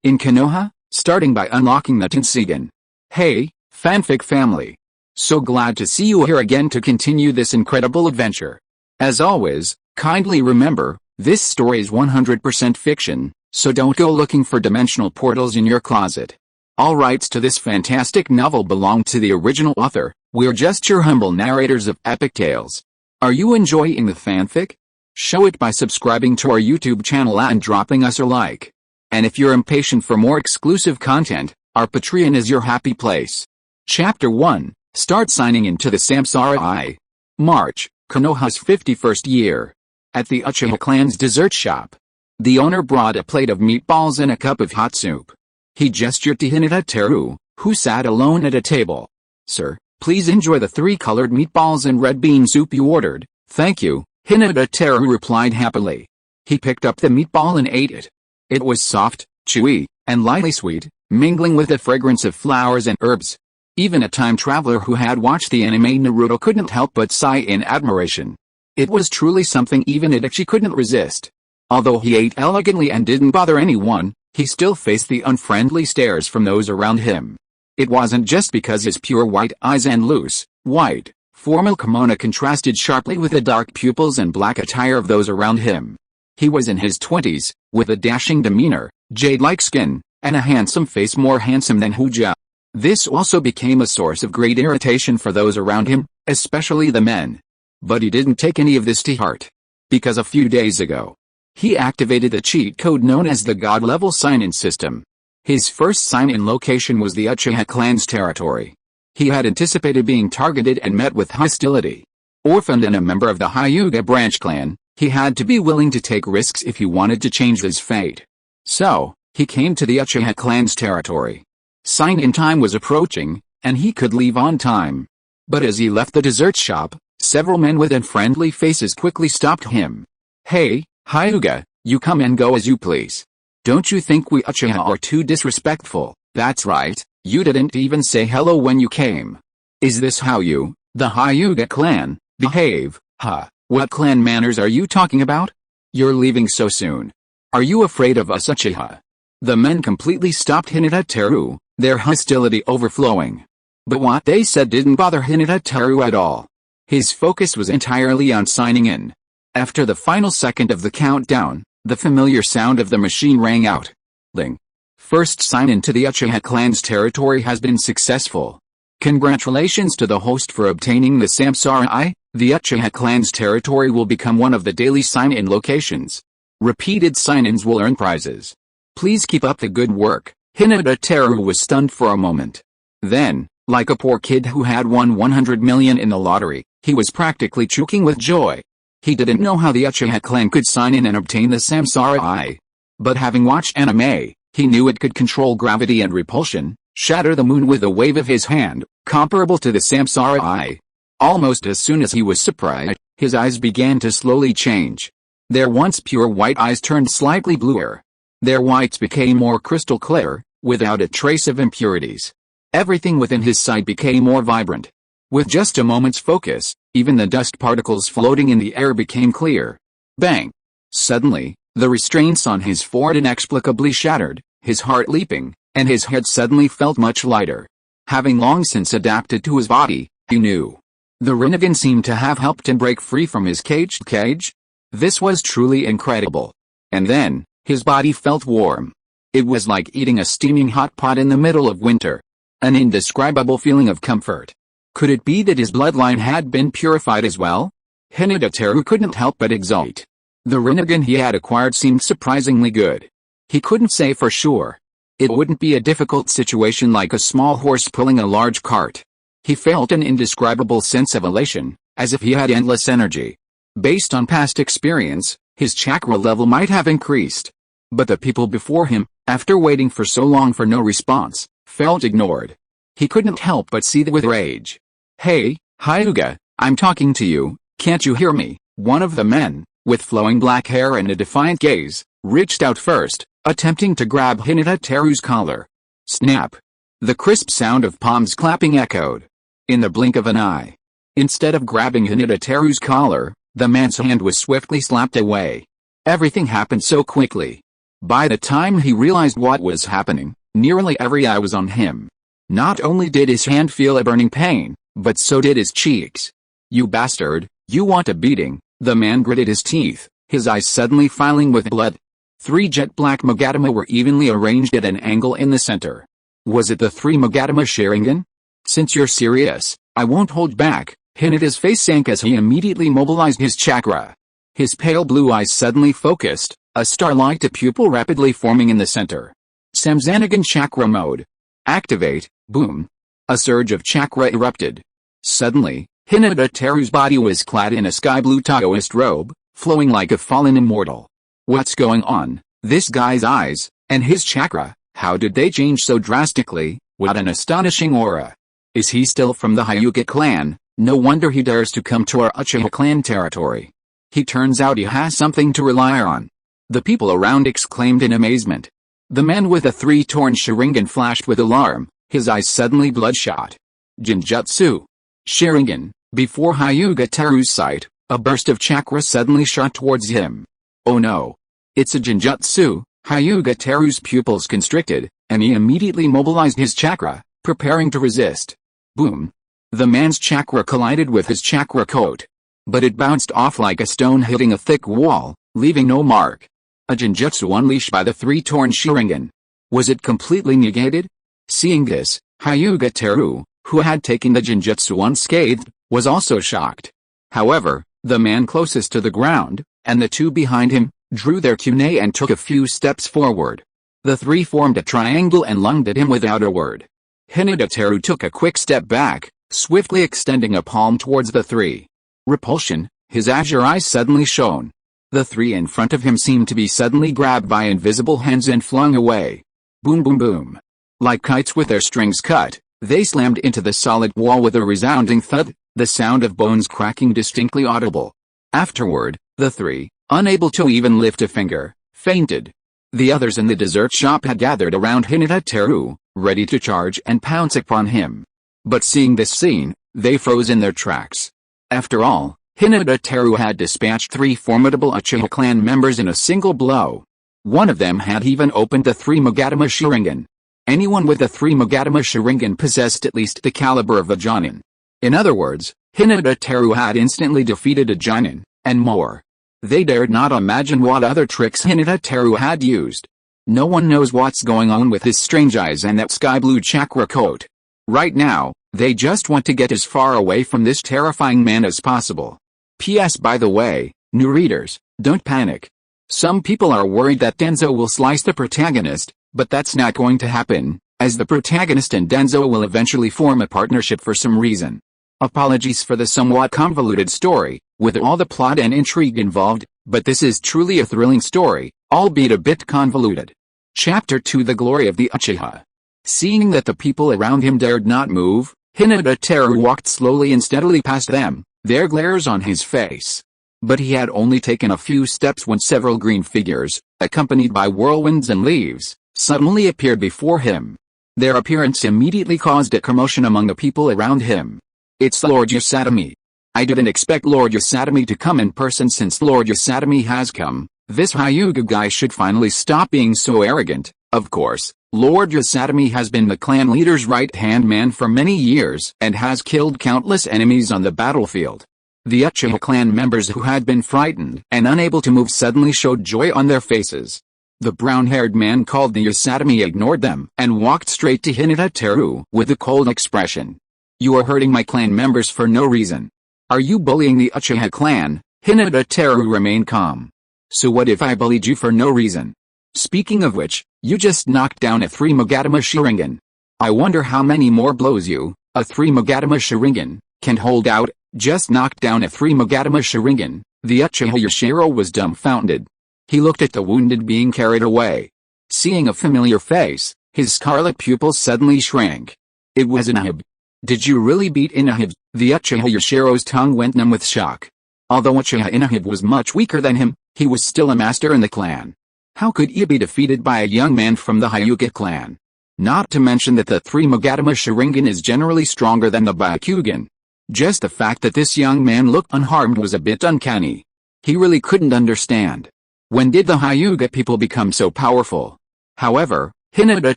in Konoha, starting by unlocking the Tenseigan. Hey, fanfic family! So glad to see you here again to continue this incredible adventure. As always, kindly remember, this story is 100% fiction, so don't go looking for dimensional portals in your closet. All rights to this fantastic novel belong to the original author. We're just your humble narrators of epic tales. Are you enjoying the fanfic? Show it by subscribing to our YouTube channel and dropping us a like. And if you're impatient for more exclusive content, our Patreon is your happy place. Chapter 1, Start signing into the Samsara. March, Konoha's 51st year. At the Uchiha clan's dessert shop. The owner brought a plate of meatballs and a cup of hot soup. He gestured to Hyūga Teru, who sat alone at a table. Sir, please enjoy the 3 colored meatballs and red bean soup you ordered. Thank you, Hyūga Teru replied happily. He picked up the meatball and ate it. It was soft, chewy, and lightly sweet, mingling with the fragrance of flowers and herbs. Even a time traveler who had watched the anime Naruto couldn't help but sigh in admiration. It was truly something even Itachi couldn't resist. Although he ate elegantly and didn't bother anyone, he still faced the unfriendly stares from those around him. It wasn't just because his pure white eyes and loose, white, formal kimono contrasted sharply with the dark pupils and black attire of those around him. He was in his 20s, with a dashing demeanor, jade-like skin, and a handsome face more handsome than Hyūga. This also became a source of great irritation for those around him, especially the men. But he didn't take any of this to heart. Because a few days ago, he activated the cheat code known as the God-level sign-in system. His first sign-in location was the Uchiha clan's territory. He had anticipated being targeted and met with hostility. Orphaned and a member of the Hyūga branch clan, he had to be willing to take risks if he wanted to change his fate. So, he came to the Uchiha clan's territory. Sign-in time was approaching, and he could leave on time. But as he left the dessert shop, several men with unfriendly faces quickly stopped him. Hey, Hyūga, you come and go as you please. Don't you think we Uchiha are too disrespectful? That's right, you didn't even say hello when you came. Is this how you, the Hyūga clan, behave? Huh, what clan manners are you talking about? You're leaving so soon. Are you afraid of us Uchiha? The men completely stopped Hyūga Teru, their hostility overflowing. But what they said didn't bother Hyūga Teru at all. His focus was entirely on signing in. After the final second of the countdown, the familiar sound of the machine rang out. Ling. First sign-in to the Uchiha clan's territory has been successful. Congratulations to the host for obtaining the Samsara. The Uchiha clan's territory will become one of the daily sign-in locations. Repeated sign-ins will earn prizes. Please keep up the good work. Hyūga Teru was stunned for a moment. Then, like a poor kid who had won 100 million in the lottery, he was practically choking with joy. He didn't know how the Uchiha clan could sign in and obtain the Samsara. But having watched anime, he knew it could control gravity and repulsion, shatter the moon with a wave of his hand, comparable to the Samsara. Almost as soon as he was surprised, his eyes began to slowly change. Their once pure white eyes turned slightly bluer. Their whites became more crystal clear, without a trace of impurities. Everything within his sight became more vibrant. With just a moment's focus, even the dust particles floating in the air became clear. Bang! Suddenly, the restraints on his forehead inexplicably shattered, his heart leaping, and his head suddenly felt much lighter. Having long since adapted to his body, he knew. The Rinnegan seemed to have helped him break free from his cage. This was truly incredible. And then, his body felt warm. It was like eating a steaming hot pot in the middle of winter. An indescribable feeling of comfort. Could it be that his bloodline had been purified as well? Hyūga Teru couldn't help but exult. The Rinnegan he had acquired seemed surprisingly good. He couldn't say for sure. It wouldn't be a difficult situation like a small horse pulling a large cart. He felt an indescribable sense of elation, as if he had endless energy. Based on past experience, his chakra level might have increased. But the people before him, after waiting for so long for no response, felt ignored. He couldn't help but seethe with rage. Hey, Hyūga, I'm talking to you, can't you hear me? One of the men, with flowing black hair and a defiant gaze, reached out first, attempting to grab Hyūga Teru's collar. Snap! The crisp sound of palms clapping echoed. In the blink of an eye. Instead of grabbing Hyūga Teru's collar, the man's hand was swiftly slapped away. Everything happened so quickly. By the time he realized what was happening, nearly every eye was on him. Not only did his hand feel a burning pain, but so did his cheeks. "You bastard, you want a beating," the man gritted his teeth, his eyes suddenly filling with blood. 3 jet black Magatama were evenly arranged at an angle in the center. Was it the 3 Magatama Sharingan? "Since you're serious, I won't hold back." Hinata's face sank as he immediately mobilized his chakra. His pale blue eyes suddenly focused, a star-like pupil rapidly forming in the center. Samsanagan chakra mode. Activate. Boom. A surge of chakra erupted. Suddenly, Hyūga Teru's body was clad in a sky-blue Taoist robe, flowing like a fallen immortal. What's going on? This guy's eyes, and his chakra, how did they change so drastically? What an astonishing aura. Is he still from the Hyūga clan? No wonder he dares to come to our Uchiha clan territory. He turns out he has something to rely on. The people around exclaimed in amazement. The man with the 3 torn Sharingan flashed with alarm, his eyes suddenly bloodshot. Genjutsu. Sharingan. Before Hyūga Teru's sight, a burst of chakra suddenly shot towards him. Oh no. It's a Genjutsu. Hyūga Teru's pupils constricted, and he immediately mobilized his chakra, preparing to resist. Boom. The man's chakra collided with his chakra coat. But it bounced off like a stone hitting a thick wall, leaving no mark. A Genjutsu unleashed by the 3 torn Sharingan. Was it completely negated? Seeing this, Hyūga Teru, who had taken the Genjutsu unscathed, was also shocked. However, the man closest to the ground, and the 2 behind him, drew their kunai and took a few steps forward. The 3 formed a triangle and lunged at him without a word. Hyūga Teru took a quick step back, swiftly extending a palm towards the 3. Repulsion, his azure eyes suddenly shone. The 3 in front of him seemed to be suddenly grabbed by invisible hands and flung away. Boom boom boom. Like kites with their strings cut, they slammed into the solid wall with a resounding thud, the sound of bones cracking distinctly audible. Afterward, the 3, unable to even lift a finger, fainted. The others in the dessert shop had gathered around Hyūga Teru, ready to charge and pounce upon him. But seeing this scene, they froze in their tracks. After all, Hyūga Teru had dispatched 3 formidable Uchiha clan members in a single blow. One of them had even opened the 3 Magatama Sharingan. Anyone with the 3 Magatama Sharingan possessed at least the caliber of a Jonin. In other words, Hyūga Teru had instantly defeated a Jonin, and more. They dared not imagine what other tricks Hyūga Teru had used. No one knows what's going on with his strange eyes and that sky-blue chakra coat. Right now, they just want to get as far away from this terrifying man as possible. P.S. By the way, new readers, don't panic. Some people are worried that Danzo will slice the protagonist, but that's not going to happen, as the protagonist and Danzo will eventually form a partnership for some reason. Apologies for the somewhat convoluted story, with all the plot and intrigue involved, but this is truly a thrilling story, albeit a bit convoluted. Chapter 2: The Glory of the Uchiha. Seeing that the people around him dared not move, Hyūga Teru walked slowly and steadily past them, their glares on his face. But he had only taken a few steps when several green figures, accompanied by whirlwinds and leaves, suddenly appeared before him. Their appearance immediately caused a commotion among the people around him. It's Lord Yasatami. I didn't expect Lord Yasatami to come in person. Since Lord Yasatami has come, this Hyūga guy should finally stop being so arrogant. Of course, Lord Yasatami has been the clan leader's right-hand man for many years and has killed countless enemies on the battlefield. The Uchiha clan members who had been frightened and unable to move suddenly showed joy on their faces. The brown-haired man called the Yasatami ignored them and walked straight to Hyūga Teru with a cold expression. You are hurting my clan members for no reason. Are you bullying the Uchiha clan? Hyūga Teru remained calm. So what if I bullied you for no reason? Speaking of which, you just knocked down a 3 Magatama Sharingan. I wonder how many more blows you, a 3 Magatama Sharingan, can hold out. Just knocked down a 3 Magatama Sharingan. The Uchiha Yashiro was dumbfounded. He looked at the wounded being carried away. Seeing a familiar face, his scarlet pupils suddenly shrank. It was Inahib. Did you really beat Inahib? The Uchiha Yashiro's tongue went numb with shock. Although Uchiha Inahib was much weaker than him, he was still a master in the clan. How could he be defeated by a young man from the Hyūga clan? Not to mention that the 3 Magatama Sharingan is generally stronger than the Byakugan. Just the fact that this young man looked unharmed was a bit uncanny. He really couldn't understand. When did the Hyūga people become so powerful? However, Hyūga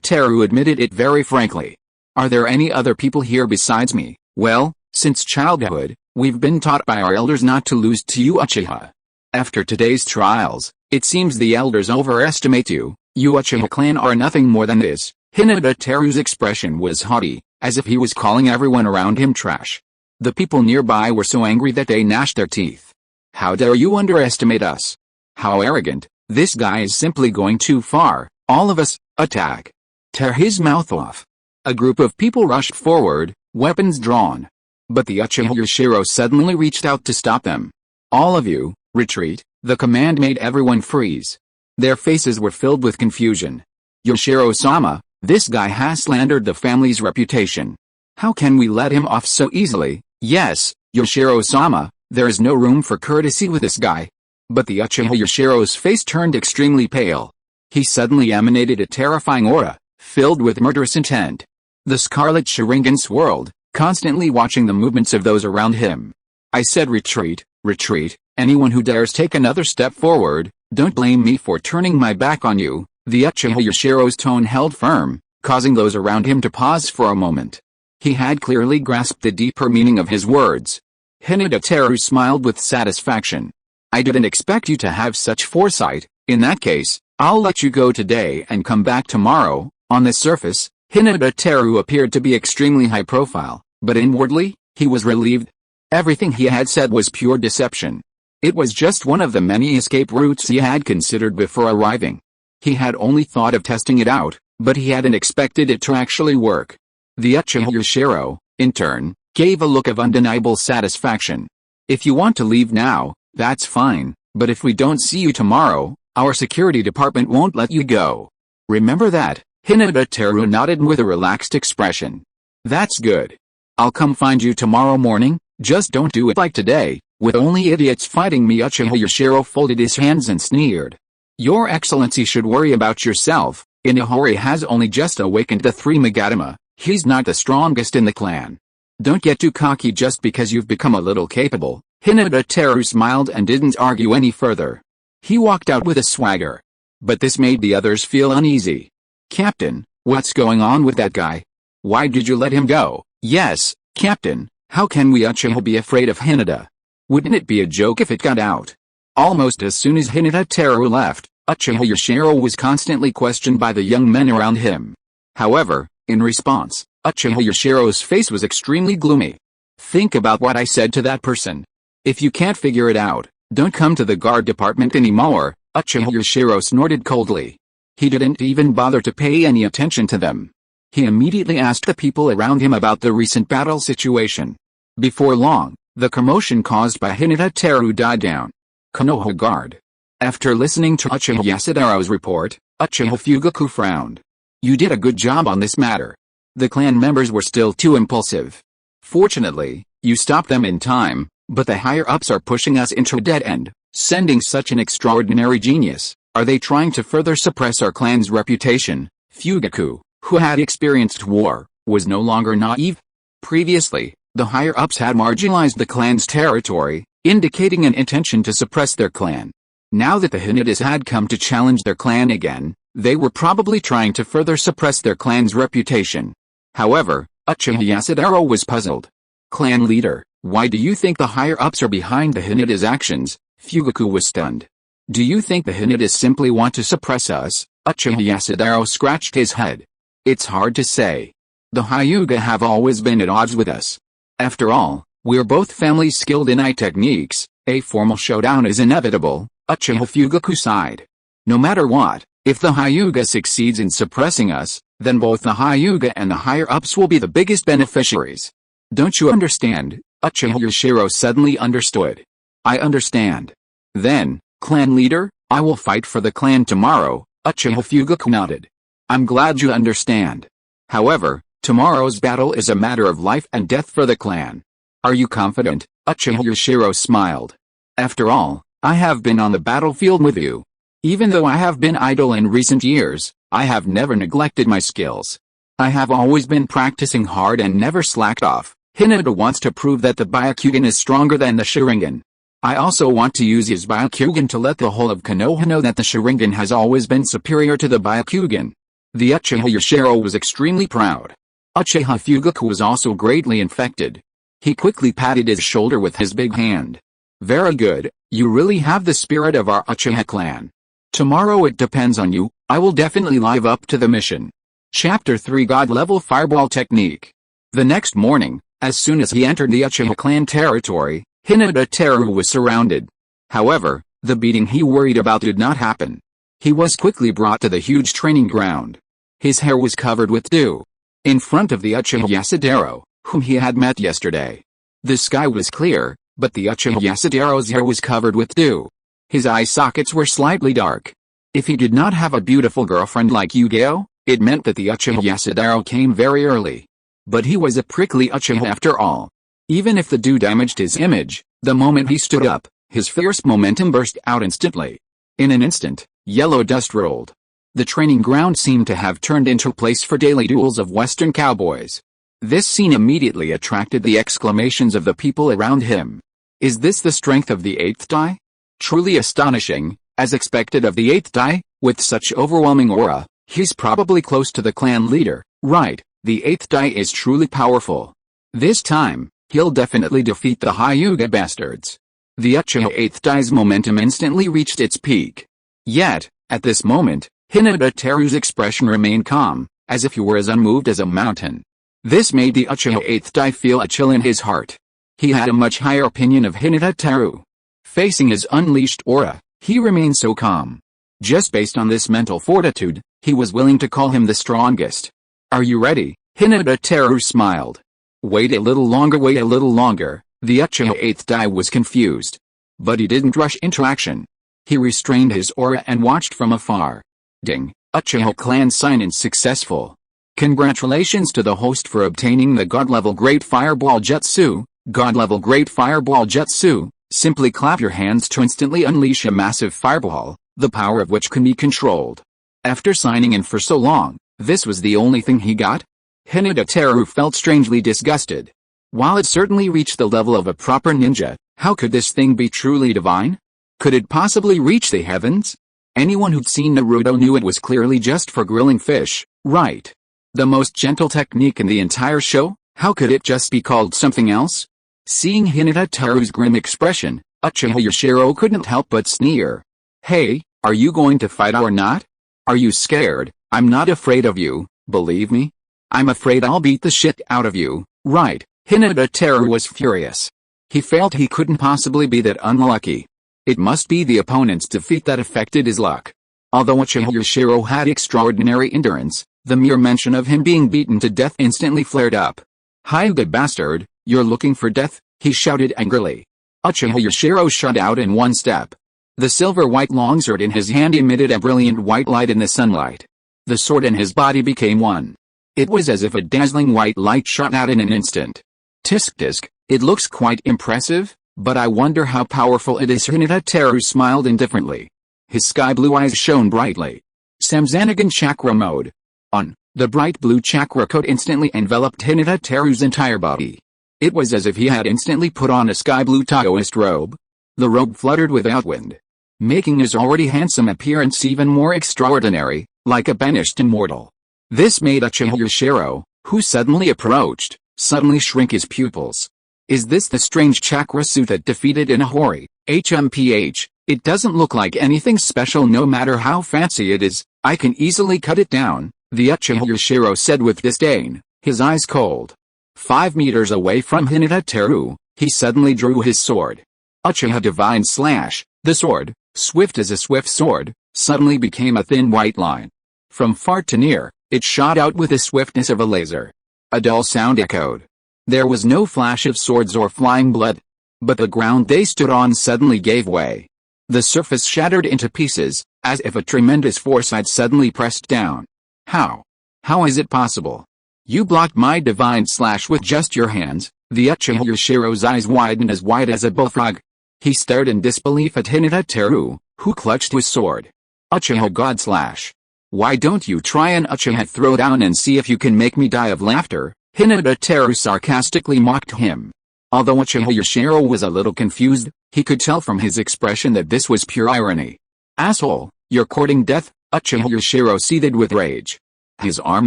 Teru admitted it very frankly. Are there any other people here besides me? Well, since childhood, we've been taught by our elders not to lose to you Uchiha. After today's trials, it seems the elders overestimate you. You Uchiha clan are nothing more than this. Hyūga Teru's expression was haughty, as if he was calling everyone around him trash. The people nearby were so angry that they gnashed their teeth. How dare you underestimate us? How arrogant, this guy is simply going too far. All of us, attack. Tear his mouth off. A group of people rushed forward, weapons drawn. But the Uchiha Yashiro suddenly reached out to stop them. All of you, retreat. The command made everyone freeze. Their faces were filled with confusion. Yashiro-sama, this guy has slandered the family's reputation. How can we let him off so easily? Yes, Yashiro-sama, there is no room for courtesy with this guy. But the Uchiha Yashiro's face turned extremely pale. He suddenly emanated a terrifying aura, filled with murderous intent. The scarlet Sharingan swirled, constantly watching the movements of those around him. I said retreat, retreat. Anyone who dares take another step forward, don't blame me for turning my back on you. The Uchiha Yashiro's tone held firm, causing those around him to pause for a moment. He had clearly grasped the deeper meaning of his words. Hyūga Teru smiled with satisfaction. I didn't expect you to have such foresight. In that case, I'll let you go today and come back tomorrow. On the surface, Hyūga Teru appeared to be extremely high profile, but inwardly, he was relieved. Everything he had said was pure deception. It was just one of the many escape routes he had considered before arriving. He had only thought of testing it out, but he hadn't expected it to actually work. The Uchiha Yashiro, in turn, gave a look of undeniable satisfaction. If you want to leave now, that's fine, but if we don't see you tomorrow, our security department won't let you go. Remember that. Hyūga Teru nodded with a relaxed expression. That's good. I'll come find you tomorrow morning, just don't do it like today, with only idiots fighting me. Uchiha Yashiro folded his hands and sneered. Your Excellency should worry about yourself. Inahori has only just awakened the three Magatama. He's not the strongest in the clan. Don't get too cocky just because you've become a little capable. Hyūga Teru smiled and didn't argue any further. He walked out with a swagger. But this made the others feel uneasy. Captain, what's going on with that guy? Why did you let him go? Yes, Captain, how can we Uchiha be afraid of Hyūga? Wouldn't it be a joke if it got out? Almost as soon as Hyūga Teru left, Uchiha Yashiro was constantly questioned by the young men around him. However, in response, Uchiha Yashiro's face was extremely gloomy. Think about what I said to that person. If you can't figure it out, don't come to the guard department anymore. Uchiha Yashiro snorted coldly. He didn't even bother to pay any attention to them. He immediately asked the people around him about the recent battle situation. Before long, the commotion caused by Hyūga Teru died down. Konoha Guard. After listening to Uchiha Yasudaro's report, Uchiha Fugaku frowned. You did a good job on this matter. The clan members were still too impulsive. Fortunately, you stopped them in time, but the higher-ups are pushing us into a dead end, sending such an extraordinary genius. Are they trying to further suppress our clan's reputation? Fugaku, who had experienced war, was no longer naive. Previously, the higher-ups had marginalized the clan's territory, indicating an intention to suppress their clan. Now that the Hyūgas had come to challenge their clan again, they were probably trying to further suppress their clan's reputation. However, Uchiha Yasudaro was puzzled. Clan leader, why do you think the higher-ups are behind the Hyūgas' actions? Fugaku was stunned. Do you think the Hyūgas simply want to suppress us? Uchiha Yasudaro scratched his head. It's hard to say. The Hyūga have always been at odds with us. After all, we're both families skilled in eye techniques. A formal showdown is inevitable. Uchiha Fugaku sighed. No matter what, if the Hyūga succeeds in suppressing us, then both the Hyūga and the higher-ups will be the biggest beneficiaries. Don't you understand? Uchiha Yashiro suddenly understood. I understand. Then, clan leader, I will fight for the clan tomorrow. Uchiha Fugaku nodded. I'm glad you understand. However, tomorrow's battle is a matter of life and death for the clan. Are you confident? Uchiha Yashiro smiled. After all, I have been on the battlefield with you. Even though I have been idle in recent years, I have never neglected my skills. I have always been practicing hard and never slacked off. Hyūga wants to prove that the Byakugan is stronger than the Sharingan. I also want to use his Byakugan to let the whole of Konoha know that the Sharingan has always been superior to the Byakugan. The Uchiha Yushiro was extremely proud. Uchiha Fugaku was also greatly infected. He quickly patted his shoulder with his big hand. Very good, you really have the spirit of our Uchiha clan. Tomorrow it depends on you, I will definitely live up to the mission. Chapter 3 God Level Fireball Technique. The next morning, as soon as he entered the Uchiha clan territory, Hyūga Teru was surrounded. However, the beating he worried about did not happen. He was quickly brought to the huge training ground. His hair was covered with dew. In front of the Uchiha Teru, whom he had met yesterday. The sky was clear, but the Uchiha Teru's hair was covered with dew. His eye sockets were slightly dark. If he did not have a beautiful girlfriend like Yu-Gi-Oh, it meant that the Uchiha Teru came very early. But he was a prickly Uchiha after all. Even if the dew damaged his image, the moment he stood up, his fierce momentum burst out instantly. In an instant, yellow dust rolled. The training ground seemed to have turned into a place for daily duels of Western cowboys. This scene immediately attracted the exclamations of the people around him. Is this the strength of the eighth die? Truly astonishing, as expected of the eighth die, with such overwhelming aura, he's probably close to the clan leader, right? The eighth die is truly powerful. This time, he'll definitely defeat the Hyūga bastards. The Uchiha eighth die's momentum instantly reached its peak. Yet, at this moment, Hyūga Teru's expression remained calm, as if he were as unmoved as a mountain. This made the Uchiha eighth die feel a chill in his heart. He had a much higher opinion of Hyūga Teru. Facing his unleashed aura, he remained so calm. Just based on this mental fortitude, he was willing to call him the strongest. Are you ready? Hyūga Teru smiled. Wait a little longer, wait a little longer. The Uchiha eighth die was confused. But he didn't rush into action. He restrained his aura and watched from afar. Ding, Uchiha clan sign-in successful. Congratulations to the host for obtaining the God-level Great Fireball Jutsu. God-level Great Fireball Jutsu. Simply clap your hands to instantly unleash a massive fireball, the power of which can be controlled. After signing in for so long, this was the only thing he got? Hyūga Teru felt strangely disgusted. While it certainly reached the level of a proper ninja, how could this thing be truly divine? Could it possibly reach the heavens? Anyone who'd seen Naruto knew it was clearly just for grilling fish, right? The most gentle technique in the entire show? How could it just be called something else? Seeing Hyūga Teru's grim expression, Uchiha Yushiro couldn't help but sneer. Hey, are you going to fight or not? Are you scared? I'm not afraid of you, believe me. I'm afraid I'll beat the shit out of you, right? Hyūga Teru was furious. He felt he couldn't possibly be that unlucky. It must be the opponent's defeat that affected his luck. Although Uchiha Yushiro had extraordinary endurance, the mere mention of him being beaten to death instantly flared up. Hyūga bastard, you're looking for death, he shouted angrily. Uchiha Yushiro shot out in one step. The silver-white longsword in his hand emitted a brilliant white light in the sunlight. The sword and his body became one. It was as if a dazzling white light shot out in an instant. Tisk tisk, it looks quite impressive, but I wonder how powerful it is. Hyūga Teru smiled indifferently. His sky-blue eyes shone brightly. Samsanagan chakra mode. On. The bright blue chakra coat instantly enveloped Hyūga Teru's entire body. It was as if he had instantly put on a sky-blue Taoist robe. The robe fluttered without wind, making his already handsome appearance even more extraordinary, like a banished immortal. This made Uchiha Yushiro, who suddenly approached, suddenly shrink his pupils. Is this the strange chakra suit that defeated Inahori? HMPH, it doesn't look like anything special no matter how fancy it is, I can easily cut it down, the Uchiha Yushiro said with disdain, his eyes cold. 5 meters away from Hyūga Teru, he suddenly drew his sword. Uchiha Divine Slash, the sword, swift as a swift sword, suddenly became a thin white line. From far to near, it shot out with the swiftness of a laser. A dull sound echoed. There was no flash of swords or flying blood. But the ground they stood on suddenly gave way. The surface shattered into pieces, as if a tremendous force had suddenly pressed down. How? How is it possible? You blocked my divine slash with just your hands. The Uchiha Yushiro's eyes widened as wide as a bullfrog. He stared in disbelief at Hyūga Teru, who clutched his sword. Uchiha God Slash. Why don't you try an Uchiha Throwdown and see if you can make me die of laughter? Hyūga Teru sarcastically mocked him. Although Uchiha Yashiro was a little confused, he could tell from his expression that this was pure irony. "Asshole, you're courting death?" Uchiha Yashiro seethed with rage. His arm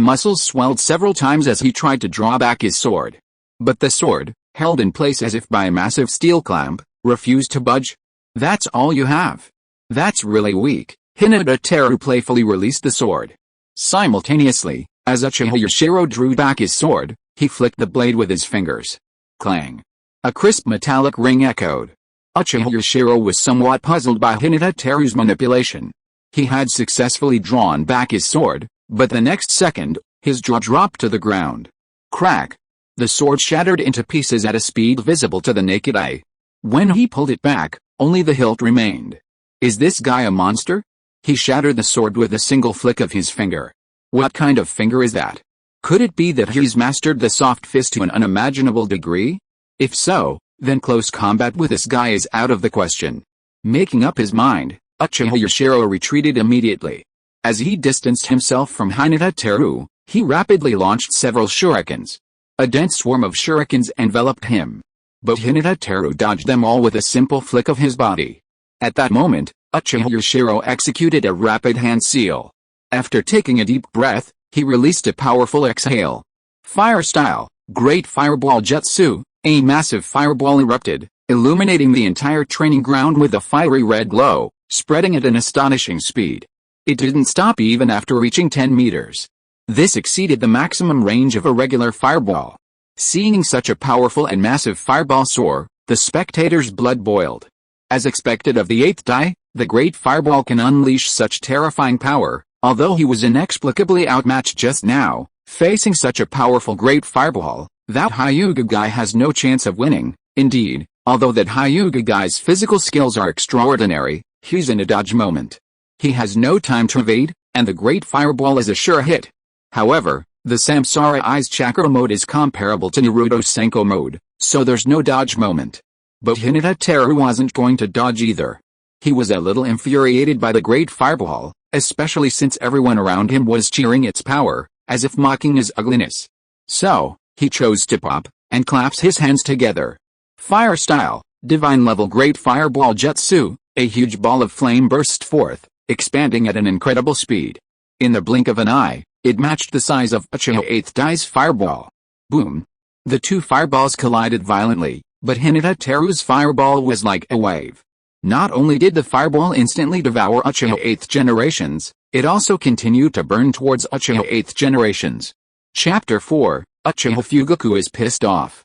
muscles swelled several times as he tried to draw back his sword. But the sword, held in place as if by a massive steel clamp, refused to budge. "That's all you have? That's really weak." Hyūga Teru playfully released the sword. Simultaneously, as Uchiha Yashiro drew back his sword, he flicked the blade with his fingers. Clang! A crisp metallic ring echoed. Uchiha Yashiro was somewhat puzzled by Hyūga Teru's manipulation. He had successfully drawn back his sword, but the next second, his jaw dropped to the ground. Crack! The sword shattered into pieces at a speed visible to the naked eye. When he pulled it back, only the hilt remained. Is this guy a monster? He shattered the sword with a single flick of his finger. What kind of finger is that? Could it be that he's mastered the soft fist to an unimaginable degree? If so, then close combat with this guy is out of the question. Making up his mind, Uchiha Yashiro retreated immediately. As he distanced himself from Hyūga Teru, he rapidly launched several shurikens. A dense swarm of shurikens enveloped him. But Hyūga Teru dodged them all with a simple flick of his body. At that moment, Uchiha Yashiro executed a rapid hand seal. After taking a deep breath, he released a powerful exhale. Fire style, Great Fireball Jutsu. A massive fireball erupted, illuminating the entire training ground with a fiery red glow, spreading at an astonishing speed. It didn't stop even after reaching 10 meters. This exceeded the maximum range of a regular fireball. Seeing such a powerful and massive fireball soar, the spectators' blood boiled. As expected of the 8th Dai, the Great Fireball can unleash such terrifying power, although he was inexplicably outmatched just now, facing such a powerful Great Fireball. That Hyūga guy has no chance of winning. Indeed, although that Hyūga guy's physical skills are extraordinary, he's in a dodge moment. He has no time to evade, and the Great Fireball is a sure hit. However, the Samsara Eyes Chakra mode is comparable to Naruto's Senko mode, so there's no dodge moment. But Hyūga Teru wasn't going to dodge either. He was a little infuriated by the Great Fireball, especially since everyone around him was cheering its power, as if mocking his ugliness. So, he chose to pop, and claps his hands together. Fire style, divine level Great Fireball Jutsu, a huge ball of flame burst forth, expanding at an incredible speed. In the blink of an eye, it matched the size of Uchiha 8th Dai's fireball. Boom! The two fireballs collided violently, but Hyūga Teru's fireball was like a wave. Not only did the fireball instantly devour Uchiha 8th generations, it also continued to burn towards Uchiha 8th generations. Chapter 4. Uchiha Fugaku is pissed off.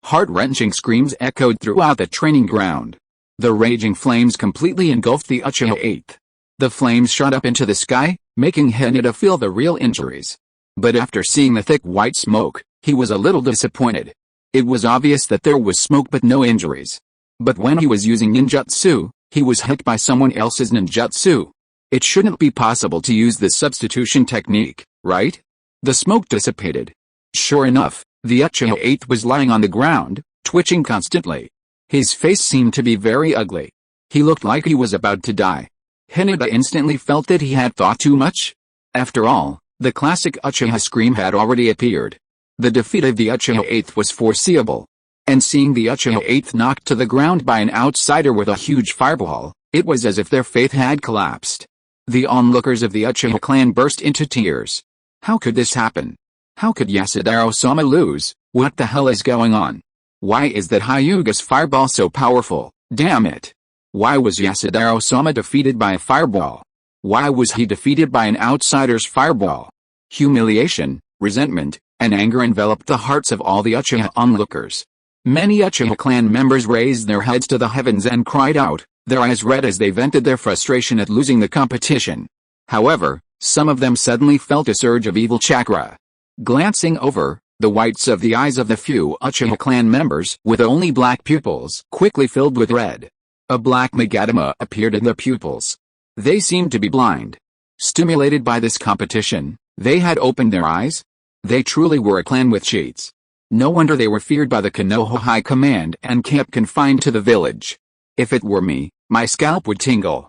Heart-wrenching screams echoed throughout the training ground. The raging flames completely engulfed the Uchiha 8th. The flames shot up into the sky, making Hyūga feel the real injuries. But after seeing the thick white smoke, he was a little disappointed. It was obvious that there was smoke but no injuries. But when he was using ninjutsu, he was hit by someone else's ninjutsu. It shouldn't be possible to use this substitution technique, right? The smoke dissipated. Sure enough, the Uchiha 8th was lying on the ground, twitching constantly. His face seemed to be very ugly. He looked like he was about to die. Hyūga instantly felt that he had thought too much. After all, the classic Uchiha scream had already appeared. The defeat of the Uchiha 8th was foreseeable. And seeing the Uchiha 8th knocked to the ground by an outsider with a huge fireball, it was as if their faith had collapsed. The onlookers of the Uchiha clan burst into tears. How could this happen? How could Yasadaro-sama lose? What the hell is going on? Why is that Hyūga's fireball so powerful? Damn it! Why was Yasadaro-sama defeated by a fireball? Why was he defeated by an outsider's fireball? Humiliation, resentment, and anger enveloped the hearts of all the Uchiha onlookers. Many Uchiha clan members raised their heads to the heavens and cried out, their eyes red as they vented their frustration at losing the competition. However, some of them suddenly felt a surge of evil chakra. Glancing over, the whites of the eyes of the few Uchiha clan members with only black pupils quickly filled with red. A black Magatama appeared in the pupils. They seemed to be blind. Stimulated by this competition, they had opened their eyes. They truly were a clan with cheats. No wonder they were feared by the Konoha High Command and kept confined to the village. If it were me, my scalp would tingle.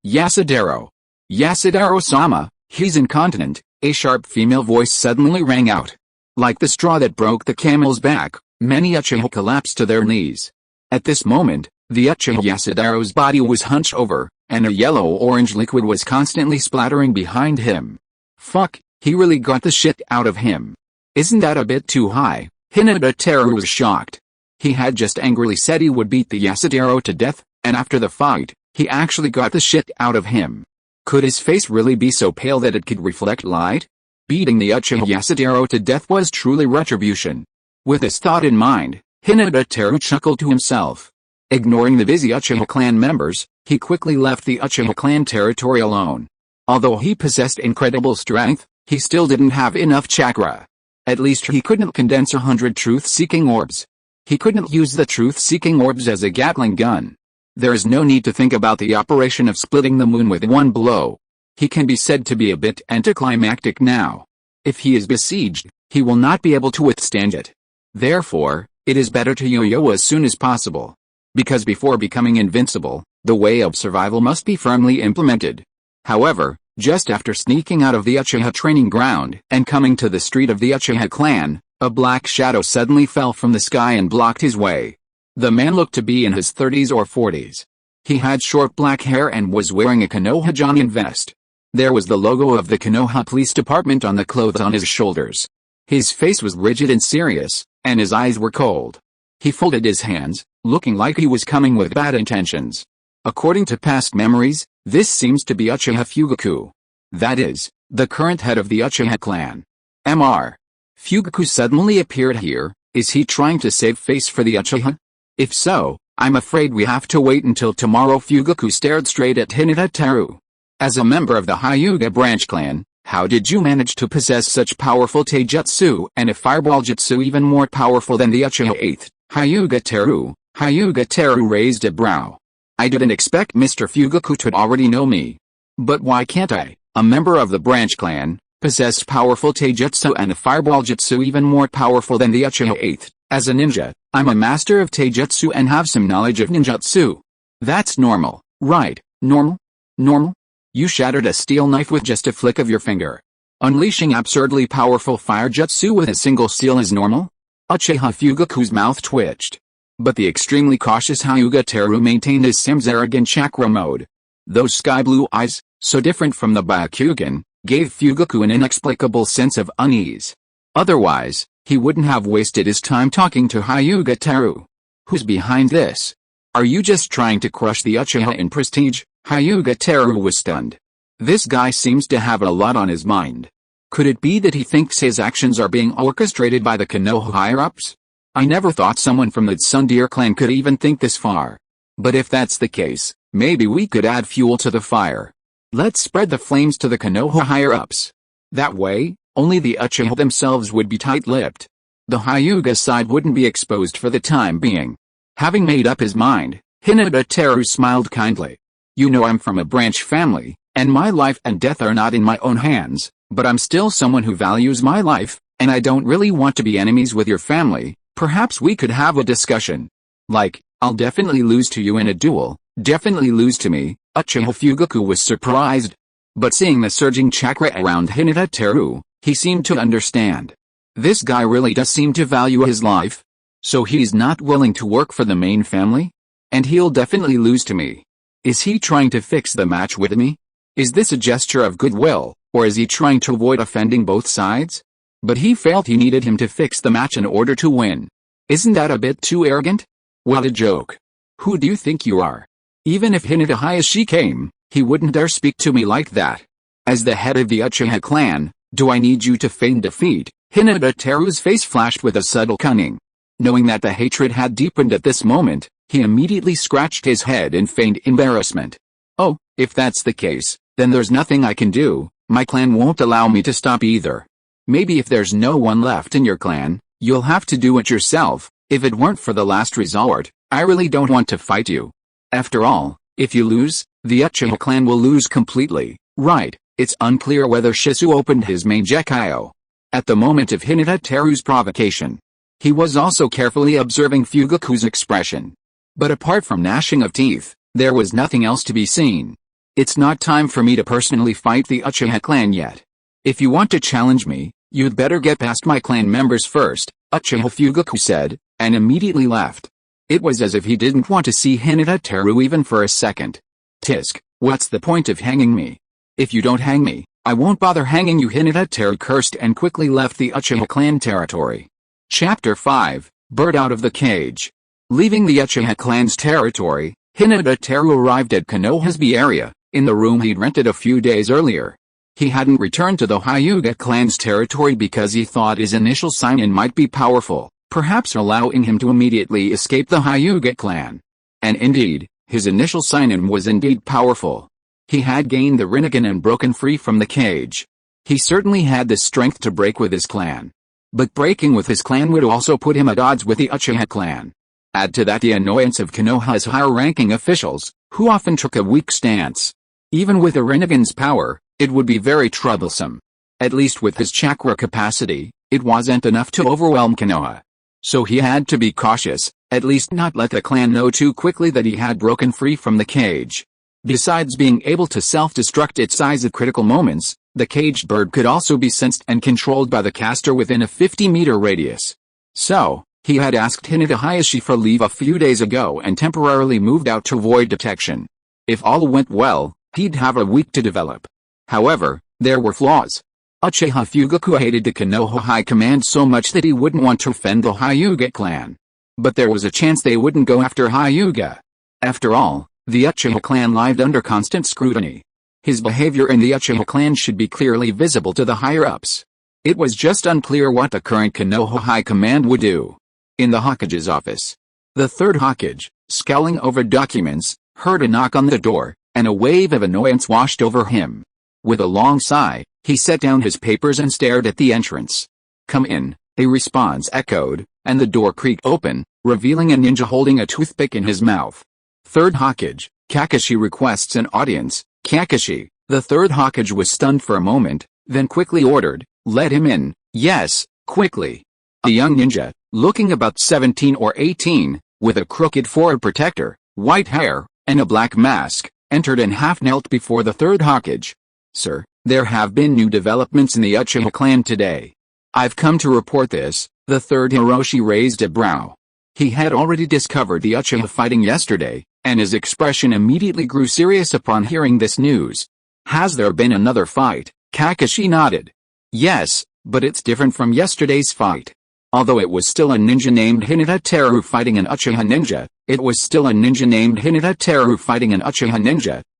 Yasadaro. Yasadaro-sama, he's incontinent, a sharp female voice suddenly rang out. Like the straw that broke the camel's back, Many Uchiha collapsed to their knees. At this moment, the Uchiha Yasudaro's body was hunched over, and a yellow-orange liquid was constantly splattering behind him. Fuck, he really got the shit out of him. Isn't that a bit too high? Hyūga Teru was shocked. He had just angrily said he would beat the Yasudaro to death, and after the fight, he actually got the shit out of him. Could his face really be so pale that it could reflect light? Beating the Uchiha Yasudaro to death was truly retribution. With this thought in mind, Hyūga Teru chuckled to himself. Ignoring the busy Uchiha clan members, he quickly left the Uchiha clan territory alone. Although he possessed incredible strength, he still didn't have enough chakra. At least he couldn't condense 100 truth-seeking orbs. He couldn't use the truth-seeking orbs as a Gatling gun. There is no need to think about the operation of splitting the moon with one blow. He can be said to be a bit anticlimactic now. If he is besieged, he will not be able to withstand it. Therefore, it is better to yo-yo as soon as possible. Because before becoming invincible, the way of survival must be firmly implemented. However, just after sneaking out of the Uchiha training ground and coming to the street of the Uchiha clan, a black shadow suddenly fell from the sky and blocked his way. The man looked to be in his 30s or 40s. He had short black hair and was wearing a Konoha Jonin vest. There was the logo of the Konoha Police Department on the clothes on his shoulders. His face was rigid and serious, and his eyes were cold. He folded his hands, looking like he was coming with bad intentions. According to past memories, this seems to be Uchiha Fugaku. That is, the current head of the Uchiha clan. Mr. Fugaku suddenly appeared here. Is he trying to save face for the Uchiha? If so, I'm afraid we have to wait until tomorrow. Fugaku stared straight at Hyūga Teru. As a member of the Hyūga branch clan, how did you manage to possess such powerful taijutsu and a fireball jutsu even more powerful than the Uchiha 8th, Hyūga Teru? Hyūga Teru raised a brow. I didn't expect Mr. Fugaku to already know me. But why can't I, a member of the branch clan, possess powerful taijutsu and a fireball jutsu even more powerful than the Uchiha 8th? As a ninja, I'm a master of taijutsu and have some knowledge of ninjutsu. That's normal, right? Normal? Normal? You shattered a steel knife with just a flick of your finger. Unleashing absurdly powerful fire jutsu with a single steel is normal? Uchiha Fugaku's mouth twitched. But the extremely cautious Hyūga Teru maintained his Samsaragan chakra mode. Those sky blue eyes, so different from the Byakugan, gave Fugaku an inexplicable sense of unease. Otherwise, he wouldn't have wasted his time talking to Hyūga Teru. Who's behind this? Are you just trying to crush the Uchiha in prestige? Hyūga Teru was stunned. This guy seems to have a lot on his mind. Could it be that he thinks his actions are being orchestrated by the Konoha higher-ups? I never thought someone from the Tsundere clan could even think this far. But if that's the case, maybe we could add fuel to the fire. Let's spread the flames to the Konoha higher-ups. That way, only the Uchiha themselves would be tight-lipped. The Hyūga side wouldn't be exposed for the time being. Having made up his mind, Hyūga Teru smiled kindly. You know I'm from a branch family, and my life and death are not in my own hands, but I'm still someone who values my life, and I don't really want to be enemies with your family. Perhaps we could have a discussion. Like, I'll definitely lose to you in a duel, definitely lose to me. Uchiha Fugaku was surprised. But seeing the surging chakra around Hyūga Teru, he seemed to understand. This guy really does seem to value his life. So he's not willing to work for the main family? And he'll definitely lose to me. Is he trying to fix the match with me? Is this a gesture of goodwill, or is he trying to avoid offending both sides? But he felt he needed him to fix the match in order to win. Isn't that a bit too arrogant? What a joke. Who do you think you are? Even if Hyūga Hayashi came, he wouldn't dare speak to me like that. As the head of the Uchiha clan, do I need you to feign defeat? Hyūga Teru's face flashed with a subtle cunning. Knowing that the hatred had deepened at this moment, he immediately scratched his head in feigned embarrassment. Oh, if that's the case, then there's nothing I can do. My clan won't allow me to stop either. Maybe if there's no one left in your clan, you'll have to do it yourself. If it weren't for the last resort, I really don't want to fight you. After all, if you lose, the Uchiha clan will lose completely, right? It's unclear whether Shizu opened his main Gekyo. At the moment of Hyūga Teru's provocation, he was also carefully observing Fugaku's expression. But apart from gnashing of teeth, there was nothing else to be seen. It's not time for me to personally fight the Uchiha clan yet. If you want to challenge me, you'd better get past my clan members first, Uchiha Fugaku said, and immediately left. It was as if he didn't want to see Hyūga Teru even for a second. Tisk, what's the point of hanging me? If you don't hang me, I won't bother hanging you. Hyūga Teru cursed and quickly left the Uchiha clan territory. Chapter 5, Bird Out of the Cage. Leaving the Uchiha clan's territory, Hyūga Teru arrived at Konoha's B area, in the room he'd rented a few days earlier. He hadn't returned to the Hyūga clan's territory because he thought his initial sign-in might be powerful, perhaps allowing him to immediately escape the Hyūga clan. And indeed, his initial sign-in was indeed powerful. He had gained the Rinnegan and broken free from the cage. He certainly had the strength to break with his clan. But breaking with his clan would also put him at odds with the Uchiha clan. Add to that the annoyance of Konoha's higher-ranking officials, who often took a weak stance. Even with the Rinnegan's power, it would be very troublesome. At least with his chakra capacity, it wasn't enough to overwhelm Konoha. So he had to be cautious, at least not let the clan know too quickly that he had broken free from the cage. Besides being able to self-destruct its eyes at critical moments, the caged bird could also be sensed and controlled by the caster within a 50-meter radius. So, he had asked Hyūga Hayashi for leave a few days ago and temporarily moved out to avoid detection. If all went well, he'd have a week to develop. However, there were flaws. Uchiha Fugaku hated the Konoha High Command so much that he wouldn't want to offend the Hyūga clan. But there was a chance they wouldn't go after Hyūga. After all, the Uchiha clan lived under constant scrutiny. His behavior in the Uchiha clan should be clearly visible to the higher-ups. It was just unclear what the current Konoha High Command would do. In the Hokage's office, the third Hokage, scowling over documents, heard a knock on the door, and a wave of annoyance washed over him. With a long sigh, he set down his papers and stared at the entrance. "Come in," a response echoed, and the door creaked open, revealing a ninja holding a toothpick in his mouth. Third Hokage, Kakashi requests an audience. Kakashi, the third Hokage, was stunned for a moment, then quickly ordered, "Let him in." "Yes, quickly." A young ninja, looking about 17 or 18, with a crooked forehead protector, white hair, and a black mask, entered and half-knelt before the third Hokage. "Sir, there have been new developments in the Uchiha clan today. I've come to report this." The third Hiroshi raised a brow. He had already discovered the Uchiha fighting yesterday, and his expression immediately grew serious upon hearing this news. "Has there been another fight?" Kakashi nodded. "Yes, but it's different from yesterday's fight. Although it was still a ninja named Hyūga Teru fighting an Uchiha ninja,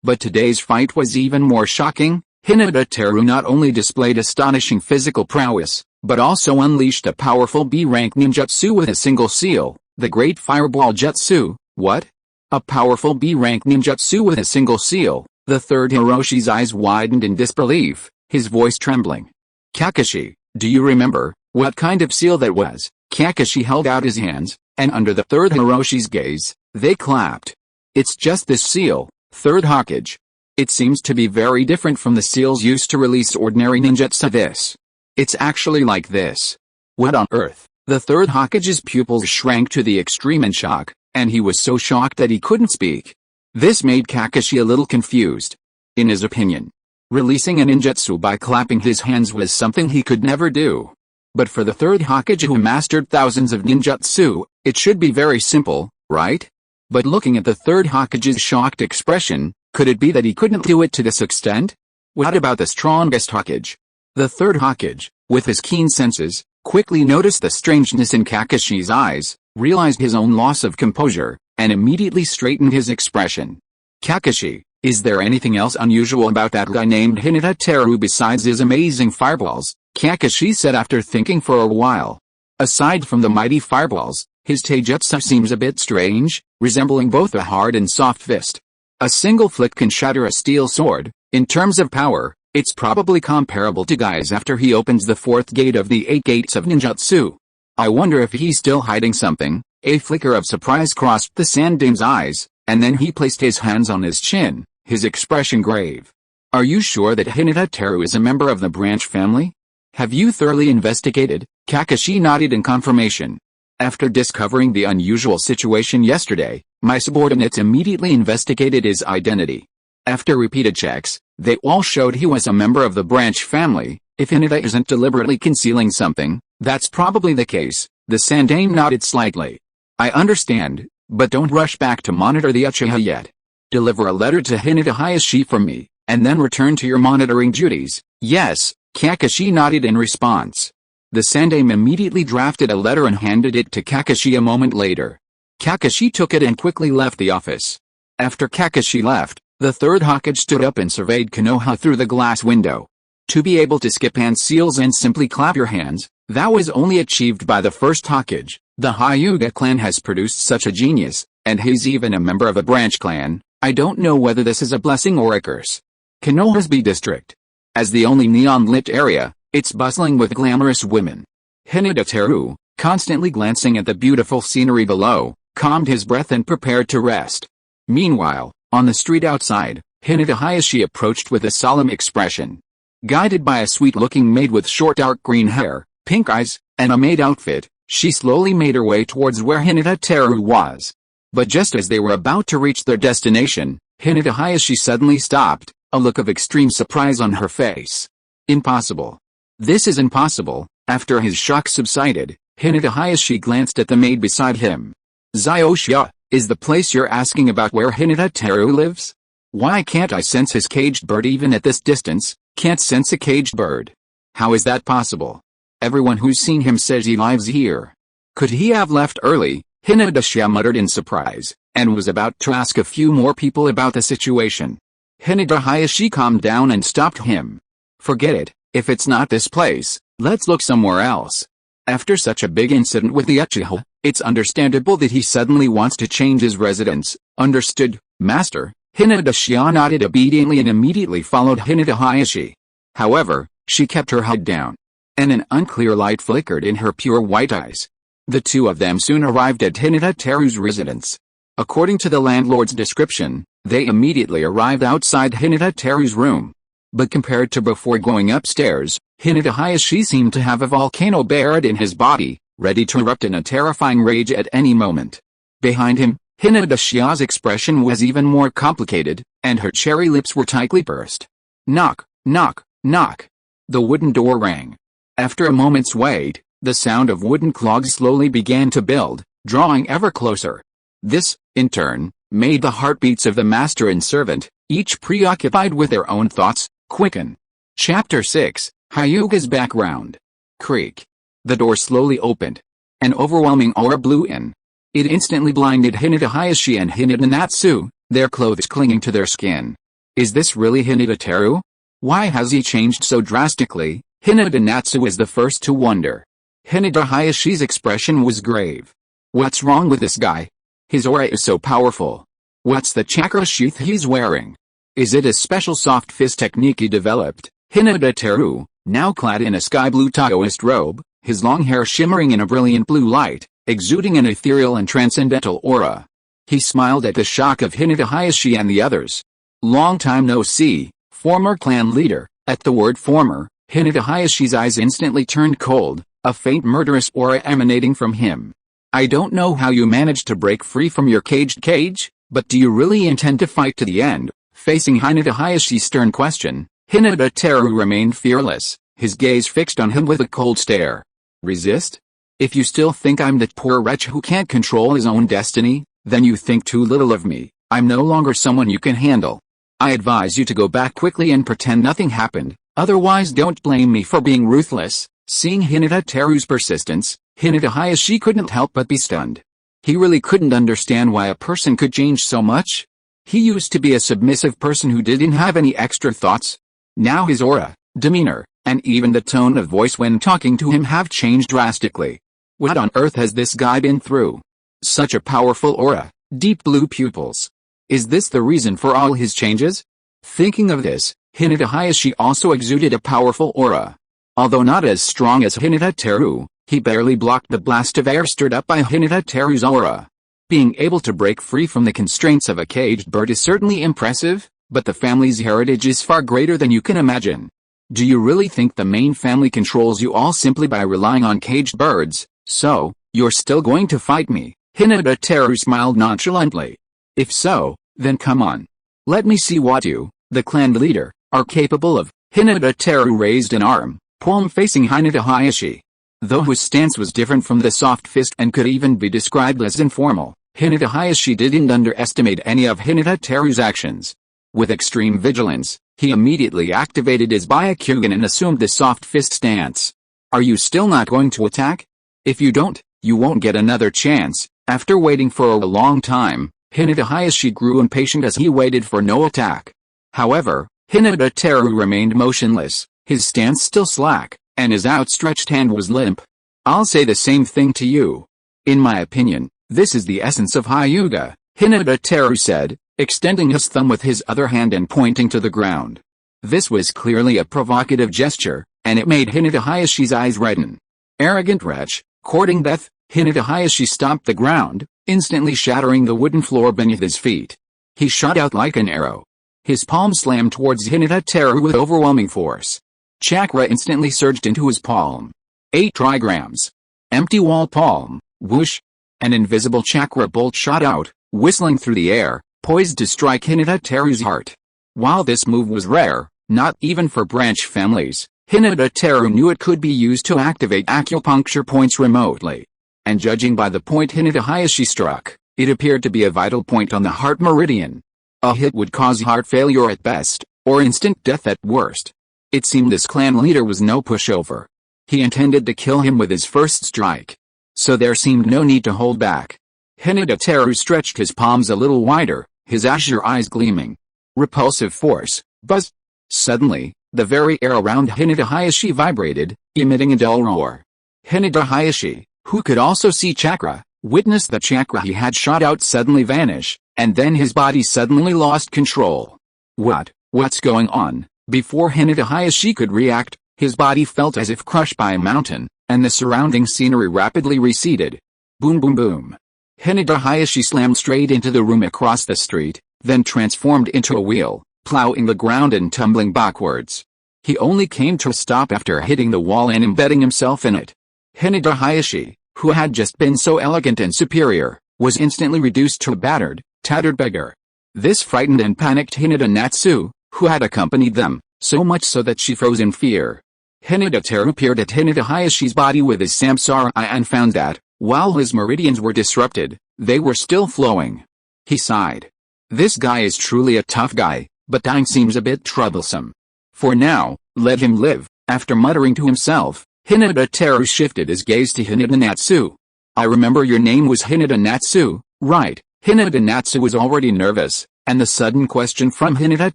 but today's fight was even more shocking. Hyūga Teru not only displayed astonishing physical prowess, but also unleashed a powerful B-rank ninjutsu with a single seal, the Great Fireball Jutsu." "What? A powerful B-rank ninjutsu with a single seal?" The third Hiroshi's eyes widened in disbelief, his voice trembling. "Kakashi, do you remember what kind of seal that was?" Kakashi held out his hands, and under the third Hiroshi's gaze, they clapped. "It's just this seal, third Hokage. It seems to be very different from the seals used to release ordinary ninjutsu. It's actually like this." "What on earth?" The third Hokage's pupils shrank to the extreme in shock, and he was so shocked that he couldn't speak. This made Kakashi a little confused. In his opinion, releasing a ninjutsu by clapping his hands was something he could never do. But for the third Hokage who mastered thousands of ninjutsu, it should be very simple, right? But looking at the third Hokage's shocked expression, could it be that he couldn't do it to this extent? What about the strongest Hokage? The third Hokage, with his keen senses, quickly noticed the strangeness in Kakashi's eyes, realized his own loss of composure, and immediately straightened his expression. "Kakashi, is there anything else unusual about that guy named Hyūga Teru besides his amazing fireballs?" Kakashi said after thinking for a while. "Aside from the mighty fireballs, his taijutsu seems a bit strange, resembling both a hard and soft fist. A single flick can shatter a steel sword. In terms of power, it's probably comparable to Guy's after he opens the fourth gate of the 8 gates of ninjutsu. I wonder if he's still hiding something." A flicker of surprise crossed the Sandame's eyes, and then he placed his hands on his chin, his expression grave. "Are you sure that Hyūga Teru is a member of the branch family? Have you thoroughly investigated?" Kakashi nodded in confirmation. "After discovering the unusual situation yesterday, my subordinates immediately investigated his identity. After repeated checks, they all showed he was a member of the branch family. If Hyūga isn't deliberately concealing something, that's probably the case. The Sandaime nodded slightly. I understand, but don't rush back to monitor the Uchiha yet. Deliver a letter to Hinata Hayashi from me, and then return to your monitoring duties. Yes, Kakashi nodded in response. The Sandaime immediately drafted a letter and handed it to Kakashi a moment later. Kakashi took it and quickly left the office. After Kakashi left, the third Hokage stood up and surveyed Konoha through the glass window. To be able to skip hand seals and simply clap your hands, that was only achieved by the first Hokage. The Hyūga clan has produced such a genius, and he's even a member of a branch clan. I don't know whether this is a blessing or a curse. Konoha's B district. As the only neon-lit area, it's bustling with glamorous women. Hyūga Teru, constantly glancing at the beautiful scenery below, calmed his breath and prepared to rest. Meanwhile, on the street outside, Hinata Hayashi approached with a solemn expression. Guided by a sweet-looking maid with short dark green hair, pink eyes, and a maid outfit, she slowly made her way towards where Hinata Teru was. But just as they were about to reach their destination, Hinata Hayashi suddenly stopped, a look of extreme surprise on her face. Impossible. This is impossible. After his shock subsided, Hinata Hayashi glanced at the maid beside him. Zyosha, is the place you're asking about where Hinata Teru lives? Why can't I sense his caged bird even at this distance? Can't sense a caged bird. How is that possible? Everyone who's seen him says he lives here. Could he have left early? Hinata muttered in surprise, and was about to ask a few more people about the situation. Hinata Hayashi calmed down and stopped him. Forget it, if it's not this place, let's look somewhere else. After such a big incident with the Uchiha, it's understandable that he suddenly wants to change his residence. Understood, master. Hinata nodded obediently and immediately followed Hinata Hayashi. However, she kept her head down, and an unclear light flickered in her pure white eyes. The two of them soon arrived at Hinata Teru's residence. According to the landlord's description, they immediately arrived outside Hinata Teru's room. But compared to before going upstairs, Hinata Hayashi seemed to have a volcano buried in his body, ready to erupt in a terrifying rage at any moment. Behind him, Hinata's expression was even more complicated, and her cherry lips were tightly pursed. Knock, knock, knock. The wooden door rang. After a moment's wait, the sound of wooden clogs slowly began to build, drawing ever closer. This, in turn, made the heartbeats of the master and servant, each preoccupied with their own thoughts, quicken. Chapter 6, Hyūga's Background. Creak. The door slowly opened. An overwhelming aura blew in. It instantly blinded Hinata Hayashi and Hinata Natsu, their clothes clinging to their skin. Is this really Hinata Teru? Why has he changed so drastically? Hinata Natsu was the first to wonder. Hinata Hayashi's expression was grave. What's wrong with this guy? His aura is so powerful. What's the chakra sheath he's wearing? Is it a special soft fist technique he developed? Hinata Teru, now clad in a sky blue Taoist robe, his long hair shimmering in a brilliant blue light, exuding an ethereal and transcendental aura. He smiled at the shock of Hinata Hayashi and the others. Long time no see, former clan leader. At the word former, Hinata Hayashi's eyes instantly turned cold, a faint murderous aura emanating from him. I don't know how you managed to break free from your caged cage, but do you really intend to fight to the end? Facing Hinata Hayashi's stern question, Hinata Teru remained fearless, his gaze fixed on him with a cold stare. Resist? If you still think I'm that poor wretch who can't control his own destiny, then you think too little of me. I'm no longer someone you can handle. I advise you to go back quickly and pretend nothing happened, otherwise don't blame me for being ruthless. Seeing Hinata Teru's persistence, Hinata Hayashi couldn't help but be stunned. He really couldn't understand why a person could change so much. He used to be a submissive person who didn't have any extra thoughts. Now his aura, demeanor, and even the tone of voice when talking to him have changed drastically. What on earth has this guy been through? Such a powerful aura, deep blue pupils. Is this the reason for all his changes? Thinking of this, Hinata Hayashi also exuded a powerful aura. Although not as strong as Hinata Teru, he barely blocked the blast of air stirred up by Hinata Teru's aura. Being able to break free from the constraints of a caged bird is certainly impressive, but the family's heritage is far greater than you can imagine. Do you really think the main family controls you all simply by relying on caged birds? So, you're still going to fight me? Hinata Teru smiled nonchalantly. If so, then come on. Let me see what you, the clan leader, are capable of. Hinata Teru raised an arm, palm facing Hinata Hayashi. Though his stance was different from the soft fist and could even be described as informal, Hinata Hayashi didn't underestimate any of Hinata Teru's actions. With extreme vigilance, he immediately activated his Byakugan and assumed the soft fist stance. Are you still not going to attack? If you don't, you won't get another chance. After waiting for a long time, Hinata Hayashi grew impatient as he waited for no attack. However, Hinata Teru remained motionless, his stance still slack, and his outstretched hand was limp. I'll say the same thing to you. In my opinion, this is the essence of Hyūga, Hinata Teru said, extending his thumb with his other hand and pointing to the ground. This was clearly a provocative gesture, and it made Hinata Hayashi's eyes redden. Arrogant wretch, courting death, Hinata Hayashi stomped the ground, instantly shattering the wooden floor beneath his feet. He shot out like an arrow. His palm slammed towards Hinata Teru with overwhelming force. Chakra instantly surged into his palm. 8 trigrams. Empty wall palm, whoosh. An invisible chakra bolt shot out, whistling through the air, poised to strike Hinata Teru's heart. While this move was rare, not even for branch families, Hinata Teru knew it could be used to activate acupuncture points remotely. And judging by the point Hinata Hayashi struck, it appeared to be a vital point on the heart meridian. A hit would cause heart failure at best, or instant death at worst. It seemed this clan leader was no pushover. He intended to kill him with his first strike. So there seemed no need to hold back. Hinata Teru stretched his palms a little wider, his azure eyes gleaming. Repulsive force, buzz. Suddenly, the very air around Hinata Hayashi vibrated, emitting a dull roar. Hinata Hayashi, who could also see chakra, witnessed the chakra he had shot out suddenly vanish, and then his body suddenly lost control. What's going on? Before Hinata Hayashi could react, his body felt as if crushed by a mountain, and the surrounding scenery rapidly receded. Boom boom boom. Hinata Hayashi slammed straight into the room across the street, then transformed into a wheel, plowing the ground and tumbling backwards. He only came to a stop after hitting the wall and embedding himself in it. Hinata Hayashi, who had just been so elegant and superior, was instantly reduced to a battered, tattered beggar. This frightened and panicked Hinata Natsu, who had accompanied them, so much so that she froze in fear. Hinata Teru peered at Hinata Hayashi's body with his samsara eye and found that, while his meridians were disrupted, they were still flowing. He sighed. This guy is truly a tough guy, but dying seems a bit troublesome. For now, let him live. After muttering to himself, Hinata Teru shifted his gaze to Hinata Natsu. I remember your name was Hinata Natsu, right? Hinata Natsu was already nervous, and the sudden question from Hinata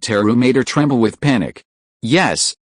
Teru made her tremble with panic. Yes,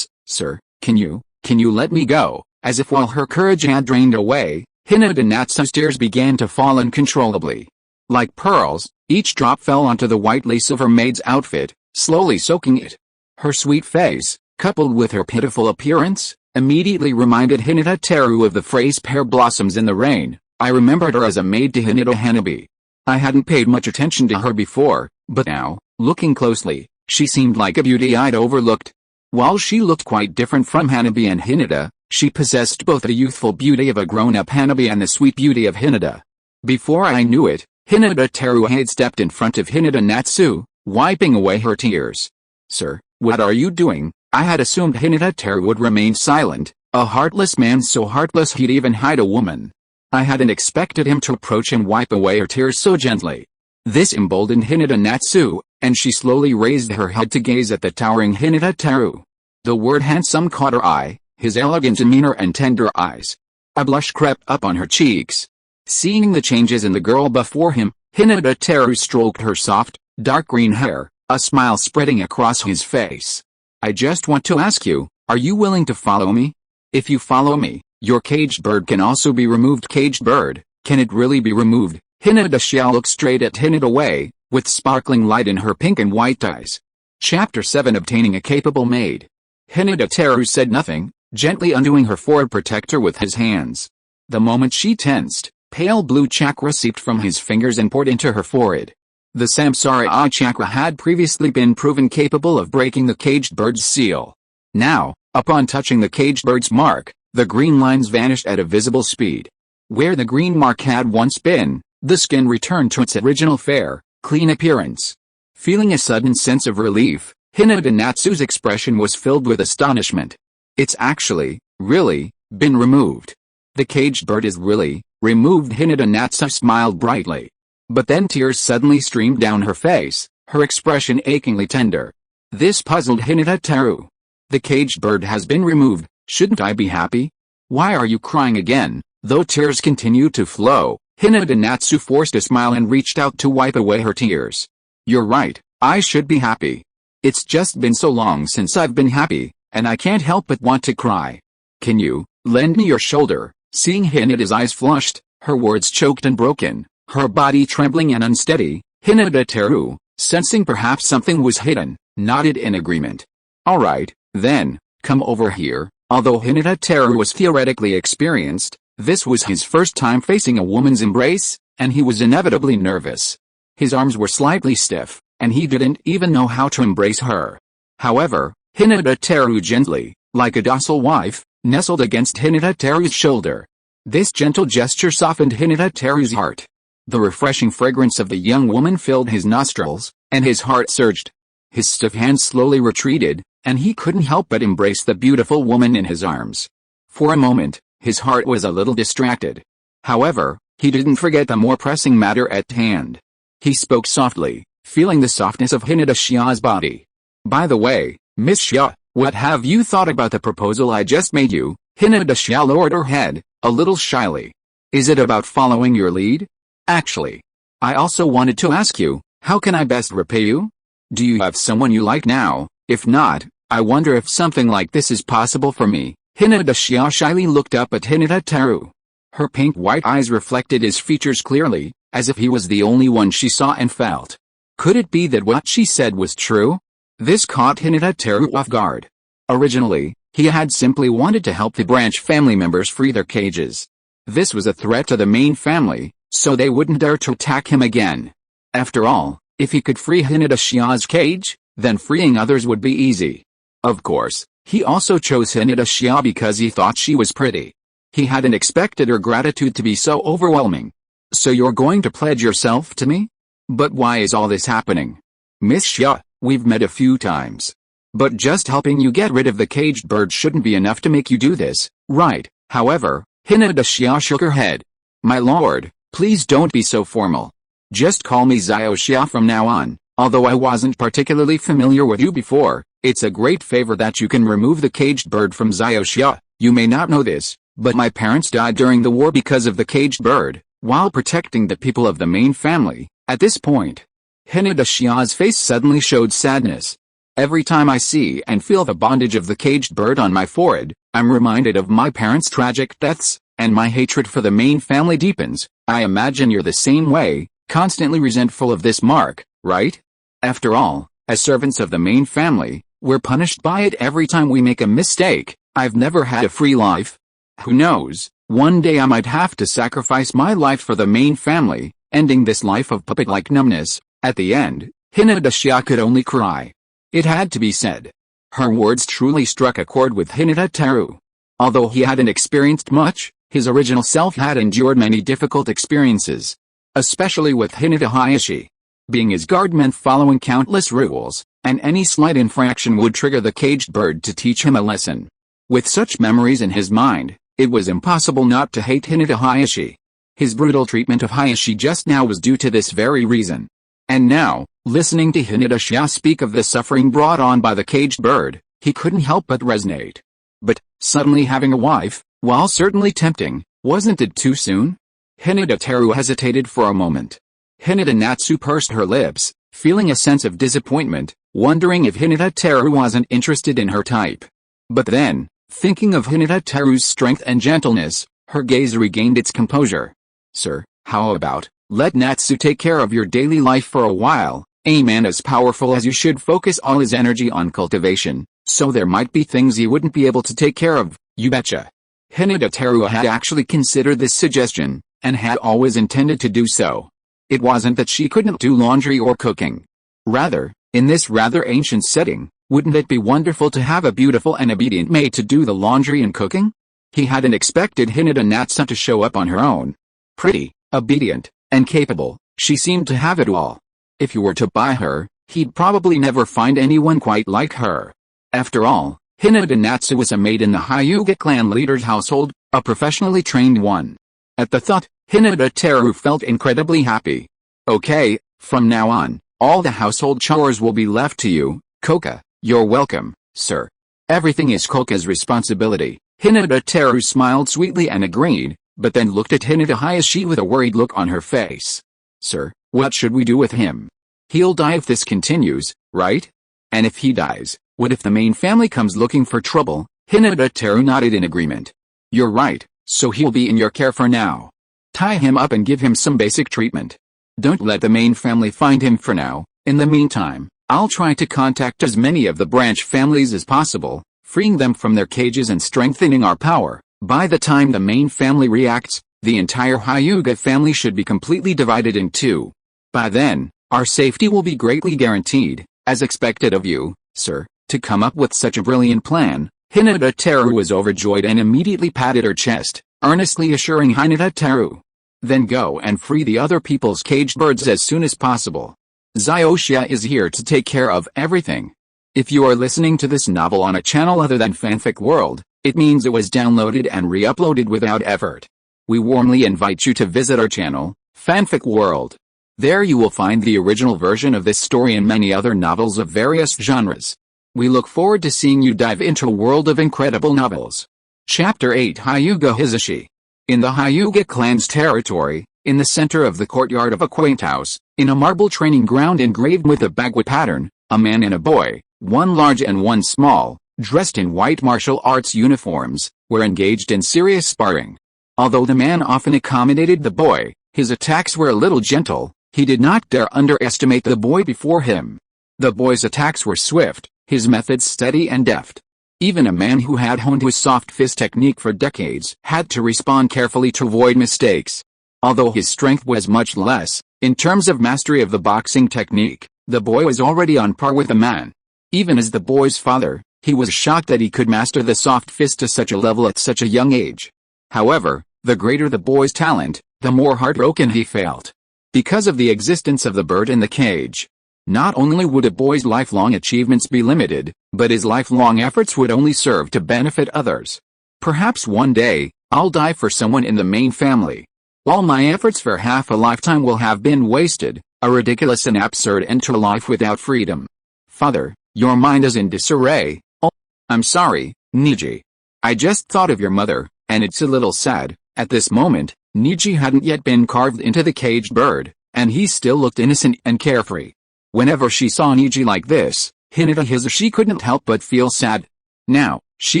sir, can you let me go? As if while her courage had drained away, Hinata Natsu's tears began to fall uncontrollably. Like pearls, each drop fell onto the white lace of her maid's outfit, slowly soaking it. Her sweet face, coupled with her pitiful appearance, immediately reminded Hinata Teru of the phrase pear blossoms in the rain. I remembered her as a maid to Hinata Hanabi. I hadn't paid much attention to her before, but now, looking closely, she seemed like a beauty I'd overlooked. While she looked quite different from Hanabi and Hinata, she possessed both the youthful beauty of a grown-up Hanabi and the sweet beauty of Hinata. Before I knew it, Hinata Teru had stepped in front of Hinata Natsu, wiping away her tears. Sir, what are you doing? I had assumed Hinata Teru would remain silent, a heartless man so heartless he'd even hide a woman. I hadn't expected him to approach and wipe away her tears so gently. This emboldened Hinata Natsu, and she slowly raised her head to gaze at the towering Hinata Teru. The word handsome caught her eye, his elegant demeanor and tender eyes. A blush crept up on her cheeks. Seeing the changes in the girl before him, Hinata Teru stroked her soft, dark green hair, a smile spreading across his face. I just want to ask you, are you willing to follow me? If you follow me, your caged bird can also be removed. Caged bird, can it really be removed? Hinata Shell looked straight at Hinata Wei, with sparkling light in her pink and white eyes. Chapter 7 Obtaining a Capable Maid. Hinata Teru said nothing, gently undoing her forehead protector with his hands. The moment she tensed, pale blue chakra seeped from his fingers and poured into her forehead. The Samsara chakra had previously been proven capable of breaking the caged bird's seal. Now, upon touching the caged bird's mark, the green lines vanished at a visible speed. Where the green mark had once been, the skin returned to its original fair, clean appearance. Feeling a sudden sense of relief, Hinata Natsu's expression was filled with astonishment. It's actually, really, Been removed. The caged bird is really removed. Hinata Natsu smiled brightly. But then tears suddenly streamed down her face, her expression achingly tender. This puzzled Hinata Teru. The caged bird has been removed, shouldn't I be happy? Why are you crying again? Though tears continued to flow, Hinata Natsu forced a smile and reached out to wipe away her tears. You're right, I should be happy. It's just been so long since I've been happy, and I can't help but want to cry. Can you lend me your shoulder? Seeing Hinata's eyes flushed, her words choked and broken, her body trembling and unsteady, Hinata Teru, sensing perhaps something was hidden, nodded in agreement. Alright, then, come over here. Although Hinata Teru was theoretically experienced, this was his first time facing a woman's embrace, and he was inevitably nervous. His arms were slightly stiff, and he didn't even know how to embrace her. However, Hinata Teru gently, like a docile wife, nestled against Hinata Teru's shoulder. This gentle gesture softened Hinata Teru's heart. The refreshing fragrance of the young woman filled his nostrils, and his heart surged. His stiff hands slowly retreated, and he couldn't help but embrace the beautiful woman in his arms. For a moment, his heart was a little distracted. However, he didn't forget the more pressing matter at hand. He spoke softly, feeling the softness of Hinata Shia's body. By the way, Miss Shia, what have you thought about the proposal I just made you? Hinata Shia lowered her head, a little shyly. Is it about following your lead? Actually, I also wanted to ask you, how can I best repay you? Do you have someone you like now? If not, I wonder if something like this is possible for me. Hinata Shia shyly looked up at Hinata Teru. Her pink white eyes reflected his features clearly, as if he was the only one she saw and felt. Could it be that what she said was true? This caught Hinata Teru off guard. Originally, he had simply wanted to help the branch family members free their cages. This was a threat to the main family, so they wouldn't dare to attack him again. After all, if he could free Hinata Shia's cage, then freeing others would be easy. Of course, he also chose Hinata Shia because he thought she was pretty. He hadn't expected her gratitude to be so overwhelming. So you're going to pledge yourself to me? But why is all this happening? Miss Shia, we've met a few times. But just helping you get rid of the caged bird shouldn't be enough to make you do this, right? However, Hinata Shia shook her head. My lord, please don't be so formal. Just call me Zio Shia from now on. Although I wasn't particularly familiar with you before, it's a great favor that you can remove the caged bird from Zio Shia. You may not know this, but my parents died during the war because of the caged bird, while protecting the people of the main family. At this point, Hinata Shia's face suddenly showed sadness. Every time I see and feel the bondage of the caged bird on my forehead, I'm reminded of my parents' tragic deaths, and my hatred for the main family deepens. I imagine you're the same way, constantly resentful of this mark, right? After all, as servants of the main family, we're punished by it every time we make a mistake. I've never had a free life. Who knows, one day I might have to sacrifice my life for the main family, ending this life of puppet-like numbness. At the end, Hinata Shia could only cry. It had to be said. Her words truly struck a chord with Hinata Teru. Although he hadn't experienced much, his original self had endured many difficult experiences. Especially with Hinata Hayashi. Being his guard meant following countless rules, and any slight infraction would trigger the caged bird to teach him a lesson. With such memories in his mind, it was impossible not to hate Hinata Hayashi. His brutal treatment of Hayashi just now was due to this very reason. And now, listening to Hinata Shia speak of the suffering brought on by the caged bird, he couldn't help but resonate. But, suddenly having a wife, while certainly tempting, wasn't it too soon? Hinata Teru hesitated for a moment. Hinata Natsu pursed her lips, feeling a sense of disappointment, wondering if Hinata Teru wasn't interested in her type. But then, thinking of Hinata Teru's strength and gentleness, her gaze regained its composure. Sir, how about, let Natsu take care of your daily life for a while. A man as powerful as you should focus all his energy on cultivation, so there might be things he wouldn't be able to take care of, you betcha. Hinata Teru had actually considered this suggestion, and had always intended to do so. It wasn't that she couldn't do laundry or cooking. Rather, in this rather ancient setting, wouldn't it be wonderful to have a beautiful and obedient maid to do the laundry and cooking? He hadn't expected Hinata Natsu to show up on her own. Pretty, obedient, and capable, she seemed to have it all. If you were to buy her, he'd probably never find anyone quite like her. After all, Hinata Natsu was a maid in the Hyūga clan leader's household, a professionally trained one. At the thought, Hyūga Teru felt incredibly happy. Okay, from now on, all the household chores will be left to you, Koka. You're welcome, sir. Everything is Koka's responsibility. Hinata Teru smiled sweetly and agreed, but then looked at Hinata Hayashi with a worried look on her face. Sir, what should we do with him? He'll die if this continues, right? And if he dies, what if the main family comes looking for trouble? Hinata Teru nodded in agreement. You're right, so he'll be in your care for now. Tie him up and give him some basic treatment. Don't let the main family find him for now. In the meantime, I'll try to contact as many of the branch families as possible, freeing them from their cages and strengthening our power. By the time the main family reacts, the entire Hyūga family should be completely divided in two. By then, our safety will be greatly guaranteed, as expected of you, sir, to come up with such a brilliant plan. Hinata Teru was overjoyed and immediately patted her chest, earnestly assuring Hinata Teru. Then go and free the other people's caged birds as soon as possible. Zyosha is here to take care of everything. If you are listening to this novel on a channel other than Fanfic World, it means it was downloaded and re-uploaded without effort. We warmly invite you to visit our channel, Fanfic World. There you will find the original version of this story and many other novels of various genres. We look forward to seeing you dive into a world of incredible novels. Chapter 8 Hyūga Hizashi. In the Hyūga clan's territory, in the center of the courtyard of a quaint house, in a marble training ground engraved with a bagua pattern, a man and a boy, one large and one small, dressed in white martial arts uniforms, were engaged in serious sparring. Although the man often accommodated the boy, his attacks were a little gentle. He did not dare underestimate the boy before him. The boy's attacks were swift, his methods steady and deft. Even a man who had honed his soft fist technique for decades had to respond carefully to avoid mistakes. Although his strength was much less, in terms of mastery of the boxing technique, the boy was already on par with the man. Even as the boy's father, he was shocked that he could master the soft fist to such a level at such a young age. However, the greater the boy's talent, the more heartbroken he felt. Because of the existence of the bird in the cage, not only would a boy's lifelong achievements be limited, but his lifelong efforts would only serve to benefit others. Perhaps one day, I'll die for someone in the main family. All my efforts for half a lifetime will have been wasted, a ridiculous and absurd end to life without freedom. Father, your mind is in disarray. Oh, I'm sorry, Niji. I just thought of your mother, and it's a little sad. At this moment, Niji hadn't yet been carved into the caged bird, and he still looked innocent and carefree. Whenever she saw Niji like this, Hinata Hizashi couldn't help but feel sad. Now, she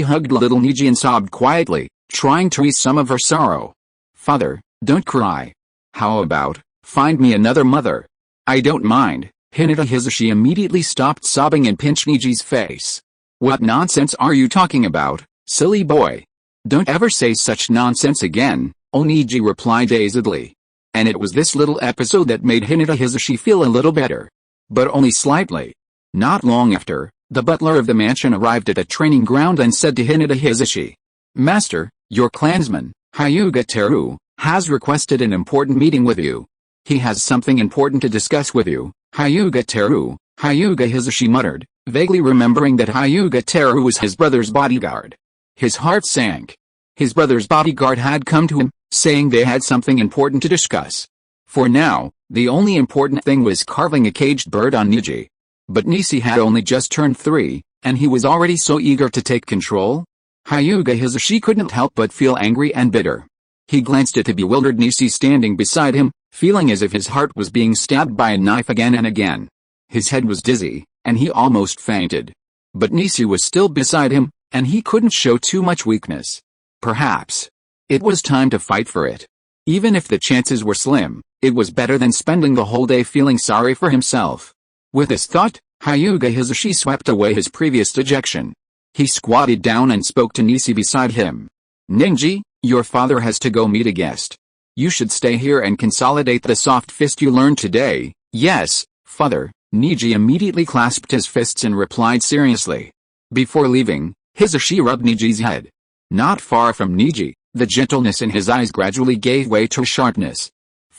hugged little Niji and sobbed quietly, trying to ease some of her sorrow. Father, don't cry. How about, find me another mother? I don't mind. Hinata Hizashi immediately stopped sobbing and pinched Niji's face. What nonsense are you talking about, silly boy? Don't ever say such nonsense again, Oniji replied dazedly. And it was this little episode that made Hinata Hizashi feel a little better. But only slightly. Not long after, the butler of the mansion arrived at the training ground and said to Hinata Hizashi, Master, your clansman, Hyūga Teru, has requested an important meeting with you. He has something important to discuss with you, Hyūga Teru. Hyūga Hizashi muttered, vaguely remembering that Hyūga Teru was his brother's bodyguard. His heart sank. His brother's bodyguard had come to him, saying they had something important to discuss. For now, the only important thing was carving a caged bird on Niji. But Nisi had only just turned 3, and he was already so eager to take control. Hyūga Hizashi couldn't help but feel angry and bitter. He glanced at the bewildered Nisi standing beside him, feeling as if his heart was being stabbed by a knife again and again. His head was dizzy, and he almost fainted. But Nisi was still beside him, and he couldn't show too much weakness. Perhaps it was time to fight for it. Even if the chances were slim, it was better than spending the whole day feeling sorry for himself. With this thought, Hyūga Hizashi swept away his previous dejection. He squatted down and spoke to Nisi beside him. Ninji, your father has to go meet a guest. You should stay here and consolidate the soft fist you learned today. Yes, father. Niji immediately clasped his fists and replied seriously. Before leaving, Hizashi rubbed Niji's head. Not far from Niji, the gentleness in his eyes gradually gave way to sharpness.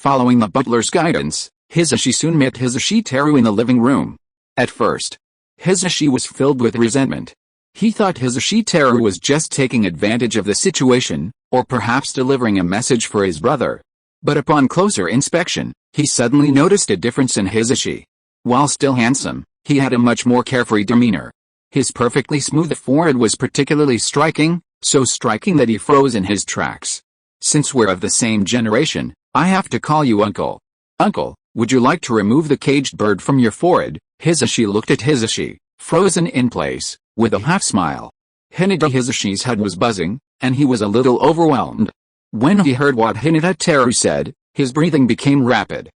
Following the butler's guidance, Hizashi soon met Hyūga Teru in the living room. At first, Hizashi was filled with resentment. He thought Hyūga Teru was just taking advantage of the situation, or perhaps delivering a message for his brother. But upon closer inspection, he suddenly noticed a difference in Hyūga. While still handsome, he had a much more carefree demeanor. His perfectly smooth forehead was particularly striking, so striking that he froze in his tracks. Since we're of the same generation, I have to call you uncle. Uncle, would you like to remove the caged bird from your forehead? Hyūga looked at Hyūga, frozen in place, with a half-smile. Hyūga's head was buzzing, and he was a little overwhelmed. When he heard what Hyūga Teru said, his breathing became rapid.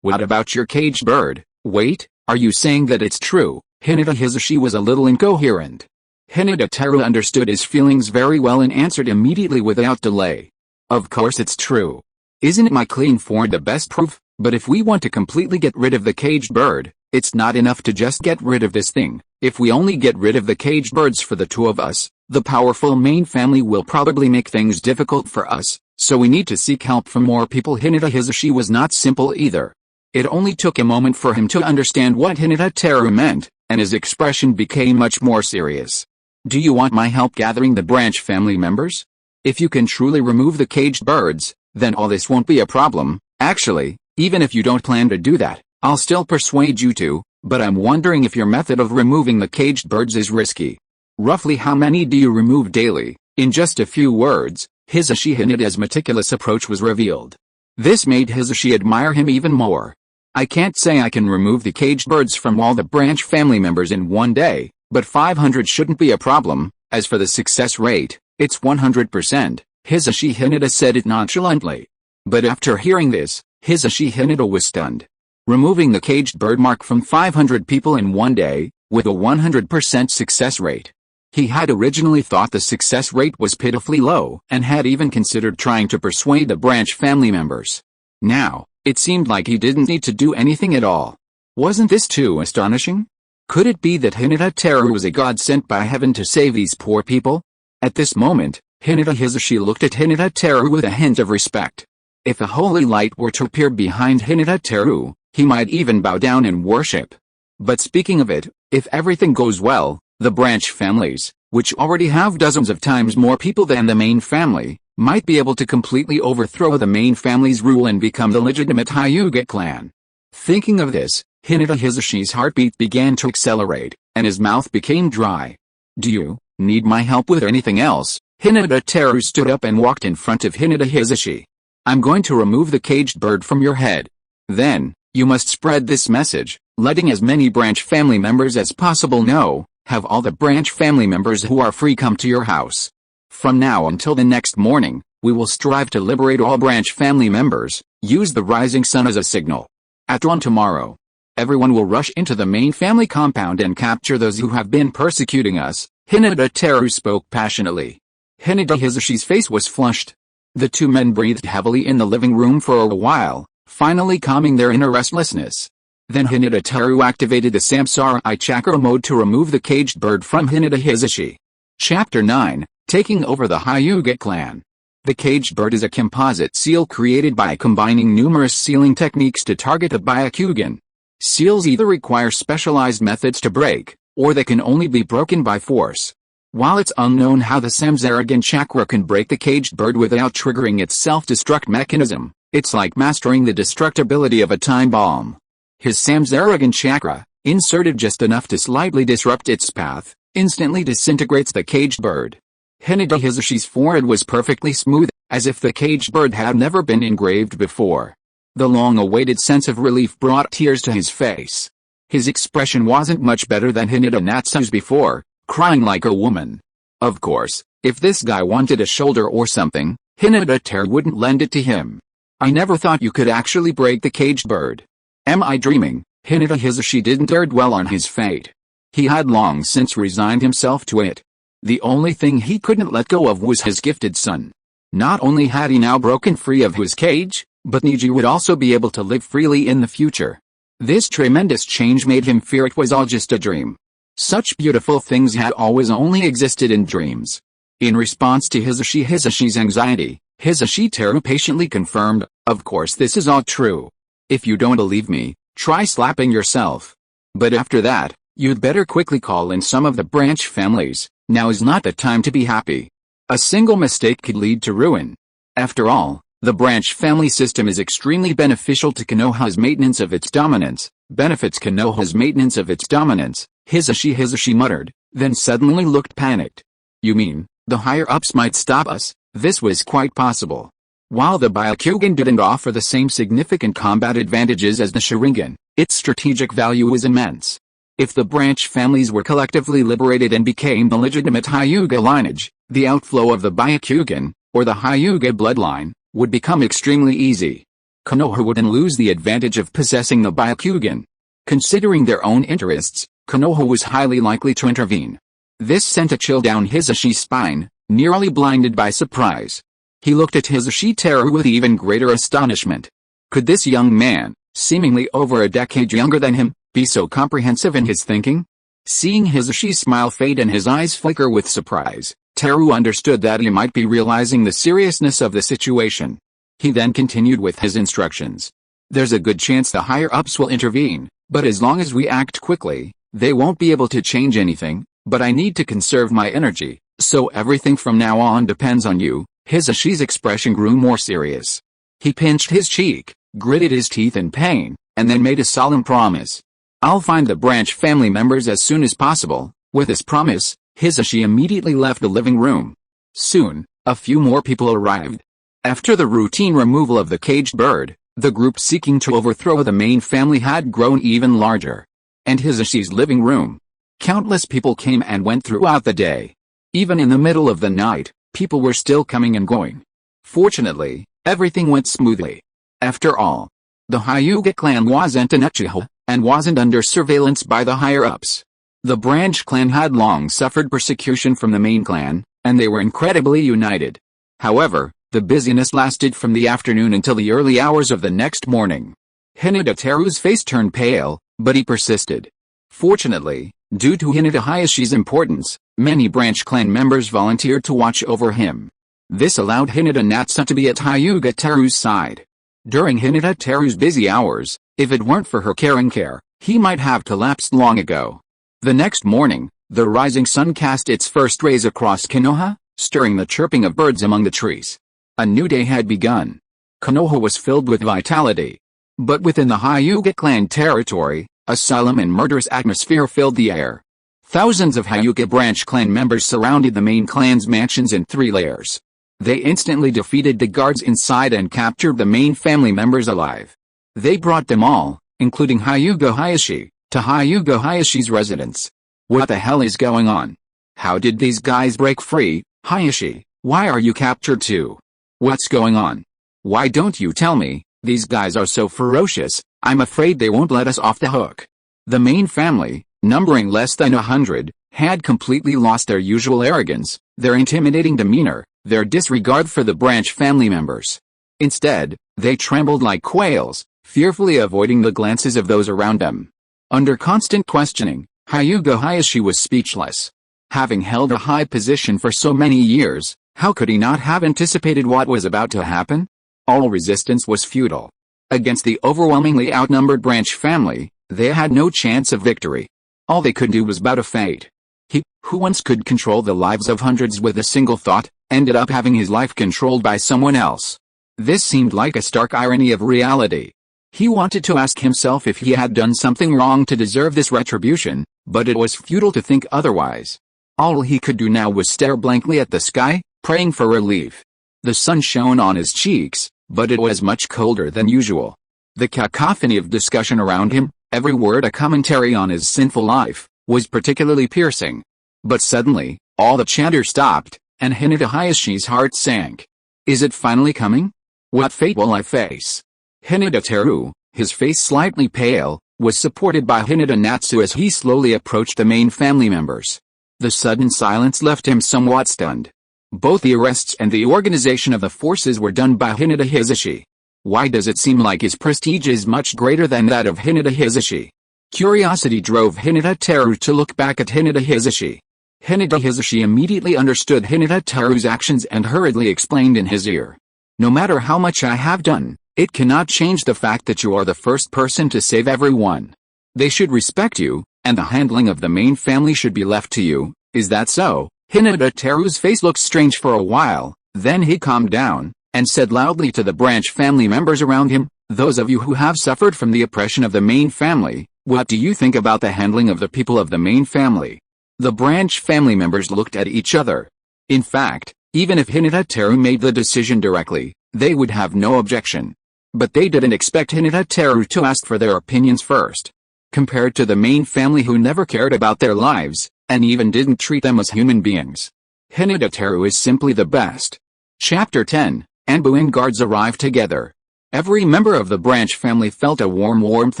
What about your caged bird? Wait, are you saying that it's true? Hyūga was a little incoherent. Hyūga Teru understood his feelings very well and answered immediately without delay. Of course it's true. Isn't my clean forehead the best proof? But if we want to completely get rid of the caged bird, it's not enough to just get rid of this thing. If we only get rid of the caged birds for the two of us, the powerful main family will probably make things difficult for us, so we need to seek help from more people. Hyūga was not simple either. It only took a moment for him to understand what Hyūga Teru meant, and his expression became much more serious. Do you want my help gathering the branch family members? If you can truly remove the caged birds, then all this won't be a problem. Actually, even if you don't plan to do that, I'll still persuade you to, but I'm wondering if your method of removing the caged birds is risky. Roughly how many do you remove daily? In just a few words, Hyūga's meticulous approach was revealed. This made Hyūga admire him even more. I can't say I can remove the caged birds from all the branch family members in one day, but 500 shouldn't be a problem. As for the success rate, it's 100%, Hyūga said it nonchalantly. But after hearing this, Hyūga was stunned. Removing the caged bird mark from 500 people in one day, with a 100% success rate. He had originally thought the success rate was pitifully low, and had even considered trying to persuade the branch family members. Now, it seemed like he didn't need to do anything at all. Wasn't this too astonishing? Could it be that Hyūga Teru was a god sent by heaven to save these poor people? At this moment, Hyūga looked at Hyūga Teru with a hint of respect. If a holy light were to appear behind Hyūga Teru, he might even bow down and worship. But speaking of it, if everything goes well, the branch families, which already have dozens of times more people than the main family, might be able to completely overthrow the main family's rule and become the legitimate Hyūga clan. Thinking of this, Hyūga's heartbeat began to accelerate, and his mouth became dry. Do you need my help with anything else? Hyūga Teru stood up and walked in front of Hyūga. I'm going to remove the caged bird from your head. Then, you must spread this message, letting as many branch family members as possible know. Have all the branch family members who are free come to your house. From now until the next morning, we will strive to liberate all branch family members. Use the rising sun as a signal. At dawn tomorrow, everyone will rush into the main family compound and capture those who have been persecuting us. Hyūga Teru spoke passionately. Hyūga's face was flushed. The two men breathed heavily in the living room for a while, finally calming their inner restlessness. Then Hyūga Teru activated the Samsara chakra mode to remove the caged bird from Hyūga. Chapter 9, Taking Over the Hyūga Clan. The caged bird is a composite seal created by combining numerous sealing techniques to target a Byakugan. Seals either require specialized methods to break, or they can only be broken by force. While it's unknown how the Tenseigan chakra can break the caged bird without triggering its self-destruct mechanism, it's like mastering the destructibility of a time bomb. His Tenseigan chakra, inserted just enough to slightly disrupt its path, instantly disintegrates the caged bird. Hyūga's forehead was perfectly smooth, as if the caged bird had never been engraved before. The long-awaited sense of relief brought tears to his face. His expression wasn't much better than Natsu's before, crying like a woman. Of course, if this guy wanted a shoulder or something, Hyūga Teru wouldn't lend it to him. I never thought you could actually break the caged bird. Am I dreaming? Hyūga didn't dare dwell on his fate. He had long since resigned himself to it. The only thing he couldn't let go of was his gifted son. Not only had he now broken free of his cage, but Niji would also be able to live freely in the future. This tremendous change made him fear it was all just a dream. Such beautiful things had always only existed in dreams. In response to Hyūga's anxiety, Hyūga Teru patiently confirmed, of course this is all true. If you don't believe me, try slapping yourself. But after that, You'd better quickly call in some of the branch families. Now is not the time to be happy. A single mistake could lead to ruin. After all, the branch family system is extremely beneficial to Konoha's maintenance of its dominance. Benefits Konoha's maintenance of its dominance, Hisashi muttered, then suddenly looked panicked. You mean, the higher-ups might stop us? This was quite possible. While the Byakugan didn't offer the same significant combat advantages as the Sharingan, its strategic value was immense. If the branch families were collectively liberated and became the legitimate Hyūga lineage, the outflow of the Byakugan, or the Hyūga bloodline, would become extremely easy. Konoha wouldn't lose the advantage of possessing the Byakugan. Considering their own interests, Konoha was highly likely to intervene. This sent a chill down Hisashi's spine, nearly blinded by surprise. He looked at Hyūga Teru with even greater astonishment. Could this young man, seemingly over a decade younger than him, be so comprehensive in his thinking? Seeing Hisashi's smile fade and his eyes flicker with surprise, Teru understood that he might be realizing the seriousness of the situation. He then continued with his instructions. There's a good chance the higher-ups will intervene, but as long as we act quickly, they won't be able to change anything, but I need to conserve my energy, so everything from now on depends on you. Hisashi's expression grew more serious. He pinched his cheek, gritted his teeth in pain, and then made a solemn promise. I'll find the branch family members as soon as possible. With this promise, Hisashi immediately left the living room. Soon, a few more people arrived. After the routine removal of the caged bird, the group seeking to overthrow the main family had grown even larger. And Hisashi's living room. Countless people came and went throughout the day. Even in the middle of the night, people were still coming and going. Fortunately, everything went smoothly. After all, the Hyūga clan wasn't an Uchiha, and wasn't under surveillance by the higher-ups. The branch clan had long suffered persecution from the main clan, and they were incredibly united. However, the busyness lasted from the afternoon until the early hours of the next morning. Hyūga Teru's face turned pale, but he persisted. Fortunately, due to Hinata Hayashi's importance, many branch clan members volunteered to watch over him. This allowed Hinata Natsu to be at Hyūga Teru's side. During Hinata Teru's busy hours, if it weren't for her care, he might have collapsed long ago. The next morning, the rising sun cast its first rays across Konoha, stirring the chirping of birds among the trees. A new day had begun. Konoha was filled with vitality. But within the Hyūga clan territory, a solemn and murderous atmosphere filled the air. Thousands of Hyūga branch clan members surrounded the main clan's mansions in 3 layers. They instantly defeated the guards inside and captured the main family members alive. They brought them all, including Hyūga Hayashi, to Hyūga Hayashi's residence. What the hell is going on? How did these guys break free? Hayashi, why are you captured too? What's going on? Why don't you tell me? These guys are so ferocious, I'm afraid they won't let us off the hook. The main family, numbering less than 100, had completely lost their usual arrogance, their intimidating demeanor, their disregard for the branch family members. Instead, they trembled like quails, fearfully avoiding the glances of those around them. Under constant questioning, Hyūga Hayashi was speechless. Having held a high position for so many years, how could he not have anticipated what was about to happen? All resistance was futile. Against the overwhelmingly outnumbered branch family, they had no chance of victory. All they could do was bow to fate. He, who once could control the lives of hundreds with a single thought, ended up having his life controlled by someone else. This seemed like a stark irony of reality. He wanted to ask himself if he had done something wrong to deserve this retribution, but it was futile to think otherwise. All he could do now was stare blankly at the sky, praying for relief. The sun shone on his cheeks, but it was much colder than usual. The cacophony of discussion around him, every word a commentary on his sinful life, was particularly piercing. But suddenly, all the chatter stopped, and Hinata Hayashi's heart sank. Is it finally coming? What fate will I face? Hinata Teru, his face slightly pale, was supported by Hinata Natsu as he slowly approached the main family members. The sudden silence left him somewhat stunned. Both the arrests and the organization of the forces were done by Hinata Hisashi. Why does it seem like his prestige is much greater than that of Hinata Hisashi? Curiosity drove Hinata Teru to look back at Hinata Hisashi. Hinata Hisashi immediately understood Hinata Teru's actions and hurriedly explained in his ear. No matter how much I have done, it cannot change the fact that you are the first person to save everyone. They should respect you, and the handling of the main family should be left to you, is that so? Hyūga Teru's face looked strange for a while, then he calmed down, and said loudly to the branch family members around him, those of you who have suffered from the oppression of the main family, what do you think about the handling of the people of the main family? The branch family members looked at each other. In fact, even if Hyūga Teru made the decision directly, they would have no objection. But they didn't expect Hyūga Teru to ask for their opinions first. Compared to the main family who never cared about their lives, and even didn't treat them as human beings, Hyūga Teru is simply the best. Chapter 10, Anbu and guards arrive together. Every member of the branch family felt a warm warmth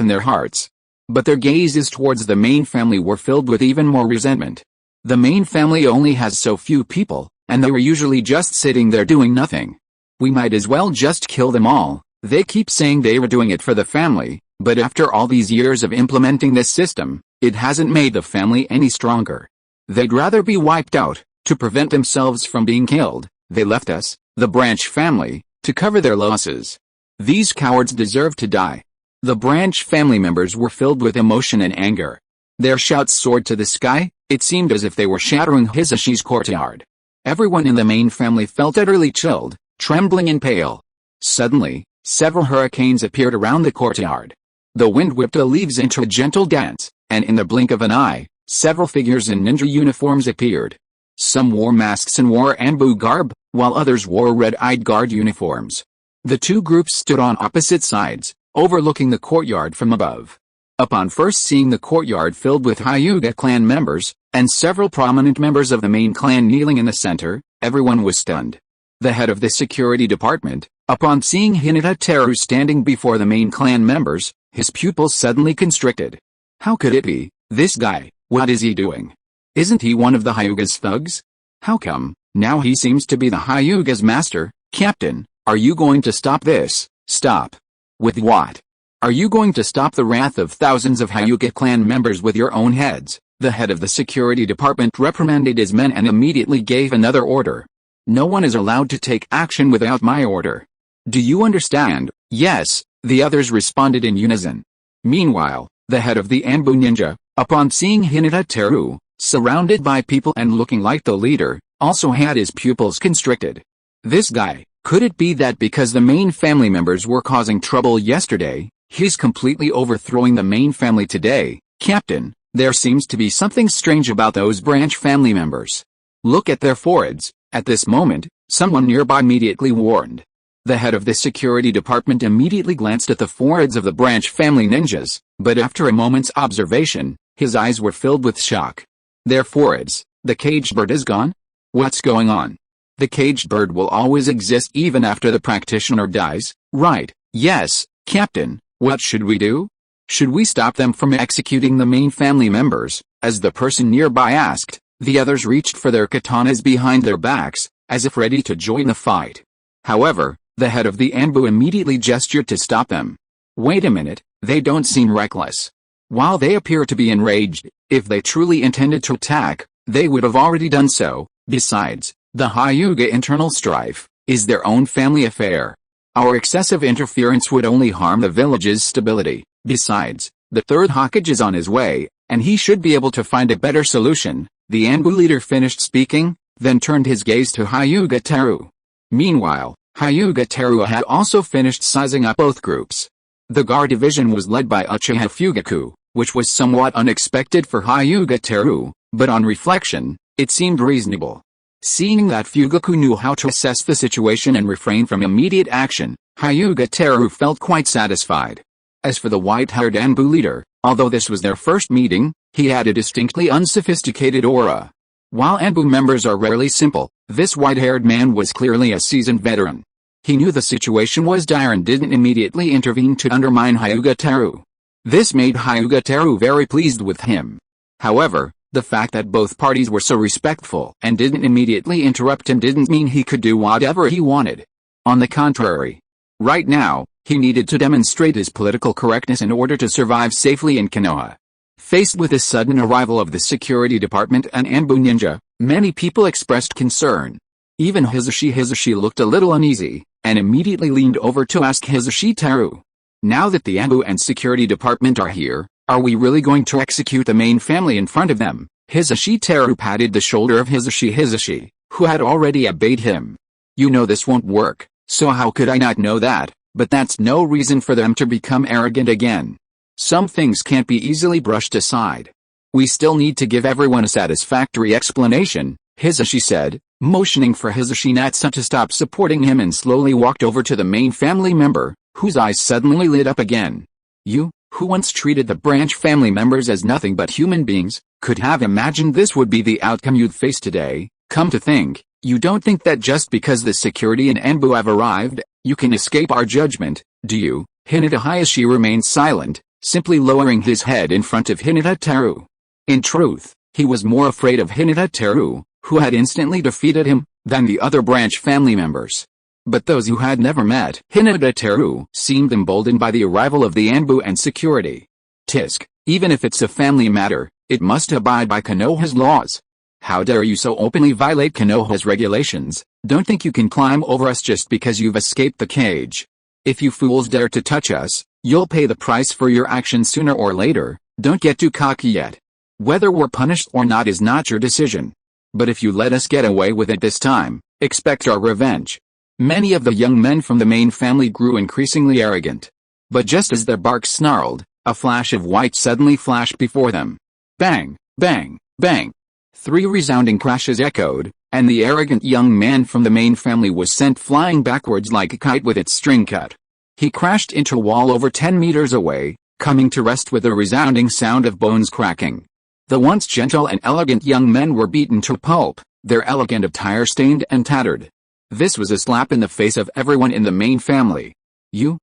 in their hearts. But their gazes towards the main family were filled with even more resentment. The main family only has so few people, and they were usually just sitting there doing nothing. We might as well just kill them all. They keep saying they were doing it for the family, but after all these years of implementing this system, it hasn't made the family any stronger. They'd rather be wiped out. To prevent themselves from being killed, they left us, the branch family, to cover their losses. These cowards deserve to die. The branch family members were filled with emotion and anger. Their shouts soared to the sky. It seemed as if they were shattering Hizushi's courtyard. Everyone in the main family felt utterly chilled, trembling and pale. Suddenly, several hurricanes appeared around the courtyard. The wind whipped the leaves into a gentle dance, and in the blink of an eye, several figures in ninja uniforms appeared. Some wore masks and wore Anbu garb, while others wore red-eyed guard uniforms. The two groups stood on opposite sides, overlooking the courtyard from above. Upon first seeing the courtyard filled with Hyūga clan members, and several prominent members of the main clan kneeling in the center, everyone was stunned. The head of the security department, upon seeing Hyūga Teru standing before the main clan members, his pupils suddenly constricted. How could it be? This guy, what is he doing? Isn't he one of the Hyūga's thugs? How come, now he seems to be the Hyūga's master? Captain, are you going to stop this? Stop. With what? Are you going to stop the wrath of thousands of Hyūga clan members with your own heads? The head of the security department reprimanded his men and immediately gave another order. No one is allowed to take action without my order. Do you understand? Yes, the others responded in unison. Meanwhile, the head of the Anbu ninja, upon seeing Hyūga Teru, surrounded by people and looking like the leader, also had his pupils constricted. This guy, could it be that because the main family members were causing trouble yesterday, he's completely overthrowing the main family today? Captain, there seems to be something strange about those branch family members. Look at their foreheads. At this moment, someone nearby immediately warned. The head of the security department immediately glanced at the foreheads of the branch family ninjas, but after a moment's observation, his eyes were filled with shock. Their foreheads, the caged bird is gone? What's going on? The caged bird will always exist even after the practitioner dies, right? Yes, Captain, what should we do? Should we stop them from executing the main family members? As the person nearby asked, the others reached for their katanas behind their backs, as if ready to join the fight. However, the head of the Anbu immediately gestured to stop them. Wait a minute, they don't seem reckless. While they appear to be enraged, if they truly intended to attack, they would have already done so. Besides, the Hyūga internal strife is their own family affair. Our excessive interference would only harm the village's stability. Besides, the third Hokage is on his way, and he should be able to find a better solution. The Anbu leader finished speaking, then turned his gaze to Hyūga Teru. Meanwhile, Hyūga Teru had also finished sizing up both groups. The guard division was led by Uchiha Fugaku, which was somewhat unexpected for Hyūga Teru, but on reflection, it seemed reasonable. Seeing that Fugaku knew how to assess the situation and refrain from immediate action, Hyūga Teru felt quite satisfied. As for the white-haired Anbu leader, although this was their first meeting, he had a distinctly unsophisticated aura. While Anbu members are rarely simple, this white-haired man was clearly a seasoned veteran. He knew the situation was dire and didn't immediately intervene to undermine Hyūga Teru. This made Hyūga Teru very pleased with him. However, the fact that both parties were so respectful and didn't immediately interrupt him didn't mean he could do whatever he wanted. On the contrary. Right now, he needed to demonstrate his political correctness in order to survive safely in Konoha. Faced with the sudden arrival of the security department and Anbu ninja, many people expressed concern. Even Hizushi looked a little uneasy, and immediately leaned over to ask Hyūga Teru. Now that the Anbu and security department are here, Are we really going to execute the main family in front of them? Hyūga Teru patted the shoulder of Hisashi, who had already obeyed him. You know this won't work, so how could I not know that? But that's no reason for them to become arrogant again. Some things can't be easily brushed aside. We still need to give everyone a satisfactory explanation, Hisashi said, motioning for Hisashi Natsu to stop supporting him, and slowly walked over to the main family member, whose eyes suddenly lit up again. You, who once treated the branch family members as nothing but human beings, could have imagined this would be the outcome you'd face today. Come to think, you don't think that just because the security and Anbu have arrived, you can escape our judgment, do you? Hisashi remained silent, simply lowering his head in front of Hyūga Teru. In truth, he was more afraid of Hyūga Teru, who had instantly defeated him, than the other branch family members. But those who had never met Hyūga Teru seemed emboldened by the arrival of the Anbu and security. Tisk, even if it's a family matter, it must abide by Konoha's laws. How dare you so openly violate Konoha's regulations? Don't think you can climb over us just because you've escaped the cage. If you fools dare to touch us, you'll pay the price for your actions sooner or later. Don't get too cocky yet. Whether we're punished or not is not your decision. But if you let us get away with it this time, expect our revenge. Many of the young men from the main family grew increasingly arrogant. But just as their barks snarled, a flash of white suddenly flashed before them. Bang, bang, bang. 3 resounding crashes echoed, and the arrogant young man from the main family was sent flying backwards like a kite with its string cut. He crashed into a wall over 10 meters away, coming to rest with a resounding sound of bones cracking. The once gentle and elegant young men were beaten to pulp, their elegant attire stained and tattered. This was a slap in the face of everyone in the main family. You.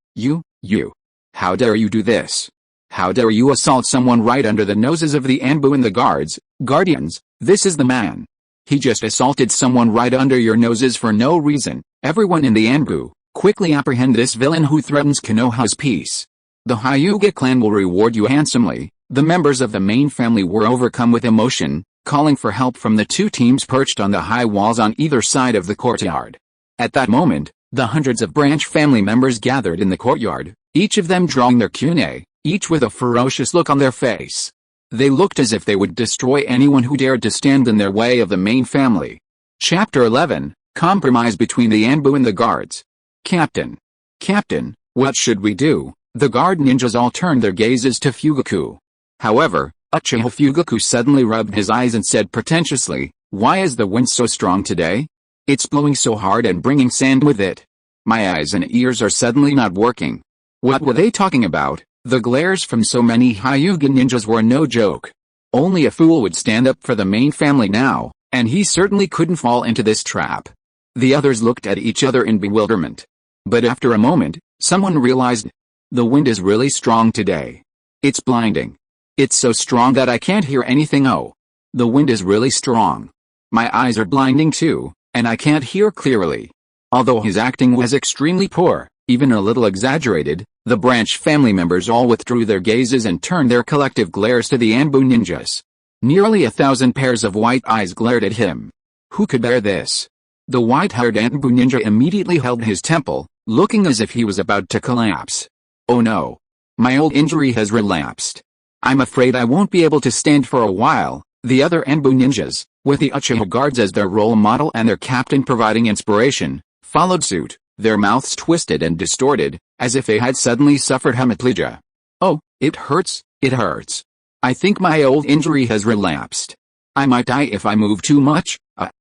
How dare you do this? How dare you assault someone right under the noses of the Anbu and the guardians? This is the man. He just assaulted someone right under your noses for no reason. Everyone in the Anbu, quickly apprehend this villain who threatens Konoha's peace. The Hyūga clan will reward you handsomely. The members of the main family were overcome with emotion, calling for help from the 2 teams perched on the high walls on either side of the courtyard. At that moment, the hundreds of branch family members gathered in the courtyard, each of them drawing their kunai, each with a ferocious look on their face. They looked as if they would destroy anyone who dared to stand in their way of the main family. Chapter 11, Compromise between the Anbu and the guards. Captain, what should we do? The guard ninjas all turned their gazes to Fugaku. However, Uchiha Fugaku suddenly rubbed his eyes and said pretentiously, why is the wind so strong today? It's blowing so hard and bringing sand with it. My eyes and ears are suddenly not working. What were they talking about? The glares from so many Hyūga ninjas were no joke. Only a fool would stand up for the main family now, and he certainly couldn't fall into this trap. The others looked at each other in bewilderment. But after a moment, someone realized, the wind is really strong today. It's blinding. It's so strong that I can't hear anything. Oh. The wind is really strong. My eyes are blinding too, and I can't hear clearly. Although his acting was extremely poor, even a little exaggerated, the branch family members all withdrew their gazes and turned their collective glares to the Anbu ninjas. Nearly 1,000 pairs of white eyes glared at him. Who could bear this? The white-haired Anbu ninja immediately held his temple, looking as if he was about to collapse. Oh no. My old injury has relapsed. I'm afraid I won't be able to stand for a while. The other Anbu ninjas, with the Uchiha guards as their role model and their captain providing inspiration, followed suit, their mouths twisted and distorted, as if they had suddenly suffered hemiplegia. Oh, it hurts. I think my old injury has relapsed. I might die if I move too much.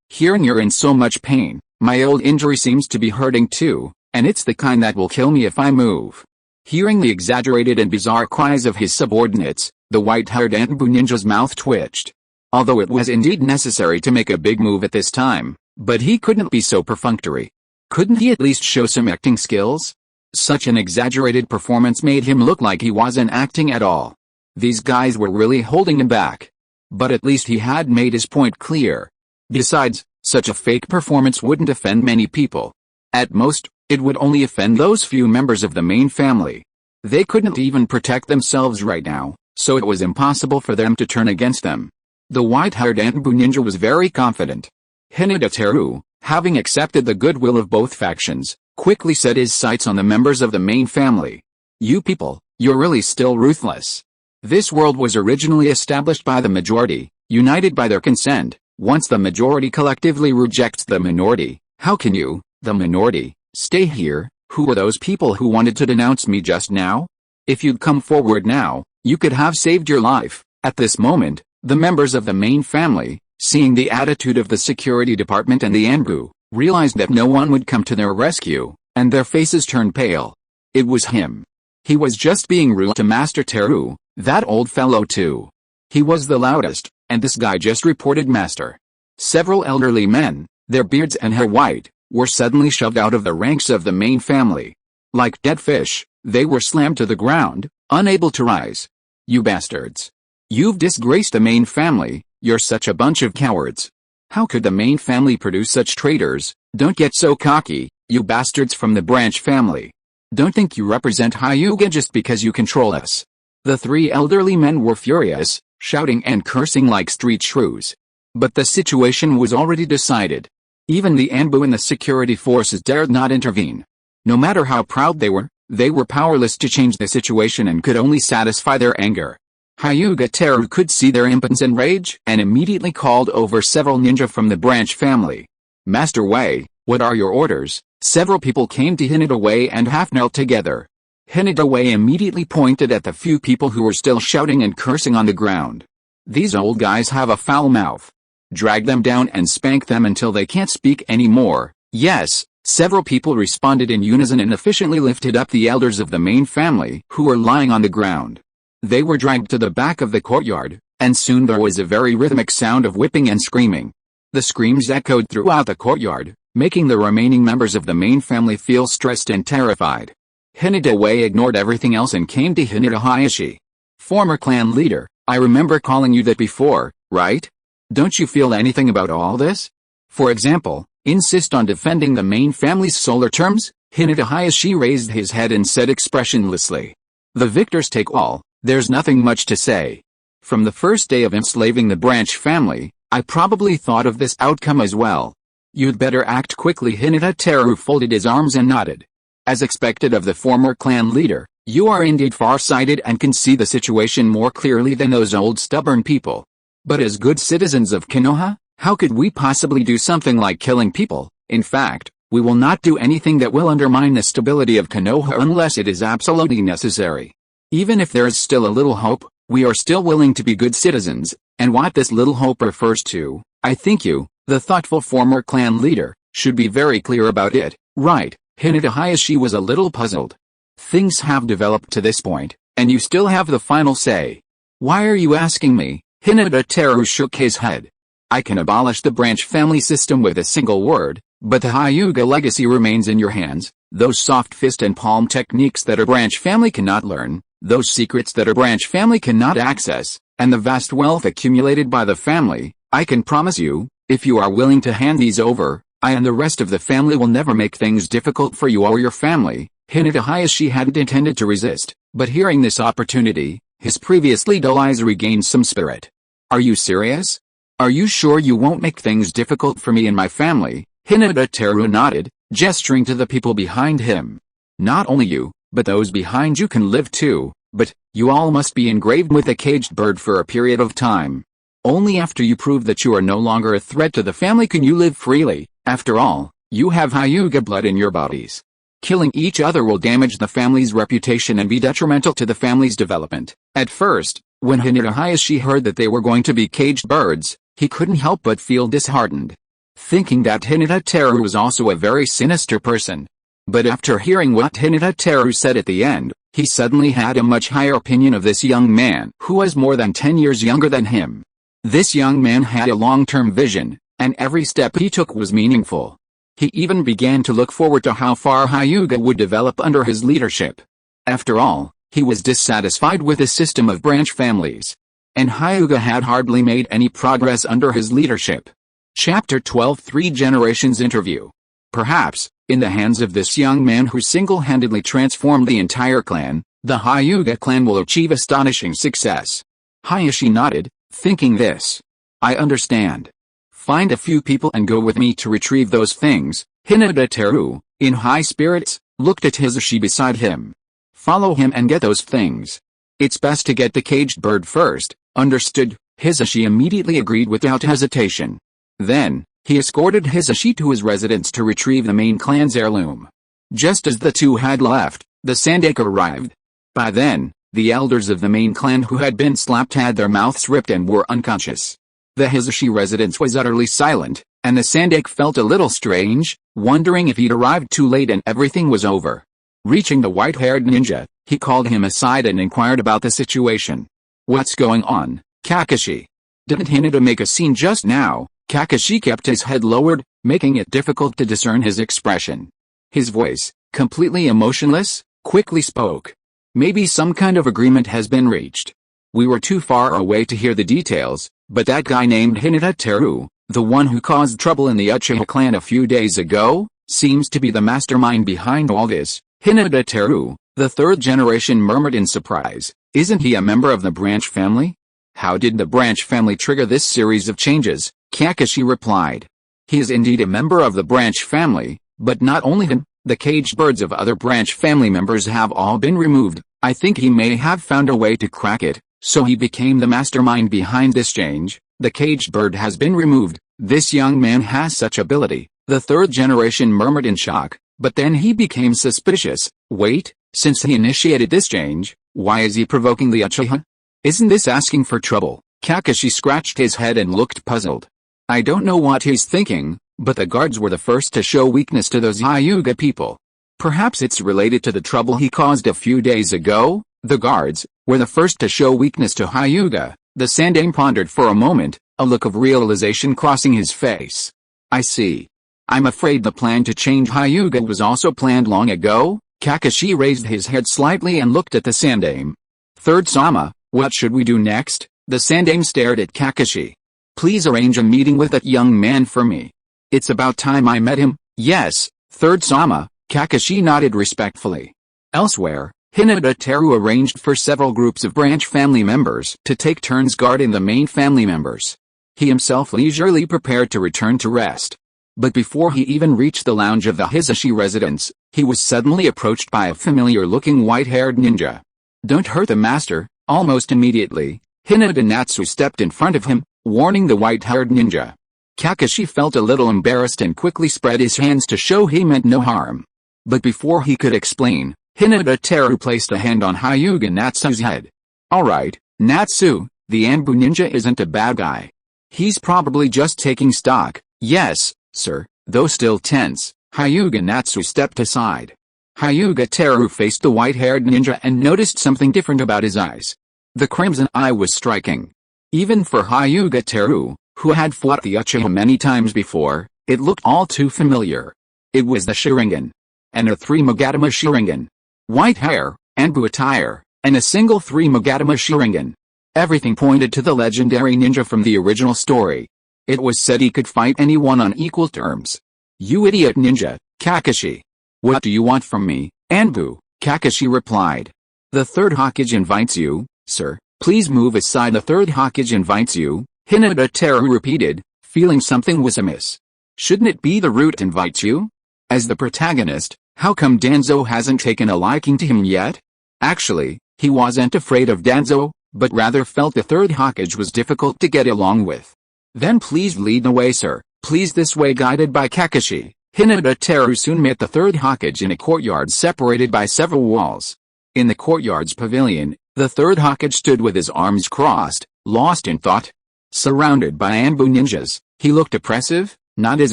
Hearing you're in so much pain, my old injury seems to be hurting too, and it's the kind that will kill me if I move. Hearing the exaggerated and bizarre cries of his subordinates, the white-haired Anbu ninja's mouth twitched. Although it was indeed necessary to make a big move at this time, but he couldn't be so perfunctory. Couldn't he at least show some acting skills? Such an exaggerated performance made him look like he wasn't acting at all. These guys were really holding him back. But at least he had made his point clear. Besides, such a fake performance wouldn't offend many people. At most, it would only offend those few members of the main family. They couldn't even protect themselves right now, so it was impossible for them to turn against them. The white-haired Anbu ninja was very confident. Hyūga Teru, having accepted the goodwill of both factions, quickly set his sights on the members of the main family. You people, you're really still ruthless. This world was originally established by the majority, united by their consent. Once the majority collectively rejects the minority, how can you, the minority, stay here? Who were those people who wanted to denounce me just now? If you'd come forward now, you could have saved your life. At this moment, the members of the main family, seeing the attitude of the security department and the Anbu, realized that no one would come to their rescue, and their faces turned pale. It was him. He was just being rude to Master Teru, that old fellow too. He was the loudest, and this guy just reported Master. Several elderly men, their beards and hair white, were suddenly shoved out of the ranks of the main family. Like dead fish, they were slammed to the ground, unable to rise. You bastards. You've disgraced the main family, you're such a bunch of cowards. How could the main family produce such traitors? Don't get so cocky, you bastards from the branch family. Don't think you represent Hyūga just because you control us. The three elderly men were furious, shouting and cursing like street shrews. But the situation was already decided. Even the Anbu and the security forces dared not intervene. No matter how proud they were powerless to change the situation and could only satisfy their anger. Hyūga Teru could see their impotence and rage and immediately called over several ninja from the branch family. Master Wei, what are your orders? Several people came to Rinnegan Wei and half knelt together. Rinnegan Wei immediately pointed at the few people who were still shouting and cursing on the ground. These old guys have a foul mouth. Drag them down and spank them until they can't speak anymore. Yes, several people responded in unison and efficiently lifted up the elders of the main family who were lying on the ground. They were dragged to the back of the courtyard, and soon there was a very rhythmic sound of whipping and screaming. The screams echoed throughout the courtyard, making the remaining members of the main family feel stressed and terrified. Rinnegan Wei ignored everything else and came to Hinata Hayashi. Former clan leader, I remember calling you that before, right? Don't you feel anything about all this? For example, insist on defending the main family's solar terms? Hinata Hayashi raised his head and said expressionlessly. The victors take all, there's nothing much to say. From the first day of enslaving the branch family, I probably thought of this outcome as well. You'd better act quickly. Hinata Teru folded his arms and nodded. As expected of the former clan leader, you are indeed far-sighted and can see the situation more clearly than those old stubborn people. But as good citizens of Konoha, how could we possibly do something like killing people? In fact, we will not do anything that will undermine the stability of Konoha unless it is absolutely necessary. Even if there is still a little hope, we are still willing to be good citizens, and what this little hope refers to, I think you, the thoughtful former clan leader, should be very clear about it, right? Hinata Hayashi was a little puzzled. Things have developed to this point, and you still have the final say. Why are you asking me? Hinata Teru shook his head. I can abolish the branch family system with a single word, but the Hyūga legacy remains in your hands. Those soft fist and palm techniques that a branch family cannot learn, those secrets that a branch family cannot access, and the vast wealth accumulated by the family, I can promise you, if you are willing to hand these over, I and the rest of the family will never make things difficult for you or your family. Hinata Hayashi hadn't intended to resist, but hearing this opportunity, his previously dull eyes regained some spirit. Are you serious? Are you sure you won't make things difficult for me and my family? Hinata Teru nodded, gesturing to the people behind him. Not only you, but those behind you can live too, but you all must be engraved with a caged bird for a period of time. Only after you prove that you are no longer a threat to the family can you live freely. After all, you have Hyūga blood in your bodies. Killing each other will damage the family's reputation and be detrimental to the family's development. At first, when Hinata Hayashi heard that they were going to be caged birds, he couldn't help but feel disheartened, thinking that Hinata Teru was also a very sinister person. But after hearing what Hinata Teru said at the end, he suddenly had a much higher opinion of this young man who was more than 10 years younger than him. This young man had a long-term vision, and every step he took was meaningful. He even began to look forward to how far Hyūga would develop under his leadership. After all, he was dissatisfied with the system of branch families, and Hyūga had hardly made any progress under his leadership. Chapter 12 3 Generations Interview. Perhaps, in the hands of this young man who single-handedly transformed the entire clan, the Hyūga clan will achieve astonishing success. Hayashi nodded, thinking this. I understand. Find a few people and go with me to retrieve those things. Hinata Teru, in high spirits, looked at Hisashi beside him. Follow him and get those things. It's best to get the caged bird first, understood? Hisashi immediately agreed without hesitation. Then, he escorted Hisashi to his residence to retrieve the main clan's heirloom. Just as the two had left, the Sandake arrived. By then, the elders of the main clan who had been slapped had their mouths ripped and were unconscious. The Hisashi residence was utterly silent, and the Sandake felt a little strange, wondering if he'd arrived too late and everything was over. Reaching the white-haired ninja, he called him aside and inquired about the situation. "What's going on, Kakashi? Didn't Hinata make a scene just now?" Kakashi kept his head lowered, making it difficult to discern his expression. His voice, completely emotionless, quickly spoke. "Maybe some kind of agreement has been reached. We were too far away to hear the details, but that guy named Hyūga Teru, the one who caused trouble in the Uchiha clan a few days ago, seems to be the mastermind behind all this." Hyūga Teru, the third generation, murmured in surprise. "Isn't he a member of the branch family?" "How did the branch family trigger this series of changes?" Kakashi replied. "He is indeed a member of the branch family, but not only him, the caged birds of other branch family members have all been removed. I think he may have found a way to crack it, so he became the mastermind behind this change. The caged bird has been removed. This young man has such ability," the third generation murmured in shock, but then he became suspicious. "Wait, since he initiated this change, why is he provoking the Uchiha? Isn't this asking for trouble?" Kakashi scratched his head and looked puzzled. "I don't know what he's thinking, but the guards were the first to show weakness to those Hyūga people. Perhaps it's related to the trouble he caused a few days ago." "The guards were the first to show weakness to Hyūga." The Sandame pondered for a moment, a look of realization crossing his face. "I see. I'm afraid the plan to change Hyūga was also planned long ago." Kakashi raised his head slightly and looked at the Sandame. "Third Sama, what should we do next?" The Sandame stared at Kakashi. "Please arrange a meeting with that young man for me. It's about time I met him." "Yes, Third Sama," Kakashi nodded respectfully. Elsewhere, Hyūga Teru arranged for several groups of branch family members to take turns guarding the main family members. He himself leisurely prepared to return to rest. But before he even reached the lounge of the Hisashi residence, he was suddenly approached by a familiar-looking white-haired ninja. "Don't hurt the master." Almost immediately, Hinata Natsu stepped in front of him, warning the white-haired ninja. Kakashi felt a little embarrassed and quickly spread his hands to show he meant no harm. But before he could explain, Hinata Teru placed a hand on Hyūga Natsu's head. "Alright, Natsu, the Anbu ninja isn't a bad guy. He's probably just taking stock." "Yes, sir." Though still tense, Hyūga Natsu stepped aside. Hyūga Teru faced the white-haired ninja and noticed something different about his eyes. The crimson eye was striking. Even for Hyūga Teru, who had fought the Uchiha many times before, it looked all too familiar. It was the Sharingan. And a 3 Magatama Sharingan. White hair, Anbu attire, and a single 3 Magatama Sharingan. Everything pointed to the legendary ninja from the original story. It was said he could fight anyone on equal terms. "You idiot ninja, Kakashi. What do you want from me, Anbu?" Kakashi replied. "The third Hokage invites you, sir. Please move aside." "The third Hokage invites you," Hinata Teru repeated, feeling something was amiss. "Shouldn't it be the root invites you? As the protagonist, how come Danzo hasn't taken a liking to him yet?" Actually, he wasn't afraid of Danzo, but rather felt the third Hokage was difficult to get along with. "Then please lead the way, sir." "Please." This way, guided by Kakashi, Hinata Teru soon met the third Hokage in a courtyard separated by several walls. In the courtyard's pavilion, the third Hokage stood with his arms crossed, lost in thought. Surrounded by Anbu ninjas, he looked oppressive, not as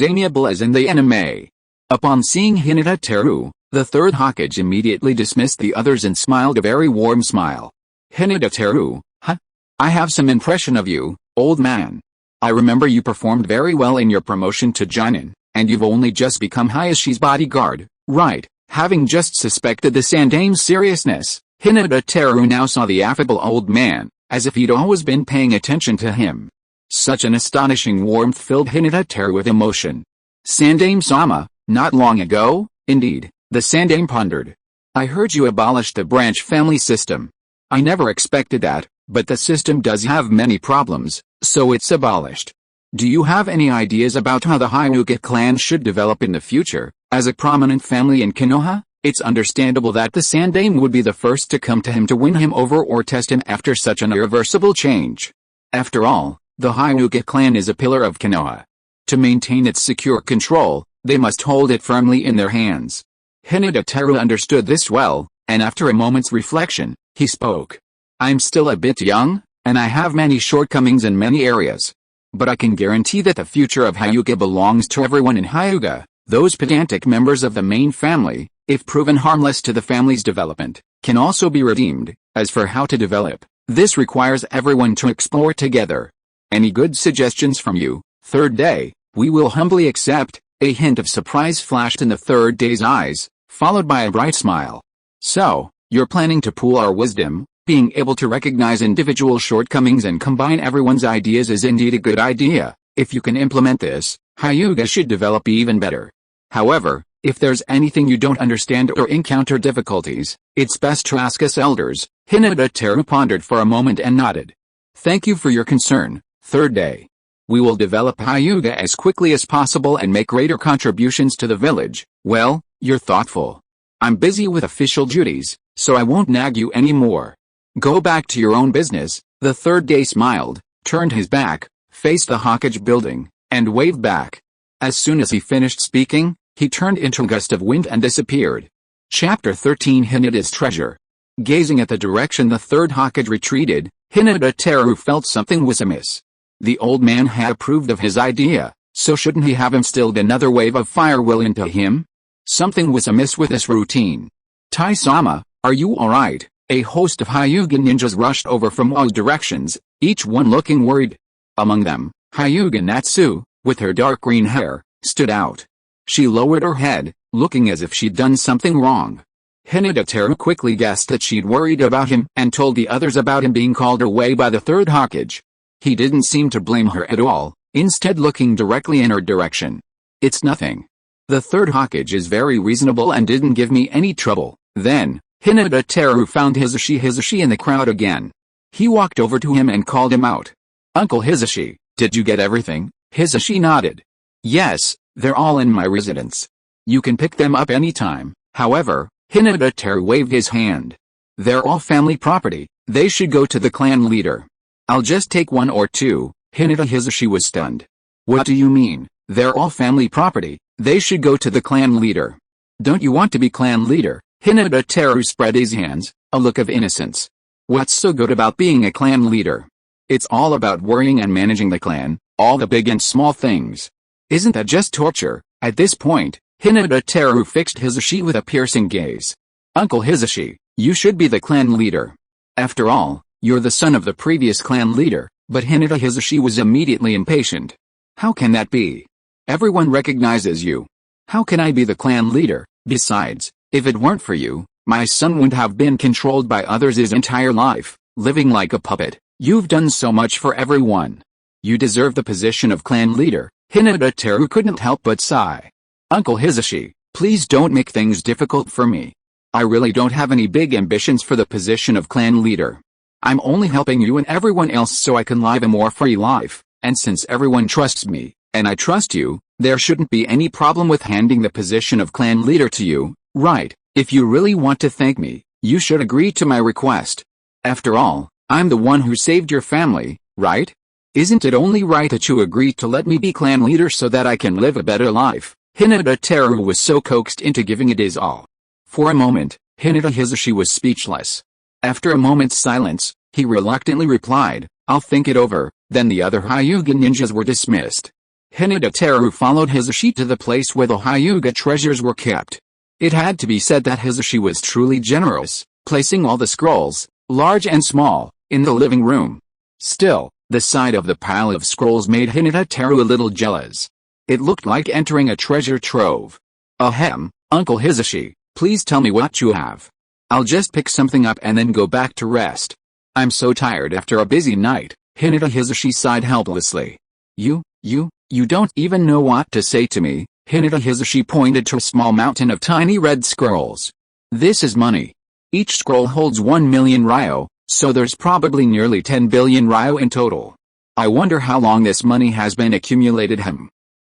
amiable as in the anime. Upon seeing Hinata Teru, the third Hokage immediately dismissed the others and smiled a very warm smile. "Hinata Teru, huh? I have some impression of you, old man. I remember you performed very well in your promotion to Jonin, and you've only just become Hayashi's bodyguard, right?" Having just suspected the Sandame's seriousness, Hinata Teru now saw the affable old man, as if he'd always been paying attention to him. Such an astonishing warmth filled Hinata Teru with emotion. "Sandame-sama, not long ago, indeed," the Sandame pondered. "I heard you abolished the branch family system. I never expected that, but the system does have many problems, so it's abolished. Do you have any ideas about how the Hyūga clan should develop in the future, as a prominent family in Konoha?" It's understandable that the Sandaime would be the first to come to him to win him over or test him after such an irreversible change. After all, the Hyūga clan is a pillar of Konoha. To maintain its secure control, they must hold it firmly in their hands. Hyūga Teru understood this well, and after a moment's reflection, he spoke. I'm still a bit young, and I have many shortcomings in many areas. But I can guarantee that the future of Hyūga belongs to everyone in Hyūga. Those pedantic members of the main family, if proven harmless to the family's development, can also be redeemed. As for how to develop, this requires everyone to explore together. Any good suggestions from you, third day? We will humbly accept. A hint of surprise flashed in the third day's eyes, followed by a bright smile. So, you're planning to pool our wisdom? Being able to recognize individual shortcomings and combine everyone's ideas is indeed a good idea. If you can implement this, Hyūga should develop even better. However, if there's anything you don't understand or encounter difficulties, it's best to ask us elders. Hyūga Teru pondered for a moment and nodded. Thank you for your concern, third day. We will develop Hyūga as quickly as possible and make greater contributions to the village. Well, you're thoughtful. I'm busy with official duties, so I won't nag you anymore. Go back to your own business. The third day smiled, turned his back, faced the Hokage building, and waved back. As soon as he finished speaking, he turned into a gust of wind and disappeared. Chapter 13 Hyūga's Treasure. Gazing at the direction the third Hokage retreated, Hyūga Teru felt something was amiss. The old man had approved of his idea, so shouldn't he have instilled another wave of fire will into him? Something was amiss with this routine. Tai-sama, are you alright? A host of Hyūga ninjas rushed over from all directions, each one looking worried. Among them, Hyūga Natsu, with her dark green hair, stood out. She lowered her head, looking as if she'd done something wrong. Hyūga Teru quickly guessed that she'd worried about him and told the others about him being called away by the third Hokage. He didn't seem to blame her at all, instead looking directly in her direction. It's nothing. The third Hokage is very reasonable and didn't give me any trouble. Then, Hyūga Teru found Hizashi in the crowd again. He walked over to him and called him out. Uncle Hizashi, did you get everything? Hizashi nodded. Yes, they're all in my residence. You can pick them up anytime. However, Hyūga Teru waved his hand. They're all family property. They should go to the clan leader. I'll just take one or two. Hizashi was stunned. What do you mean? They're all family property. They should go to the clan leader. Don't you want to be clan leader? Hyūga Teru spread his hands, a look of innocence. What's so good about being a clan leader? It's all about worrying and managing the clan, all the big and small things. Isn't that just torture? At this point, Hyūga Teru fixed Hizashi with a piercing gaze. Uncle Hizashi, you should be the clan leader. After all, you're the son of the previous clan leader. But Hizashi was immediately impatient. How can that be? Everyone recognizes you. How can I be the clan leader? Besides, if it weren't for you, my son wouldn't have been controlled by others his entire life, living like a puppet. You've done so much for everyone. You deserve the position of clan leader. Hyūga Teru couldn't help but sigh. Uncle Hizashi, please don't make things difficult for me. I really don't have any big ambitions for the position of clan leader. I'm only helping you and everyone else so I can live a more free life, and since everyone trusts me, and I trust you, there shouldn't be any problem with handing the position of clan leader to you, right? If you really want to thank me, you should agree to my request. After all, I'm the one who saved your family, right? Isn't it only right that you agree to let me be clan leader so that I can live a better life? Hyūga Teru was so coaxed into giving it his all. For a moment, Hizashi was speechless. After a moment's silence, he reluctantly replied, I'll think it over. Then the other Hyūga ninjas were dismissed. Hyūga Teru followed Hizashi to the place where the Hyūga treasures were kept. It had to be said that Hizashi was truly generous, placing all the scrolls, large and small, in the living room. Still, the sight of the pile of scrolls made Hyūga Teru a little jealous. It looked like entering a treasure trove. Ahem, Uncle Hizashi, please tell me what you have. I'll just pick something up and then go back to rest. I'm so tired after a busy night. Hizashi sighed helplessly. You don't even know what to say to me. Hizashi pointed to a small mountain of tiny red scrolls. This is money. Each scroll holds 1 million ryo, so there's probably nearly 10 billion ryo in total. I wonder how long this money has been accumulated.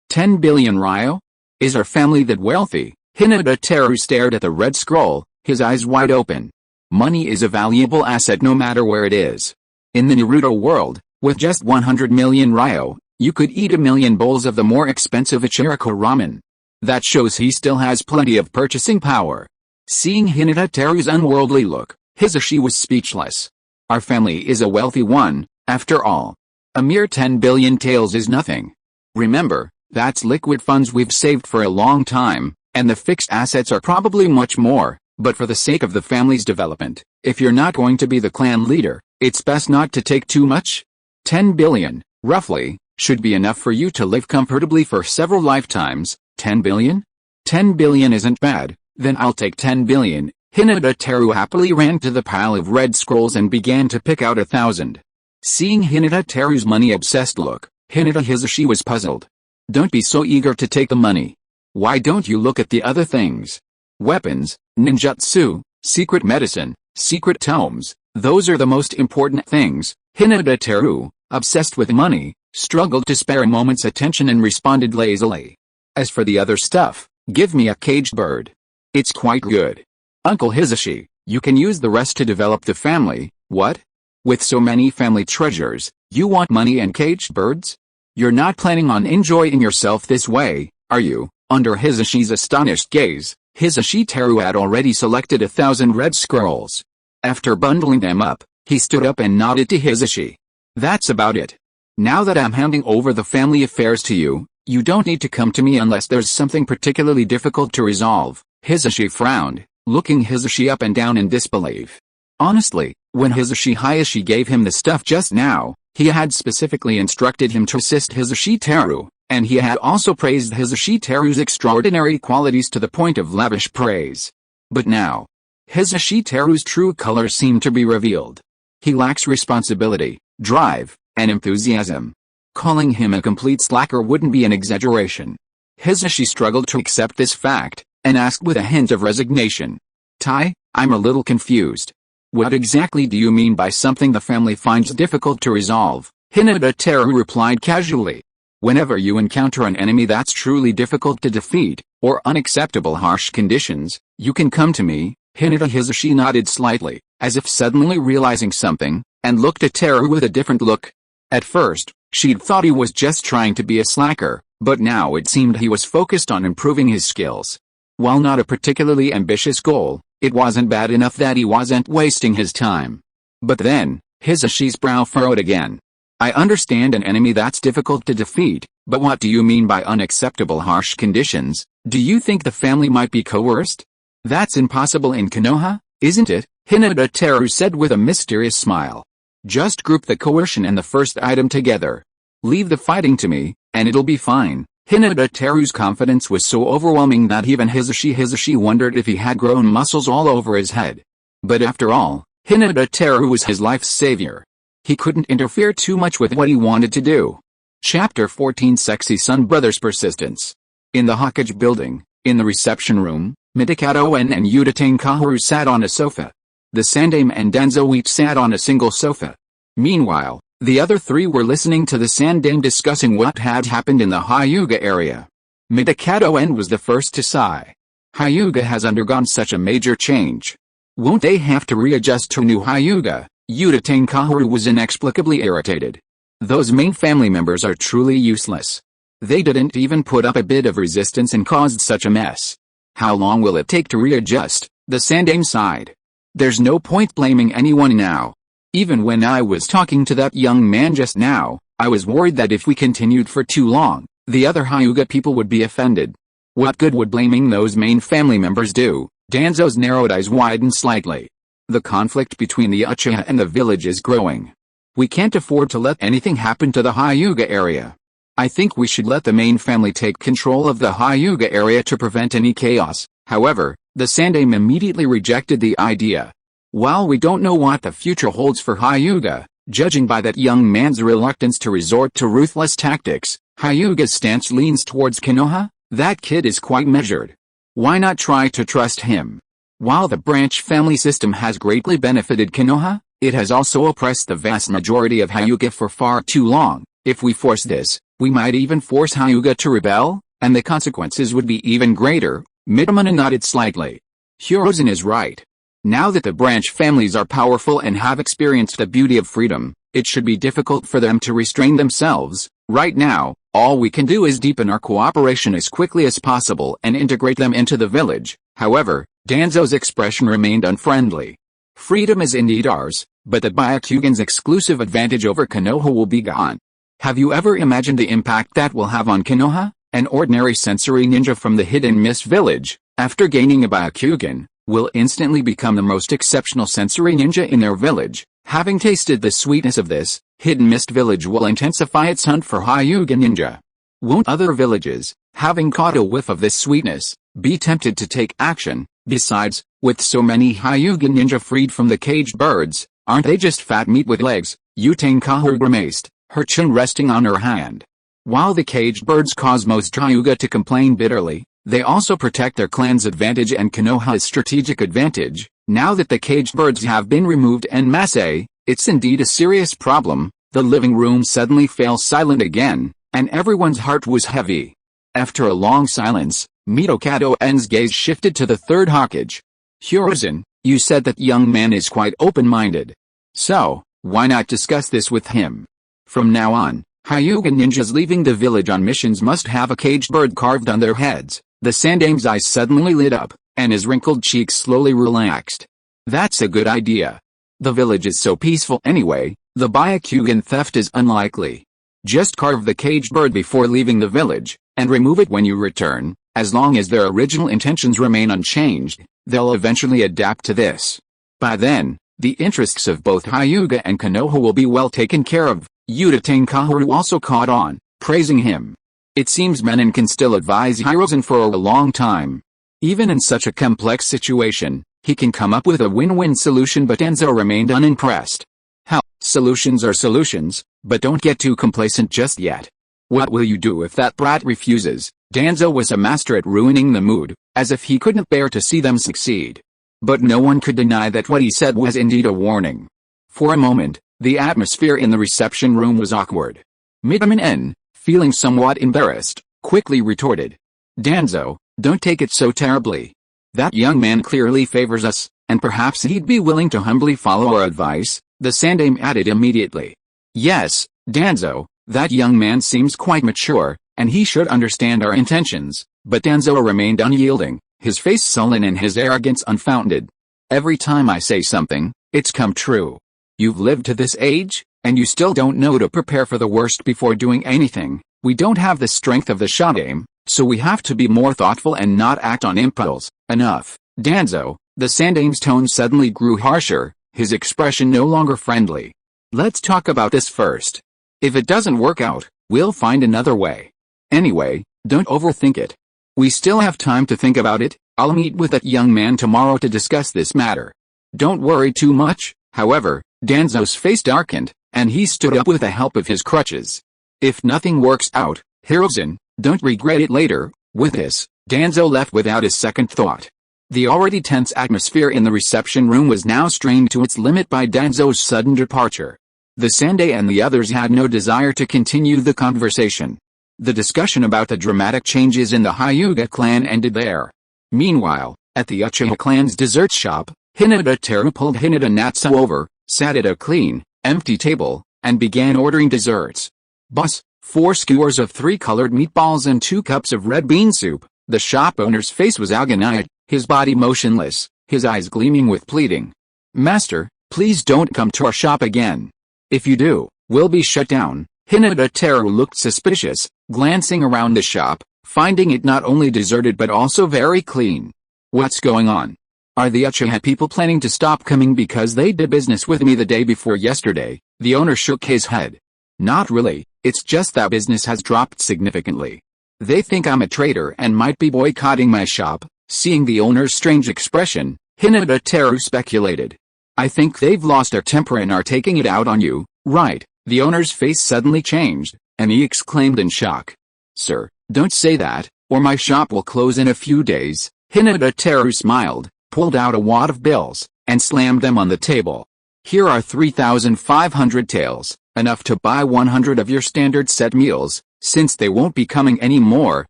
10 billion ryo? Is our family that wealthy? Hyūga Teru stared at the red scroll, his eyes wide open. Money is a valuable asset no matter where it is. In the Naruto world, with just 100 million ryo, you could eat a million bowls of the more expensive Ichiriko ramen. That shows he still has plenty of purchasing power. Seeing Hyūga Teru's unworldly look, Hisashi was speechless. Our family is a wealthy one, after all. A mere 10 billion taels is nothing. Remember, that's liquid funds we've saved for a long time, and the fixed assets are probably much more, but for the sake of the family's development, if you're not going to be the clan leader, it's best not to take too much. 10 billion, roughly, should be enough for you to live comfortably for several lifetimes. 10 billion? 10 billion isn't bad, then I'll take 10 billion. Hyūga Teru happily ran to the pile of red scrolls and began to pick out 1,000. Seeing Hyūga Teru's money-obsessed look, Hisashi was puzzled. Don't be so eager to take the money. Why don't you look at the other things? Weapons, ninjutsu, secret medicine, secret tomes, those are the most important things. Hyūga Teru, obsessed with money, struggled to spare a moment's attention and responded lazily. As for the other stuff, give me a caged bird. It's quite good. Uncle Hisashi, you can use the rest to develop the family. What? With so many family treasures, you want money and caged birds? You're not planning on enjoying yourself this way, are you? Under Hisashi's astonished gaze, Hyūga Teru had already selected 1,000 red scrolls. After bundling them up, he stood up and nodded to Hisashi. That's about it. Now that I'm handing over the family affairs to you, you don't need to come to me unless there's something particularly difficult to resolve. Hisashi frowned, looking Hisashi up and down in disbelief. Honestly, when Hisashi gave him the stuff just now, he had specifically instructed him to assist Hyūga Teru, and he had also praised Hyūga Teru's extraordinary qualities to the point of lavish praise. But now, Hyūga Teru's true colors seemed to be revealed. He lacks responsibility, drive, and enthusiasm. Calling him a complete slacker wouldn't be an exaggeration. Hisashi struggled to accept this fact, and asked with a hint of resignation. Tai, I'm a little confused. What exactly do you mean by something the family finds difficult to resolve? Hyūga Teru replied casually. Whenever you encounter an enemy that's truly difficult to defeat, or unacceptable harsh conditions, you can come to me. Hisashi nodded slightly, as if suddenly realizing something, and looked at Teru with a different look. At first, she'd thought he was just trying to be a slacker, but now it seemed he was focused on improving his skills. While not a particularly ambitious goal, it wasn't bad enough that he wasn't wasting his time. But then, Hisashi's brow furrowed again. I understand an enemy that's difficult to defeat, but what do you mean by unacceptable harsh conditions? Do you think the family might be coerced? That's impossible in Konoha, isn't it? Hyūga Teru said with a mysterious smile. Just group the coercion and the first item together. Leave the fighting to me, and it'll be fine. Hyūga Teru's confidence was so overwhelming that even Hisashi wondered if he had grown muscles all over his head. But after all, Hyūga Teru was his life's savior. He couldn't interfere too much with what he wanted to do. Chapter 14 Sexy Son Brothers Persistence. In the Hokage building, in the reception room, Midakato and Uchiha sat on a sofa. The Sandaime and Danzo each sat on a single sofa. Meanwhile, the other three were listening to the Sandaime discussing what had happened in the Hyūga area. Midakato was the first to sigh. Hyūga has undergone such a major change. Won't they have to readjust to new Hyūga? Uchiha was inexplicably irritated. Those main family members are truly useless. They didn't even put up a bit of resistance and caused such a mess. How long will it take to readjust? The Sandaime sighed. There's no point blaming anyone now. Even when I was talking to that young man just now, I was worried that if we continued for too long, the other Hyūga people would be offended. What good would blaming those main family members do? Danzo's narrowed eyes widened slightly. The conflict between the Uchiha and the village is growing. We can't afford to let anything happen to the Hyūga area. I think we should let the main family take control of the Hyūga area to prevent any chaos. However, the Sandaime immediately rejected the idea. While we don't know what the future holds for Hyūga, judging by that young man's reluctance to resort to ruthless tactics, Hyūga's stance leans towards Konoha. That kid is quite measured. Why not try to trust him? While the branch family system has greatly benefited Konoha, it has also oppressed the vast majority of Hyūga for far too long. If we force this, we might even force Hyūga to rebel, and the consequences would be even greater. Mitamana nodded slightly. Hiruzen is right. Now that the branch families are powerful and have experienced the beauty of freedom, it should be difficult for them to restrain themselves. Right now, all we can do is deepen our cooperation as quickly as possible and integrate them into the village. However, Danzo's expression remained unfriendly. Freedom is indeed ours, but the Byakugan's exclusive advantage over Konoha will be gone. Have you ever imagined the impact that will have on Konoha? An ordinary sensory ninja from the Hidden Mist village, after gaining a Byakugan, will instantly become the most exceptional sensory ninja in their village. Having tasted the sweetness of this, Hidden Mist village will intensify its hunt for Hyūga ninja. Won't other villages, having caught a whiff of this sweetness, be tempted to take action? Besides, with so many Hyūga ninja freed from the caged birds, aren't they just fat meat with legs? Utenkahu grimaced, her chin resting on her hand. While the caged birds cause most Hyūga to complain bitterly, they also protect their clan's advantage and Konoha's strategic advantage. Now that the caged birds have been removed en masse, it's indeed a serious problem. The living room suddenly fell silent again, and everyone's heart was heavy. After a long silence, Mitokado En's gaze shifted to the third Hokage. Hiruzen, you said that young man is quite open-minded. So, why not discuss this with him? From now on, Hyūga ninjas leaving the village on missions must have a caged bird carved on their heads. The Sandame's eyes suddenly lit up, and his wrinkled cheeks slowly relaxed. That's a good idea. The village is so peaceful anyway, the Byakugan theft is unlikely. Just carve the caged bird before leaving the village, and remove it when you return. As long as their original intentions remain unchanged, they'll eventually adapt to this. By then, the interests of both Hyūga and Konoha will be well taken care of. Utenkaru also caught on, praising him. It seems Menon can still advise Hiruzen for a long time. Even in such a complex situation, he can come up with a win-win solution, but Danzo remained unimpressed. Hell, solutions are solutions, but don't get too complacent just yet. What will you do if that brat refuses? Danzo was a master at ruining the mood, as if he couldn't bear to see them succeed. But no one could deny that what he said was indeed a warning. For a moment, the atmosphere in the reception room was awkward. Midman N, feeling somewhat embarrassed, quickly retorted. Danzo, don't take it so terribly. That young man clearly favors us, and perhaps he'd be willing to humbly follow our advice, the Sandame added immediately. Yes, Danzo, that young man seems quite mature, and he should understand our intentions, but Danzo remained unyielding, his face sullen and his arrogance unfounded. Every time I say something, it's come true. You've lived to this age, and you still don't know to prepare for the worst before doing anything. We don't have the strength of the Sandame, so we have to be more thoughtful and not act on impulse. Enough, Danzo. The Sandame's tone suddenly grew harsher, his expression no longer friendly. Let's talk about this first. If it doesn't work out, we'll find another way. Anyway, don't overthink it. We still have time to think about it. I'll meet with that young man tomorrow to discuss this matter. Don't worry too much. However, Danzo's face darkened, and he stood up with the help of his crutches. If nothing works out, Hiruzen, don't regret it later. With this, Danzo left without a second thought. The already tense atmosphere in the reception room was now strained to its limit by Danzo's sudden departure. The Sandai and the others had no desire to continue the conversation. The discussion about the dramatic changes in the Hyūga clan ended there. Meanwhile, at the Uchiha clan's dessert shop, Hyūga Teru pulled Hinata Natsu over, sat at a clean, empty table, and began ordering desserts. Boss, 4 skewers of 3 colored meatballs and 2 cups of red bean soup. The shop owner's face was agonized, his body motionless, his eyes gleaming with pleading. Master, please don't come to our shop again. If you do, we'll be shut down. Hinata Teru looked suspicious, glancing around the shop, finding it not only deserted but also very clean. What's going on? Are the Uchiha people planning to stop coming because they did business with me the day before yesterday? The owner shook his head. Not really, it's just that business has dropped significantly. They think I'm a traitor and might be boycotting my shop. Seeing the owner's strange expression, Hinata Teru speculated. I think they've lost their temper and are taking it out on you, right? The owner's face suddenly changed, and he exclaimed in shock. Sir, don't say that, or my shop will close in a few days. Hinata Teru smiled, pulled out a wad of bills, and slammed them on the table. Here are 3,500 taels, enough to buy 100 of your standard set meals. Since they won't be coming anymore,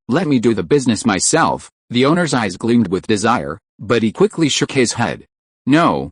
let me do the business myself. The owner's eyes gleamed with desire, but he quickly shook his head. No,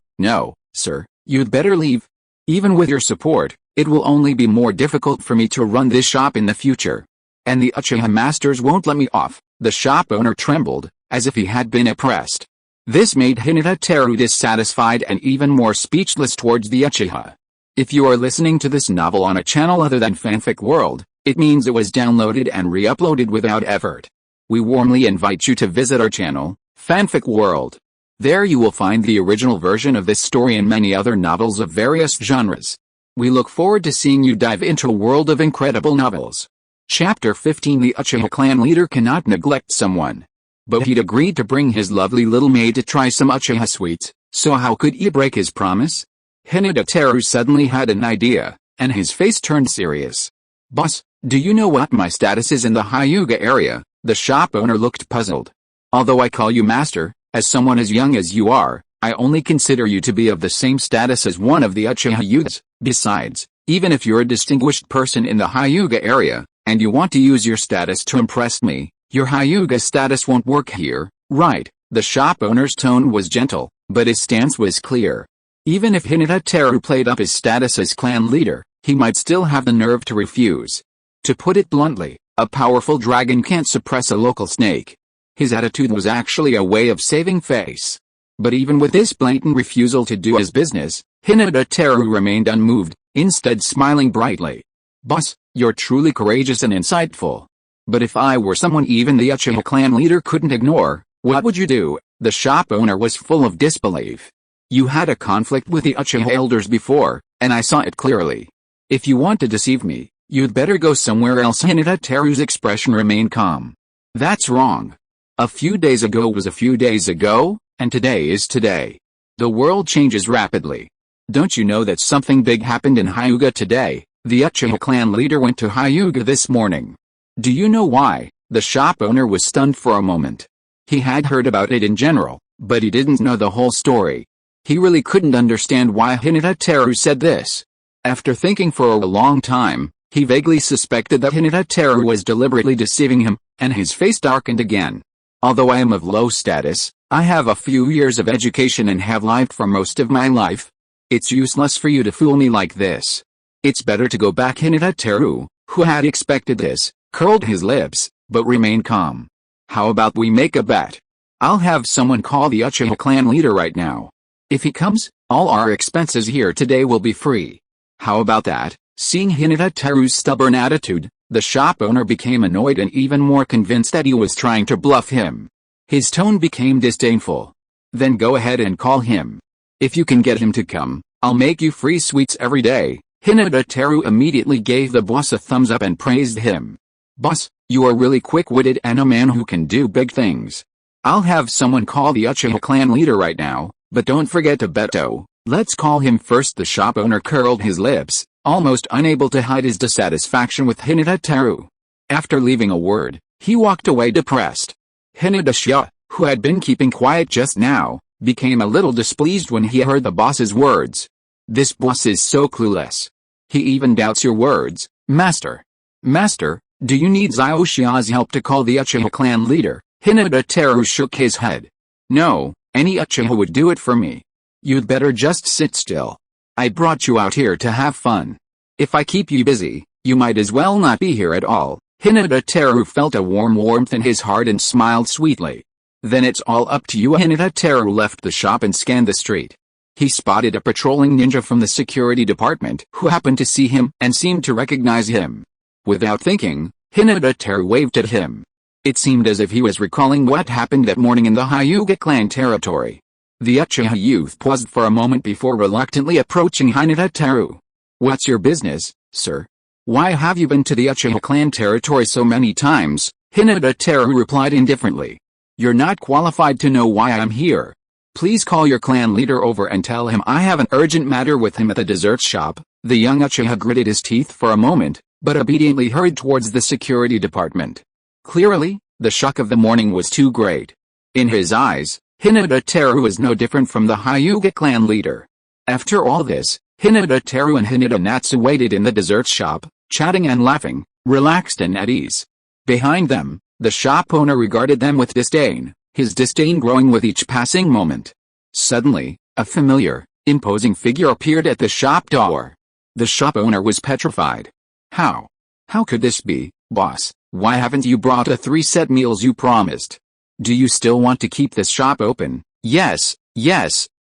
sir, you'd better leave. Even with your support, it will only be more difficult for me to run this shop in the future. And the Uchiha masters won't let me off. The shop owner trembled, as if he had been oppressed. This made Hyūga Teru dissatisfied and even more speechless towards the Uchiha. If you are listening to this novel on a channel other than Fanfic World, it means it was downloaded and re-uploaded without effort. We warmly invite you to visit our channel, Fanfic World. There you will find the original version of this story and many other novels of various genres. We look forward to seeing you dive into a world of incredible novels. Chapter 15. The Uchiha clan leader cannot neglect someone. But he'd agreed to bring his lovely little maid to try some Uchiha sweets, so how could he break his promise? Hyūga Teru suddenly had an idea, and his face turned serious. Boss, do you know what my status is in the Hyūga area? The shop owner looked puzzled. Although I call you master, as someone as young as you are, I only consider you to be of the same status as one of the Uchiha youths. Besides, even if you're a distinguished person in the Hyūga area, and you want to use your status to impress me, your Hyūga status won't work here, right? The shop owner's tone was gentle, but his stance was clear. Even if Hyūga Teru played up his status as clan leader, he might still have the nerve to refuse. To put it bluntly, a powerful dragon can't suppress a local snake. His attitude was actually a way of saving face. But even with this blatant refusal to do his business, Hyūga Teru remained unmoved, instead smiling brightly. Boss, you're truly courageous and insightful. But if I were someone even the Uchiha clan leader couldn't ignore, what would you do? The shop owner was full of disbelief. You had a conflict with the Uchiha elders before, and I saw it clearly. If you want to deceive me, you'd better go somewhere else. Hyūga Teru's expression remained calm. That's wrong. A few days ago was a few days ago, and today is today. The world changes rapidly. Don't you know that something big happened in Hyūga today? The Uchiha clan leader went to Hyūga this morning. Do you know why? The shop owner was stunned for a moment. He had heard about it in general, but he didn't know the whole story. He really couldn't understand why Hyūga Teru said this. After thinking for a long time, he vaguely suspected that Hyūga Teru was deliberately deceiving him, and his face darkened again. Although I am of low status, I have a few years of education and have lived for most of my life. It's useless for you to fool me like this. It's better to go back. Hyūga Teru, who had expected this, curled his lips, but remained calm. How about we make a bet? I'll have someone call the Uchiha clan leader right now. If he comes, all our expenses here today will be free. How about that? Seeing Hyūga Teru's stubborn attitude, the shop owner became annoyed and even more convinced that he was trying to bluff him. His tone became disdainful. Then go ahead and call him. If you can get him to come, I'll make you free sweets every day. Hyūga Teru immediately gave the boss a thumbs up and praised him. Boss, you are really quick-witted and a man who can do big things. I'll have someone call the Uchiha clan leader right now, but don't forget to Beto. Let's call him first. The shop owner curled his lips, almost unable to hide his dissatisfaction with Hyūga Teru. After leaving a word, he walked away depressed. Hyūga, who had been keeping quiet just now, became a little displeased when he heard the boss's words. This boss is so clueless. He even doubts your words, Master. Master, do you need Uchiha's help to call the Uchiha clan leader? Hyūga Teru shook his head. No, any Uchiha would do it for me. You'd better just sit still. I brought you out here to have fun. If I keep you busy, you might as well not be here at all. Hyūga Teru felt a warm warmth in his heart and smiled sweetly. Then it's all up to you. Hyūga Teru left the shop and scanned the street. He spotted a patrolling ninja from the security department who happened to see him and seemed to recognize him. Without thinking, Hyūga Teru waved at him. It seemed as if he was recalling what happened that morning in the Hyūga clan territory. The Uchiha youth paused for a moment before reluctantly approaching Hyūga Teru. What's your business, sir? Why have you been to the Uchiha clan territory so many times? Hyūga Teru replied indifferently. You're not qualified to know why I'm here. Please call your clan leader over and tell him I have an urgent matter with him at the dessert shop. The young Uchiha gritted his teeth for a moment, but obediently hurried towards the security department. Clearly, the shock of the morning was too great. In his eyes, Hyūga Teru was no different from the Hyūga clan leader. After all this, Hyūga Teru and Hyūga Natsu waited in the dessert shop, chatting and laughing, relaxed and at ease. Behind them, The shop owner regarded them with disdain, his disdain growing with each passing moment. Suddenly, a familiar, imposing figure appeared at the shop door. The shop owner was petrified. How? How could this be, boss? Why haven't you brought the 3 set meals you promised? Do you still want to keep this shop open? Yes,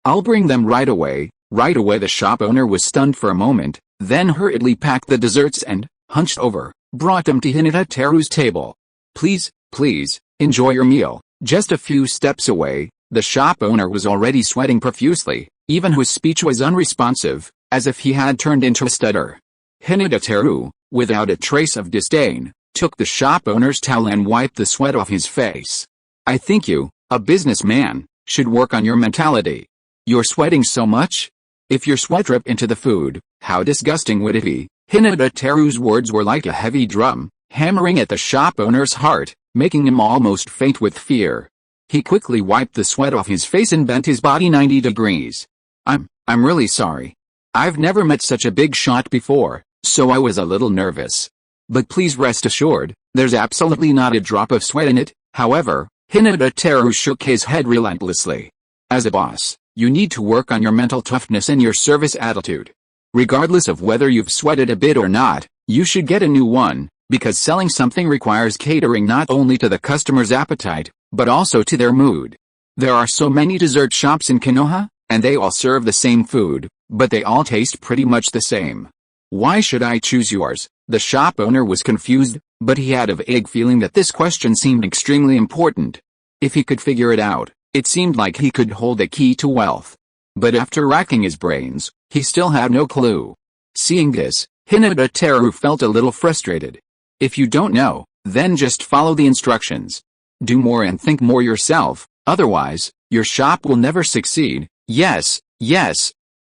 I'll bring them right away. Right away. The shop owner was stunned for a moment, then hurriedly packed the desserts and, hunched over, brought them to Hyūga Teru's table. Please, enjoy your meal. Just a few steps away, the shop owner was already sweating profusely, even his speech was unresponsive, as if he had turned into a stutter. Hyūga Teru, without a trace of disdain, took the shop owner's towel and wiped the sweat off his face. I think you, a businessman, should work on your mentality. You're sweating so much? If your sweat dripped into the food, how disgusting would it be? Hyūga Teru's words were like a heavy drum, hammering at the shop owner's heart, making him almost faint with fear. He quickly wiped the sweat off his face and bent his body 90 degrees. I'm really sorry. I've never met such a big shot before, so I was a little nervous. But please rest assured, there's absolutely not a drop of sweat in it. However, Hyūga Teru shook his head relentlessly. As a boss, you need to work on your mental toughness and your service attitude. Regardless of whether you've sweated a bit or not, you should get a new one, because selling something requires catering not only to the customer's appetite, but also to their mood. There are so many dessert shops in Konoha, and they all serve the same food, but they all taste pretty much the same. Why should I choose yours? The shop owner was confused, but he had a vague feeling that this question seemed extremely important. If he could figure it out, it seemed like he could hold the key to wealth. But after racking his brains, he still had no clue. Seeing this, Hyūga Teru felt a little frustrated. If you don't know, then just follow the instructions. Do more and think more yourself, otherwise, your shop will never succeed. Yes,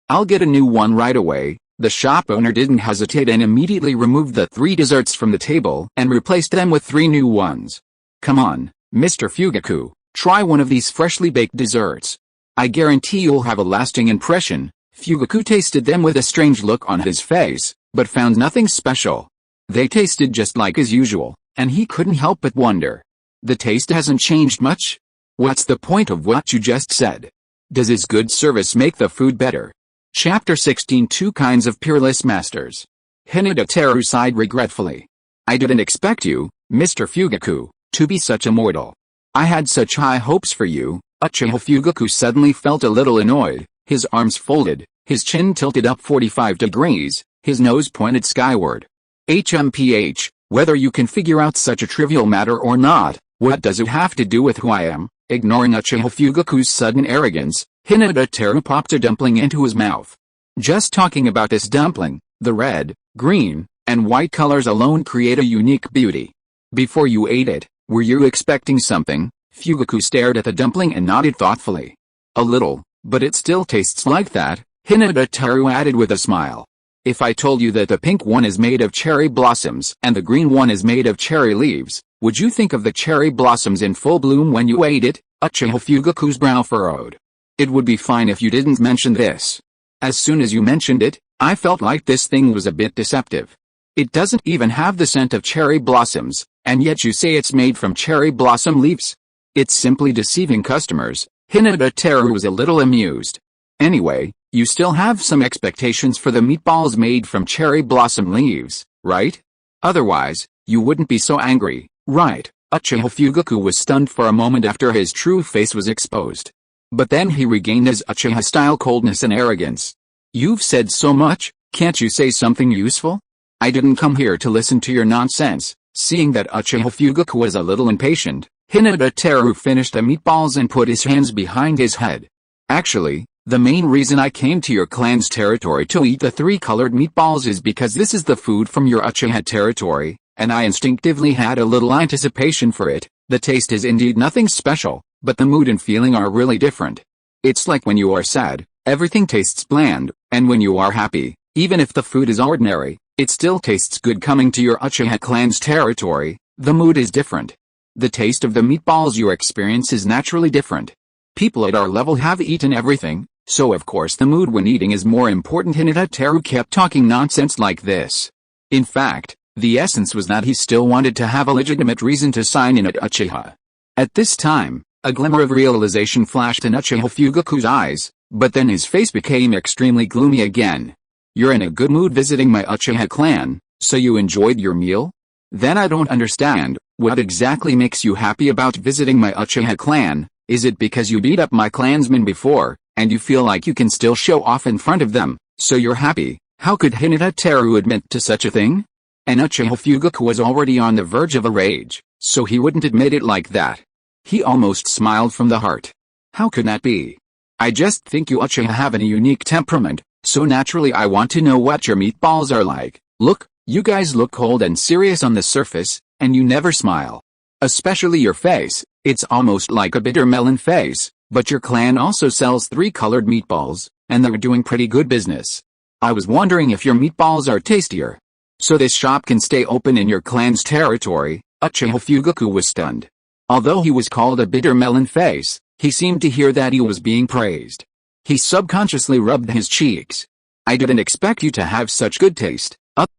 I'll get a new one right away. The shop owner didn't hesitate and immediately removed the 3 desserts from the table and replaced them with 3 new ones. Come on, Mr. Fugaku, try one of these freshly baked desserts. I guarantee you'll have a lasting impression. Fugaku tasted them with a strange look on his face, but found nothing special. They tasted just like as usual, and he couldn't help but wonder. The taste hasn't changed much? What's the point of what you just said? Does his good service make the food better? Chapter 16 2 Kinds of Peerless Masters. Hyūga Teru sighed regretfully. I didn't expect you, Mr. Fugaku, to be such a mortal. I had such high hopes for you. Uchiha Fugaku suddenly felt a little annoyed, his arms folded, his chin tilted up 45 degrees, his nose pointed skyward. HMPH, whether you can figure out such a trivial matter or not, what does it have to do with who I am? Ignoring Uchiha Fugaku's sudden arrogance, Hyūga Teru popped a dumpling into his mouth. Just talking about this dumpling, the red, green, and white colors alone create a unique beauty. Before you ate it, were you expecting something? Fugaku stared at the dumpling and nodded thoughtfully. A little, but it still tastes like that, Hyūga Teru added with a smile. If I told you that the pink one is made of cherry blossoms and the green one is made of cherry leaves, would you think of the cherry blossoms in full bloom when you ate it? Uchiha Fugaku's brow furrowed. It would be fine if you didn't mention this. As soon as you mentioned it, I felt like this thing was a bit deceptive. It doesn't even have the scent of cherry blossoms, and yet you say it's made from cherry blossom leaves? It's simply deceiving customers. Hyūga Teru was a little amused. Anyway, you still have some expectations for the meatballs made from cherry blossom leaves, right? Otherwise, you wouldn't be so angry, right? Uchiha Fugaku was stunned for a moment after his true face was exposed. But then he regained his Uchiha-style coldness and arrogance. You've said so much, can't you say something useful? I didn't come here to listen to your nonsense. Seeing that Uchiha Fugaku was a little impatient, Hyūga Teru finished the meatballs and put his hands behind his head. Actually, the main reason I came to your clan's territory to eat the 3 colored meatballs is because this is the food from your Uchiha territory, and I instinctively had a little anticipation for it. The taste is indeed nothing special, but the mood and feeling are really different. It's like when you are sad, everything tastes bland, and when you are happy, even if the food is ordinary, it still tastes good. Coming to your Uchiha clan's territory, the mood is different. The taste of the meatballs you experience is naturally different. People at our level have eaten everything, so of course the mood when eating is more important. Hyūga Teru kept talking nonsense like this. In fact, The essence was that he still wanted to have a legitimate reason to sign in at Uchiha. At this time, a glimmer of realization flashed in Uchiha Fugaku's eyes, but then his face became extremely gloomy again. You're in a good mood visiting my Uchiha clan, so you enjoyed your meal? Then I don't understand, what exactly makes you happy about visiting my Uchiha clan? Is it because you beat up my clansmen before, and you feel like you can still show off in front of them, so you're happy? How could Hyūga Teru admit to such a thing? And Uchiha Fugaku was already on the verge of a rage, so he wouldn't admit it like that. He almost smiled from the heart. How could that be? I just think you Uchiha have a unique temperament, so naturally I want to know what your meatballs are like. Look, you guys look cold and serious on the surface, and you never smile. Especially your face, it's almost like a bitter melon face, but your clan also sells 3-colored meatballs, and they're doing pretty good business. I was wondering if your meatballs are tastier. So this shop can stay open in your clan's territory. Uchiha Fugaku was stunned. Although he was called a bitter melon face, he seemed to hear that he was being praised. He subconsciously rubbed his cheeks. I didn't expect you to have such good taste.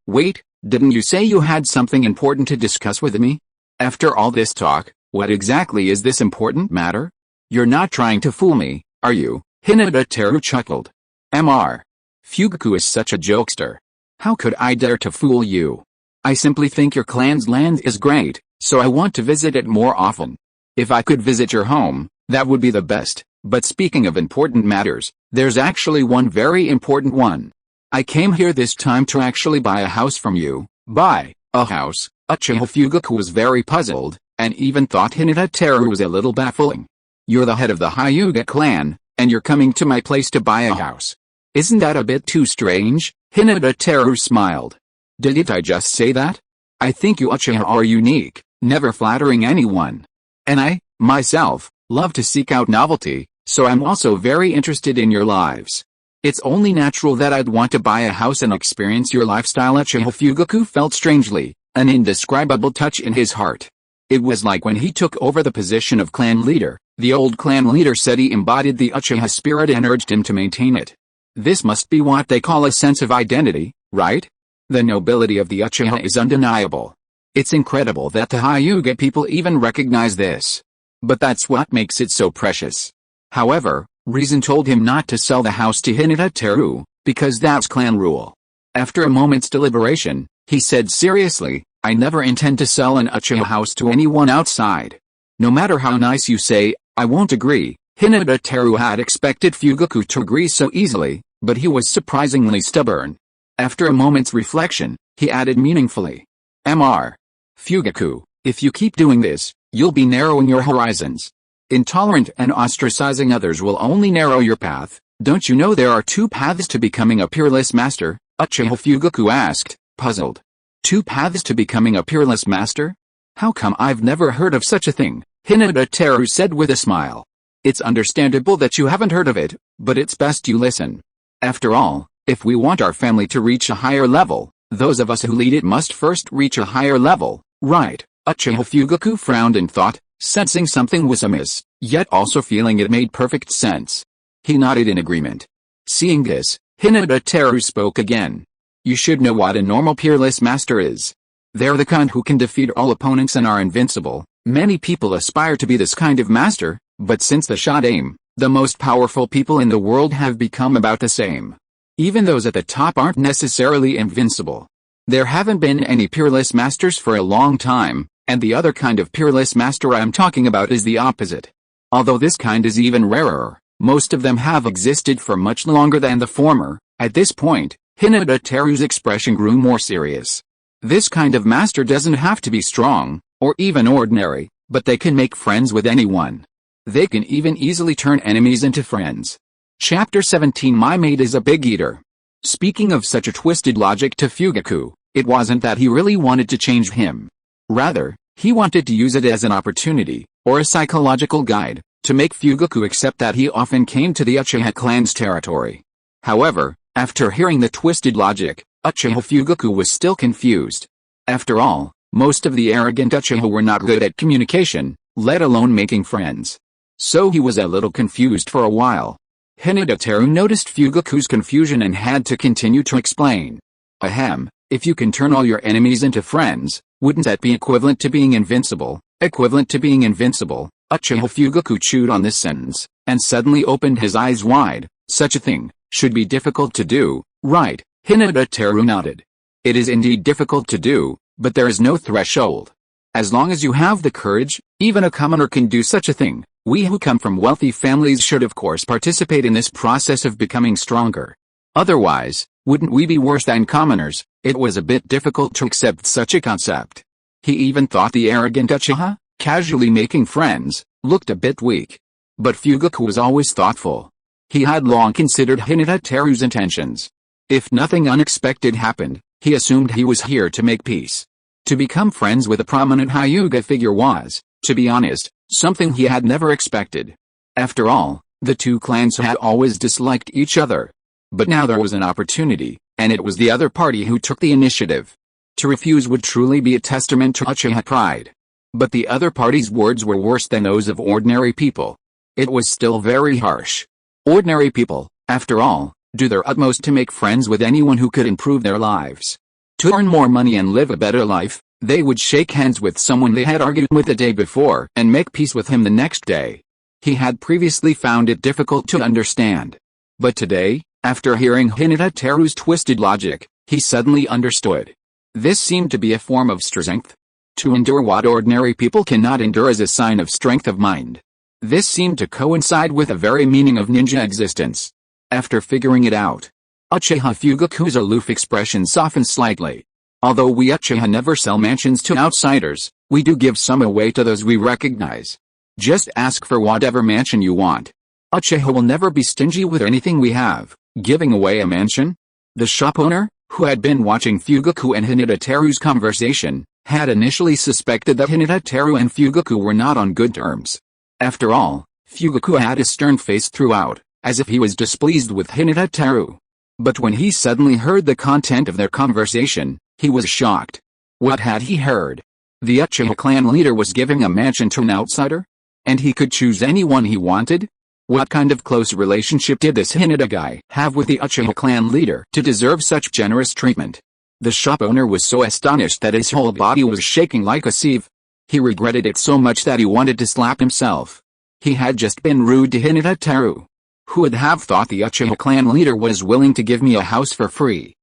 Wait, didn't you say you had something important to discuss with me? After all this talk, what exactly is this important matter? You're not trying to fool me, are you? Hyūga Teru chuckled. Mr. Fugaku is such a jokester. How could I dare to fool you? I simply think your clan's land is great, so I want to visit it more often. If I could visit your home, that would be the best, but speaking of important matters, there's actually one very important one. I came here this time to actually buy a house from you. Buy a house? Uchiha Fugaku was very puzzled, and even thought Hyūga Teru was a little baffling. You're the head of the Hyūga clan, and you're coming to my place to buy a house. Isn't that a bit too strange? Hyūga Teru smiled. Didn't I just say that? I think you Uchiha are unique, never flattering anyone. And I, myself, love to seek out novelty, so I'm also very interested in your lives. It's only natural that I'd want to buy a house and experience your lifestyle. Uchiha Fugaku felt strangely, an indescribable touch in his heart. It was like when he took over the position of clan leader, the old clan leader said he embodied the Uchiha spirit and urged him to maintain it. This must be what they call a sense of identity, right? The nobility of the Uchiha is undeniable. It's incredible that the Hyūga people even recognize this. But that's what makes it so precious. However, reason told him not to sell the house to Hyūga Teru, because that's clan rule. After a moment's deliberation, he said seriously, I never intend to sell an Uchiha house to anyone outside. No matter how nice you say, I won't agree. Hyūga Teru had expected Fugaku to agree so easily, but he was surprisingly stubborn. After a moment's reflection, he added meaningfully. Mr. Fugaku, if you keep doing this, you'll be narrowing your horizons. Intolerant and ostracizing others will only narrow your path. Don't you know there are 2 paths to becoming a peerless master? Uchiha Fugaku asked, puzzled. 2 paths to becoming a peerless master? How come I've never heard of such a thing? Hyūga Teru said with a smile. It's understandable that you haven't heard of it, but it's best you listen. After all, if we want our family to reach a higher level, those of us who lead it must first reach a higher level, right? Uchiha Fugaku frowned and thought, sensing something was amiss, yet also feeling it made perfect sense. He nodded in agreement. Seeing this, Hyūga Teru spoke again. You should know what a normal peerless master is. They're the kind who can defeat all opponents and are invincible. Many people aspire to be this kind of master, but since the Shodaime, the most powerful people in the world have become about the same. Even those at the top aren't necessarily invincible. There haven't been any peerless masters for a long time, and the other kind of peerless master I'm talking about is the opposite. Although this kind is even rarer, most of them have existed for much longer than the former. At this point, Hyūga Teru's expression grew more serious. This kind of master doesn't have to be strong, or even ordinary, but they can make friends with anyone. They can even easily turn enemies into friends. Chapter 17 My mate is a big eater. Speaking of such a twisted logic to Fugaku, it wasn't that he really wanted to change him. Rather, he wanted to use it as an opportunity, or a psychological guide, to make Fugaku accept that he often came to the Uchiha clan's territory. However, after hearing the twisted logic, Uchiha Fugaku was still confused. After all, most of the arrogant Uchiha were not good at communication, let alone making friends. So he was a little confused for a while. Hyūga Teru noticed Fugaku's confusion and had to continue to explain. Ahem, If you can turn all your enemies into friends, wouldn't that be equivalent to being invincible? Equivalent to being invincible. Uchiha Fugaku chewed on this sentence, and suddenly opened his eyes wide. Such a thing should be difficult to do, right? Hyūga Teru nodded. It is indeed difficult to do, but there is no threshold. As long as you have the courage, even a commoner can do such a thing. We who come from wealthy families should of course participate in this process of becoming stronger. Otherwise, wouldn't we be worse than commoners? It was a bit difficult to accept such a concept. He even thought the arrogant Uchiha, casually making friends, looked a bit weak. But Fugaku was always thoughtful. He had long considered Hyūga Teru's intentions. If nothing unexpected happened, he assumed he was here to make peace. To become friends with a prominent Hyūga figure was, to be honest, something he had never expected. After all, the two clans had always disliked each other. But now there was an opportunity, and it was the other party who took the initiative. To refuse would truly be a testament to Uchiha pride. But the other party's words were worse than those of ordinary people. It was still very harsh. Ordinary people, after all, do their utmost to make friends with anyone who could improve their lives. To earn more money and live a better life, they would shake hands with someone they had argued with the day before and make peace with him the next day. He had previously found it difficult to understand. But today, after hearing Hyūga Teru's twisted logic, he suddenly understood. This seemed to be a form of strength. To endure what ordinary people cannot endure is a sign of strength of mind. This seemed to coincide with the very meaning of ninja existence. After figuring it out, Uchiha Fugaku's aloof expression softened slightly. Although we Uchiha never sell mansions to outsiders, we do give some away to those we recognize. Just ask for whatever mansion you want. Uchiha will never be stingy with anything we have. Giving away a mansion? The shop owner, who had been watching Fugaku and Hyūga Teru's conversation, had initially suspected that Hyūga Teru and Fugaku were not on good terms. After all, Fugaku had a stern face throughout, as if he was displeased with Hyūga Teru. But when he suddenly heard the content of their conversation, he was shocked. What had he heard? The Uchiha clan leader was giving a mansion to an outsider? And he could choose anyone he wanted? What kind of close relationship did this Hyūga guy have with the Uchiha clan leader to deserve such generous treatment? The shop owner was so astonished that his whole body was shaking like a sieve. He regretted it so much that he wanted to slap himself. He had just been rude to Hyūga Teru. Who would have thought the Uchiha clan leader was willing to give me a house for free?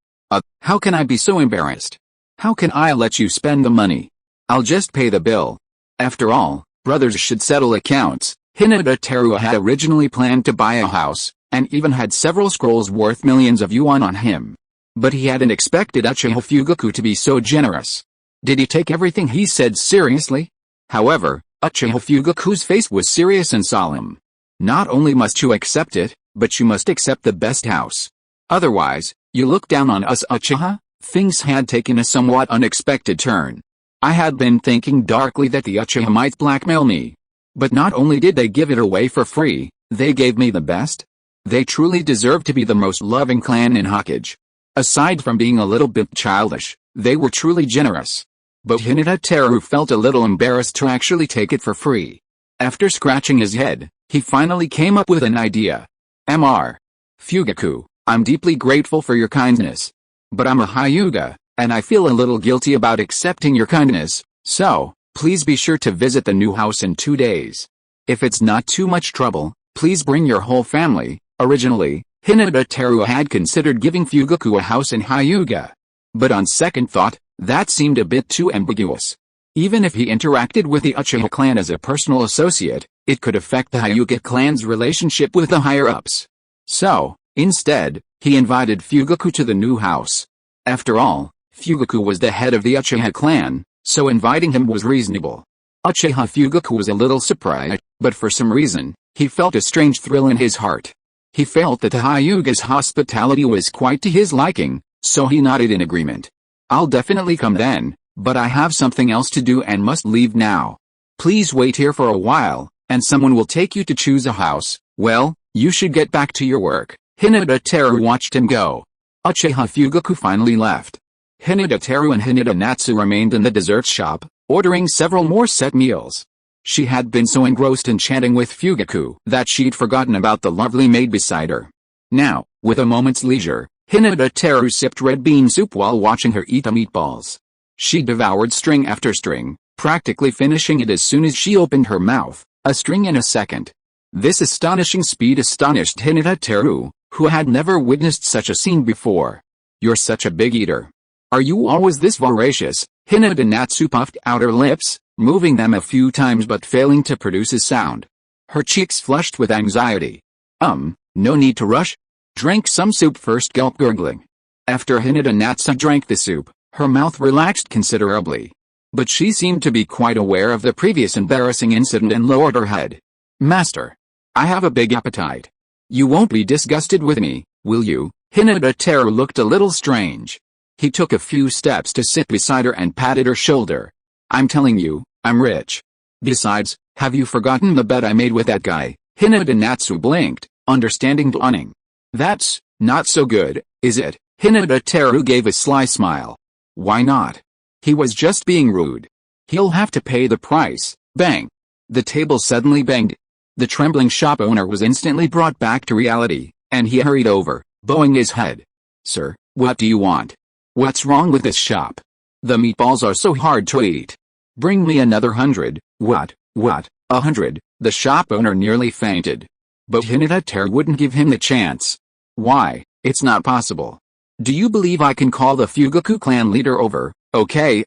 How can I be so embarrassed? How can I let you spend the money? I'll just pay the bill. After all, brothers should settle accounts. Hyūga Teru had originally planned to buy a house, and even had several scrolls worth millions of yuan on him. But he hadn't expected Uchiha Fugaku to be so generous. Did he take everything he said seriously? However, Uchiha Fugaku's face was serious and solemn. Not only must you accept it, but you must accept the best house. Otherwise, you look down on us Uchiha? Things had taken a somewhat unexpected turn. I had been thinking darkly that the Uchiha might blackmail me. But not only did they give it away for free, they gave me the best. They truly deserve to be the most loving clan in Hokage. Aside from being a little bit childish, they were truly generous. But Hyūga Teru felt a little embarrassed to actually take it for free. After scratching his head, he finally came up with an idea. Mr. Fugaku, I'm deeply grateful for your kindness. But I'm a Hyūga, and I feel a little guilty about accepting your kindness, so, please be sure to visit the new house in 2 days. If it's not too much trouble, please bring your whole family. Originally, Hyūga Teru had considered giving Fugaku a house in Hyūga. But on second thought, that seemed a bit too ambiguous. Even if he interacted with the Uchiha clan as a personal associate, it could affect the Hyūga clan's relationship with the higher-ups. So, instead, he invited Fugaku to the new house. After all, Fugaku was the head of the Uchiha clan, so inviting him was reasonable. Uchiha Fugaku was a little surprised, but for some reason, he felt a strange thrill in his heart. He felt that the Hyūga's hospitality was quite to his liking, so he nodded in agreement. I'll definitely come then, but I have something else to do and must leave now. Please wait here for a while, and someone will take you to choose a house. Well, you should get back to your work. Hyūga Teru watched him go. Uchiha Fugaku finally left. Hyūga Teru and Hyūga Natsu remained in the dessert shop, ordering several more set meals. She had been so engrossed in chatting with Fugaku that she'd forgotten about the lovely maid beside her. Now, with a moment's leisure, Hyūga Teru sipped red bean soup while watching her eat the meatballs. She devoured string after string, practically finishing it as soon as she opened her mouth, a string in a second. This astonishing speed astonished Hyūga Teru, who had never witnessed such a scene before. "You're such a big eater. Are you always this voracious?" Hyūga Natsu puffed out her lips, moving them a few times but failing to produce a sound. Her cheeks flushed with anxiety. No need to rush. Drink some soup first, gulp gurgling. After Hyūga Natsu drank the soup, her mouth relaxed considerably. But she seemed to be quite aware of the previous embarrassing incident and lowered her head. "Master, I have a big appetite. You won't be disgusted with me, will you?" Hyūga Teru looked a little strange. He took a few steps to sit beside her and patted her shoulder. "I'm telling you, I'm rich. Besides, have you forgotten the bet I made with that guy?" Hyūga Natsu blinked, understanding dawning. "That's not so good, is it?" Hyūga Teru gave a sly smile. "Why not? He was just being rude. He'll have to pay the price." Bang! The table suddenly banged. The trembling shop owner was instantly brought back to reality, and he hurried over, bowing his head. "Sir, what do you want? What's wrong with this shop? The meatballs are so hard to eat. Bring me another 100. What, 100? The shop owner nearly fainted. But Hyūga Teru wouldn't give him the chance. "Why, it's not possible. Do you believe I can call the Fugaku clan leader over?" Okay,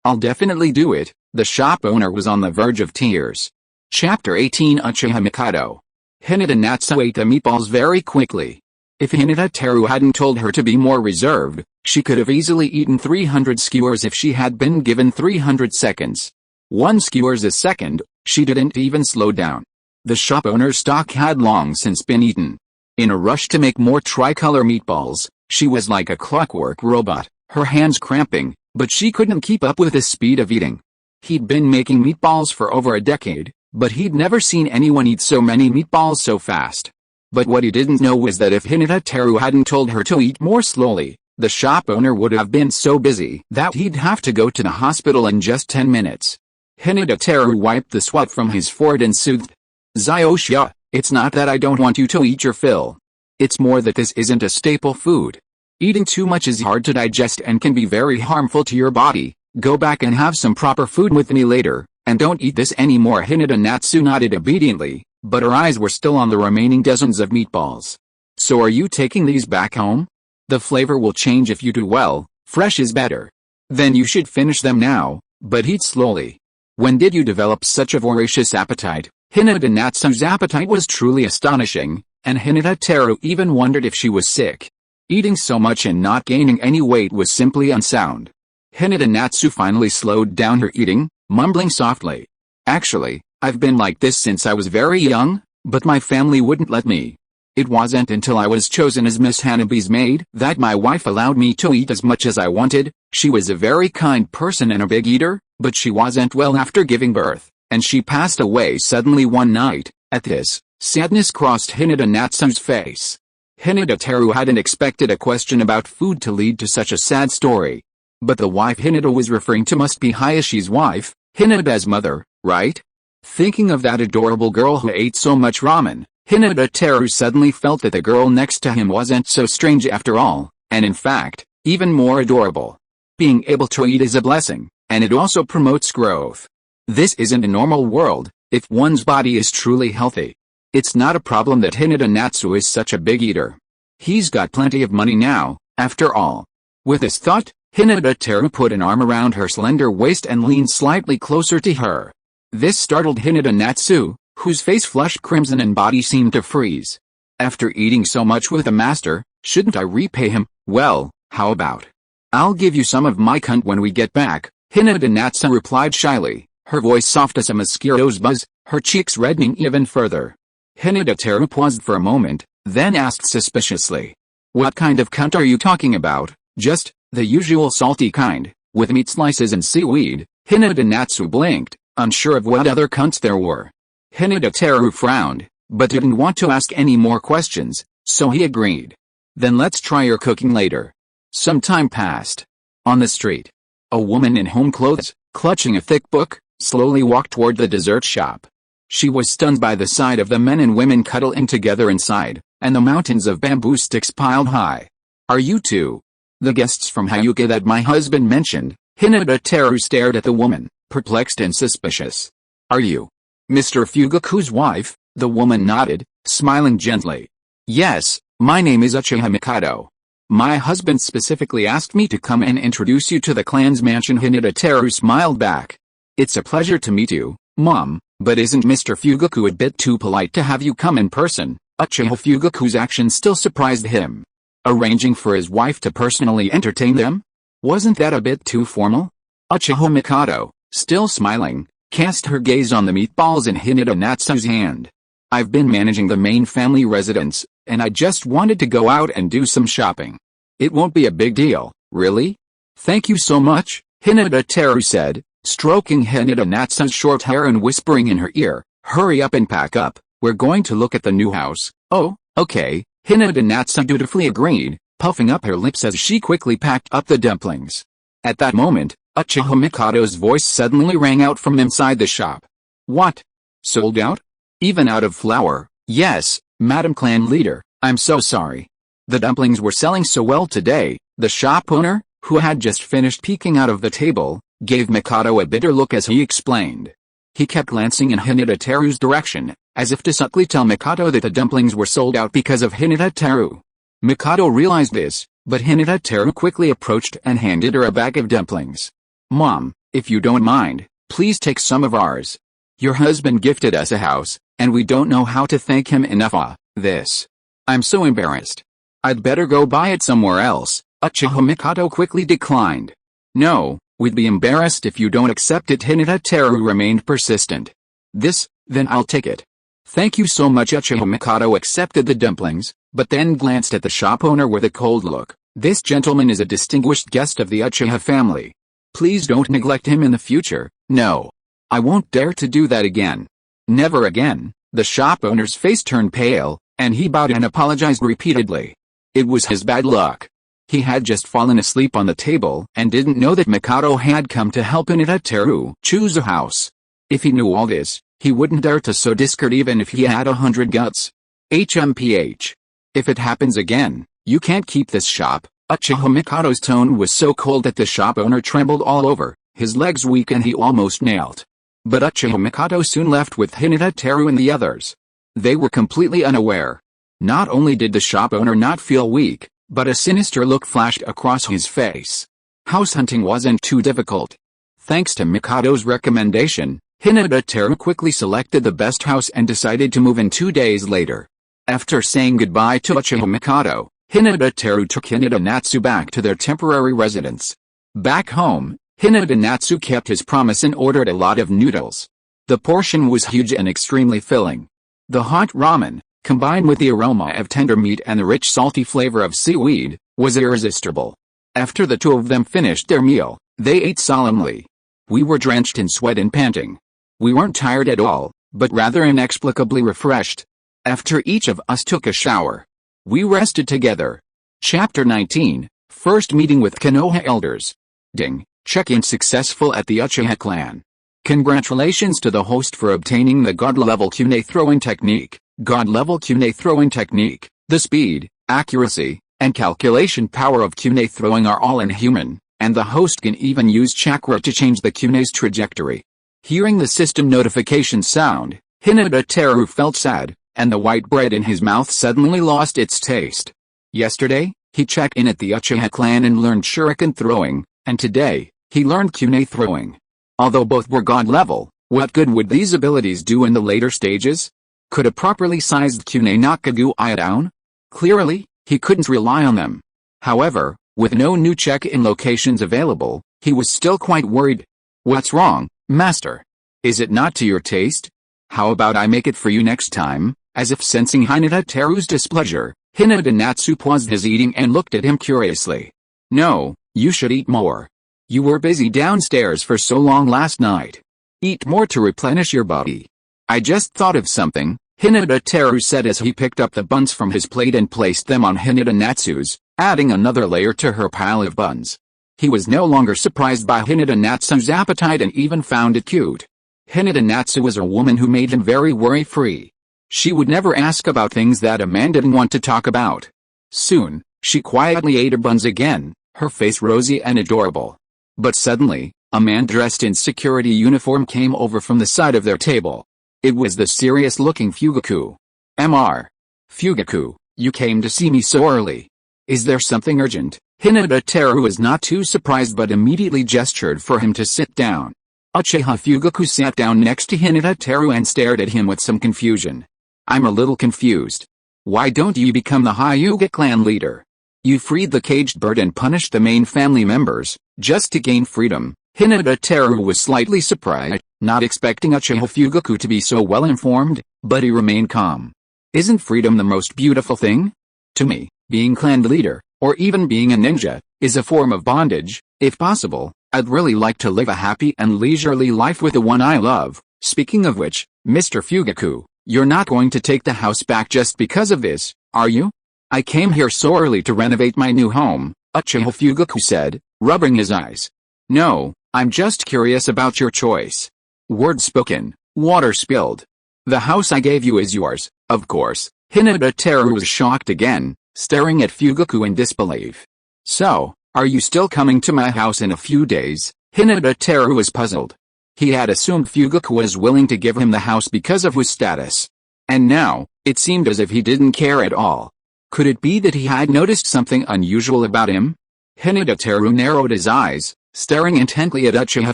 I'll definitely do it." The shop owner was on the verge of tears. Chapter 18 Uchiha Mikado. Hyūga Natsu ate the meatballs very quickly. If Hyūga Teru hadn't told her to be more reserved, she could have easily eaten 300 skewers if she had been given 300 seconds. 1 skewers a second. She didn't even slow down. The shop owner's stock had long since been eaten. In a rush to make more tricolor meatballs, she was like a clockwork robot, her hands cramping, but she couldn't keep up with the speed of eating. He'd been making meatballs for over a decade, but he'd never seen anyone eat so many meatballs so fast. But what he didn't know was that if Hyūga Teru hadn't told her to eat more slowly, the shop owner would have been so busy that he'd have to go to the hospital in just 10 minutes. Hyūga Teru wiped the sweat from his forehead and soothed. "Zyosha, it's not that I don't want you to eat your fill. It's more that this isn't a staple food. Eating too much is hard to digest and can be very harmful to your body. Go back and have some proper food with me later, and don't eat this anymore." Hyūga Natsu nodded obediently, but her eyes were still on the remaining dozens of meatballs. "So are you taking these back home? The flavor will change if you do well. Fresh is better. Then you should finish them now, but eat slowly. When did you develop such a voracious appetite?" Hyūga Natsu's appetite was truly astonishing, and Hyūga Teru even wondered if she was sick. Eating so much and not gaining any weight was simply unsound. Hyūga Natsu finally slowed down her eating, mumbling softly. "Actually, I've been like this since I was very young, but my family wouldn't let me. It wasn't until I was chosen as Miss Hanabi's maid that my wife allowed me to eat as much as I wanted. She was a very kind person and a big eater, but she wasn't well after giving birth, and she passed away suddenly one night." At this, sadness crossed Hyūga Natsu's face. Hyūga Teru hadn't expected a question about food to lead to such a sad story. But the wife Hyūga was referring to must be Hayashi's wife, Hyūga's mother, right? Thinking of that adorable girl who ate so much ramen, Hyūga Teru suddenly felt that the girl next to him wasn't so strange after all, and in fact, even more adorable. Being able to eat is a blessing, and it also promotes growth. This isn't a normal world, if one's body is truly healthy. It's not a problem that Hyūga Natsu is such a big eater. He's got plenty of money now, after all. With this thought, Hyūga Teru put an arm around her slender waist and leaned slightly closer to her. This startled Hyūga Natsu, whose face flushed crimson and body seemed to freeze. "After eating so much with the master, shouldn't I repay him?" "Well, how about? I'll give you some of my cunt when we get back," Hyūga Natsu replied shyly, her voice soft as a mosquito's buzz, her cheeks reddening even further. Hyūga Teru paused for a moment, then asked suspiciously. "What kind of cunt are you talking about?" "Just the usual salty kind, with meat slices and seaweed." Hyūga Natsu blinked, unsure of what other cunts there were. Hyūga Teru frowned, but didn't want to ask any more questions, so he agreed. "Then let's try your cooking later." Some time passed. On the street, a woman in home clothes, clutching a thick book, slowly walked toward the dessert shop. She was stunned by the sight of the men and women cuddling together inside, and the mountains of bamboo sticks piled high. Are you two the guests from Hyūga that my husband mentioned? Hyūga Teru stared at the woman, perplexed and suspicious. Are you Mr. Fugaku's wife? The woman nodded, smiling gently. Yes, my name is Uchiha Mikado. My husband specifically asked me to come and introduce you to the clan's mansion. Hyūga Teru smiled back. It's a pleasure to meet you, Mom, but isn't Mr. Fugaku a bit too polite to have you come in person? Uchiha Fugaku's action still surprised him. Arranging for his wife to personally entertain them? Wasn't that a bit too formal? Uchiha Mikado, still smiling, cast her gaze on the meatballs in Hinata Natsu's hand. I've been managing the main family residence, and I just wanted to go out and do some shopping. It won't be a big deal, really? Thank you so much, Hinata Teru said, stroking Hinata Natsu's short hair and whispering in her ear, hurry up and pack up, we're going to look at the new house. Oh, okay, Hinata Natsu dutifully agreed, puffing up her lips as she quickly packed up the dumplings. At that moment, Uchiha Mikado's voice suddenly rang out from inside the shop. What? Sold out? Even out of flour? Yes, Madam Clan Leader, I'm so sorry. The dumplings were selling so well today. The shop owner, who had just finished peeking out of the table, gave Mikado a bitter look as he explained. He kept glancing in Hinata Teru's direction, as if to subtly tell Mikado that the dumplings were sold out because of Hinata Teru. Mikado realized this, but Hinata Teru quickly approached and handed her a bag of dumplings. Mom, if you don't mind, please take some of ours. Your husband gifted us a house, and we don't know how to thank him enough. This. I'm so embarrassed. I'd better go buy it somewhere else. Uchiha Mikado quickly declined. No, we'd be embarrassed if you don't accept it. Hinata Teru remained persistent. Then I'll take it. Thank you so much. Uchiha Mikado accepted the dumplings, but then glanced at the shop owner with a cold look. This gentleman is a distinguished guest of the Uchiha family. Please don't neglect him in the future. No. I won't dare to do that again. Never again. The shop owner's face turned pale, and he bowed and apologized repeatedly. It was his bad luck. He had just fallen asleep on the table and didn't know that Mikado had come to help Hinata Teru choose a house. If he knew all this, he wouldn't dare to so discard even if he had 100 guts. HMPH. If it happens again, you can't keep this shop. Uchiha Mikado's tone was so cold that the shop owner trembled all over, his legs weak and he almost knelt. But Uchiha Mikado soon left with Hinata Teru and the others. They were completely unaware. Not only did the shop owner not feel weak, but a sinister look flashed across his face. House hunting wasn't too difficult. Thanks to Mikado's recommendation, Hinata Teru quickly selected the best house and decided to move in 2 days later. After saying goodbye to Uchiha Mikado, Hinata Teru took Hinata Natsu back to their temporary residence. Back home, Hinata Natsu kept his promise and ordered a lot of noodles. The portion was huge and extremely filling. The hot ramen, combined with the aroma of tender meat and the rich salty flavor of seaweed, was irresistible. After the two of them finished their meal, they ate solemnly. We were drenched in sweat and panting. We weren't tired at all, but rather inexplicably refreshed. After each of us took a shower, we rested together. Chapter 19, First Meeting with Konoha Elders. Ding. Check-in successful at the Uchiha clan. Congratulations to the host for obtaining the God-level kunai throwing technique. God-level kunai throwing technique. The speed, accuracy, and calculation power of kunai throwing are all inhuman, and the host can even use chakra to change the kunai's trajectory. Hearing the system notification sound, Hinata Teru felt sad, and the white bread in his mouth suddenly lost its taste. Yesterday, he checked in at the Uchiha clan and learned shuriken throwing, and today, he learned kunai throwing. Although both were god level, what good would these abilities do in the later stages? Could a properly sized kunai knock a guy down? Clearly, he couldn't rely on them. However, with no new check-in locations available, he was still quite worried. What's wrong, master? Is it not to your taste? How about I make it for you next time? As if sensing Hinata Teru's displeasure, Hinata Natsu paused his eating and looked at him curiously. No, you should eat more. You were busy downstairs for so long last night. Eat more to replenish your body. I just thought of something, Hinata Teru said as he picked up the buns from his plate and placed them on Hinata Natsu's, adding another layer to her pile of buns. He was no longer surprised by Hinata Natsu's appetite and even found it cute. Hinata Natsu was a woman who made him very worry-free. She would never ask about things that a man didn't want to talk about. Soon, She quietly ate her buns again, her face rosy and adorable. But suddenly, a man dressed in security uniform came over from the side of their table. It was the serious-looking Fugaku. Mr. Fugaku, you came to see me so early. Is there something urgent? Hyūga Teru was not too surprised but immediately gestured for him to sit down. Uchiha Fugaku sat down next to Hyūga Teru and stared at him with some confusion. I'm a little confused. Why don't you become the Hyūga clan leader? You freed the caged bird and punished the main family members, just to gain freedom. Hyūga Teru was slightly surprised, not expecting Uchiha Fugaku to be so well informed, but he remained calm. Isn't freedom the most beautiful thing? To me, being clan leader, or even being a ninja, is a form of bondage. If possible, I'd really like to live a happy and leisurely life with the one I love. Speaking of which, Mr. Fugaku, you're not going to take the house back just because of this, are you? I came here so early to renovate my new home, Uchiha Fugaku said, rubbing his eyes. No, I'm just curious about your choice. Words spoken, water spilled. The house I gave you is yours, of course. Hyūga Teru was shocked again, staring at Fugaku in disbelief. So, are you still coming to my house in a few days? Hyūga Teru was puzzled. He had assumed Fugaku was willing to give him the house because of his status. And now, it seemed as if he didn't care at all. Could it be that he had noticed something unusual about him? Hyūga Teru narrowed his eyes, staring intently at Uchiha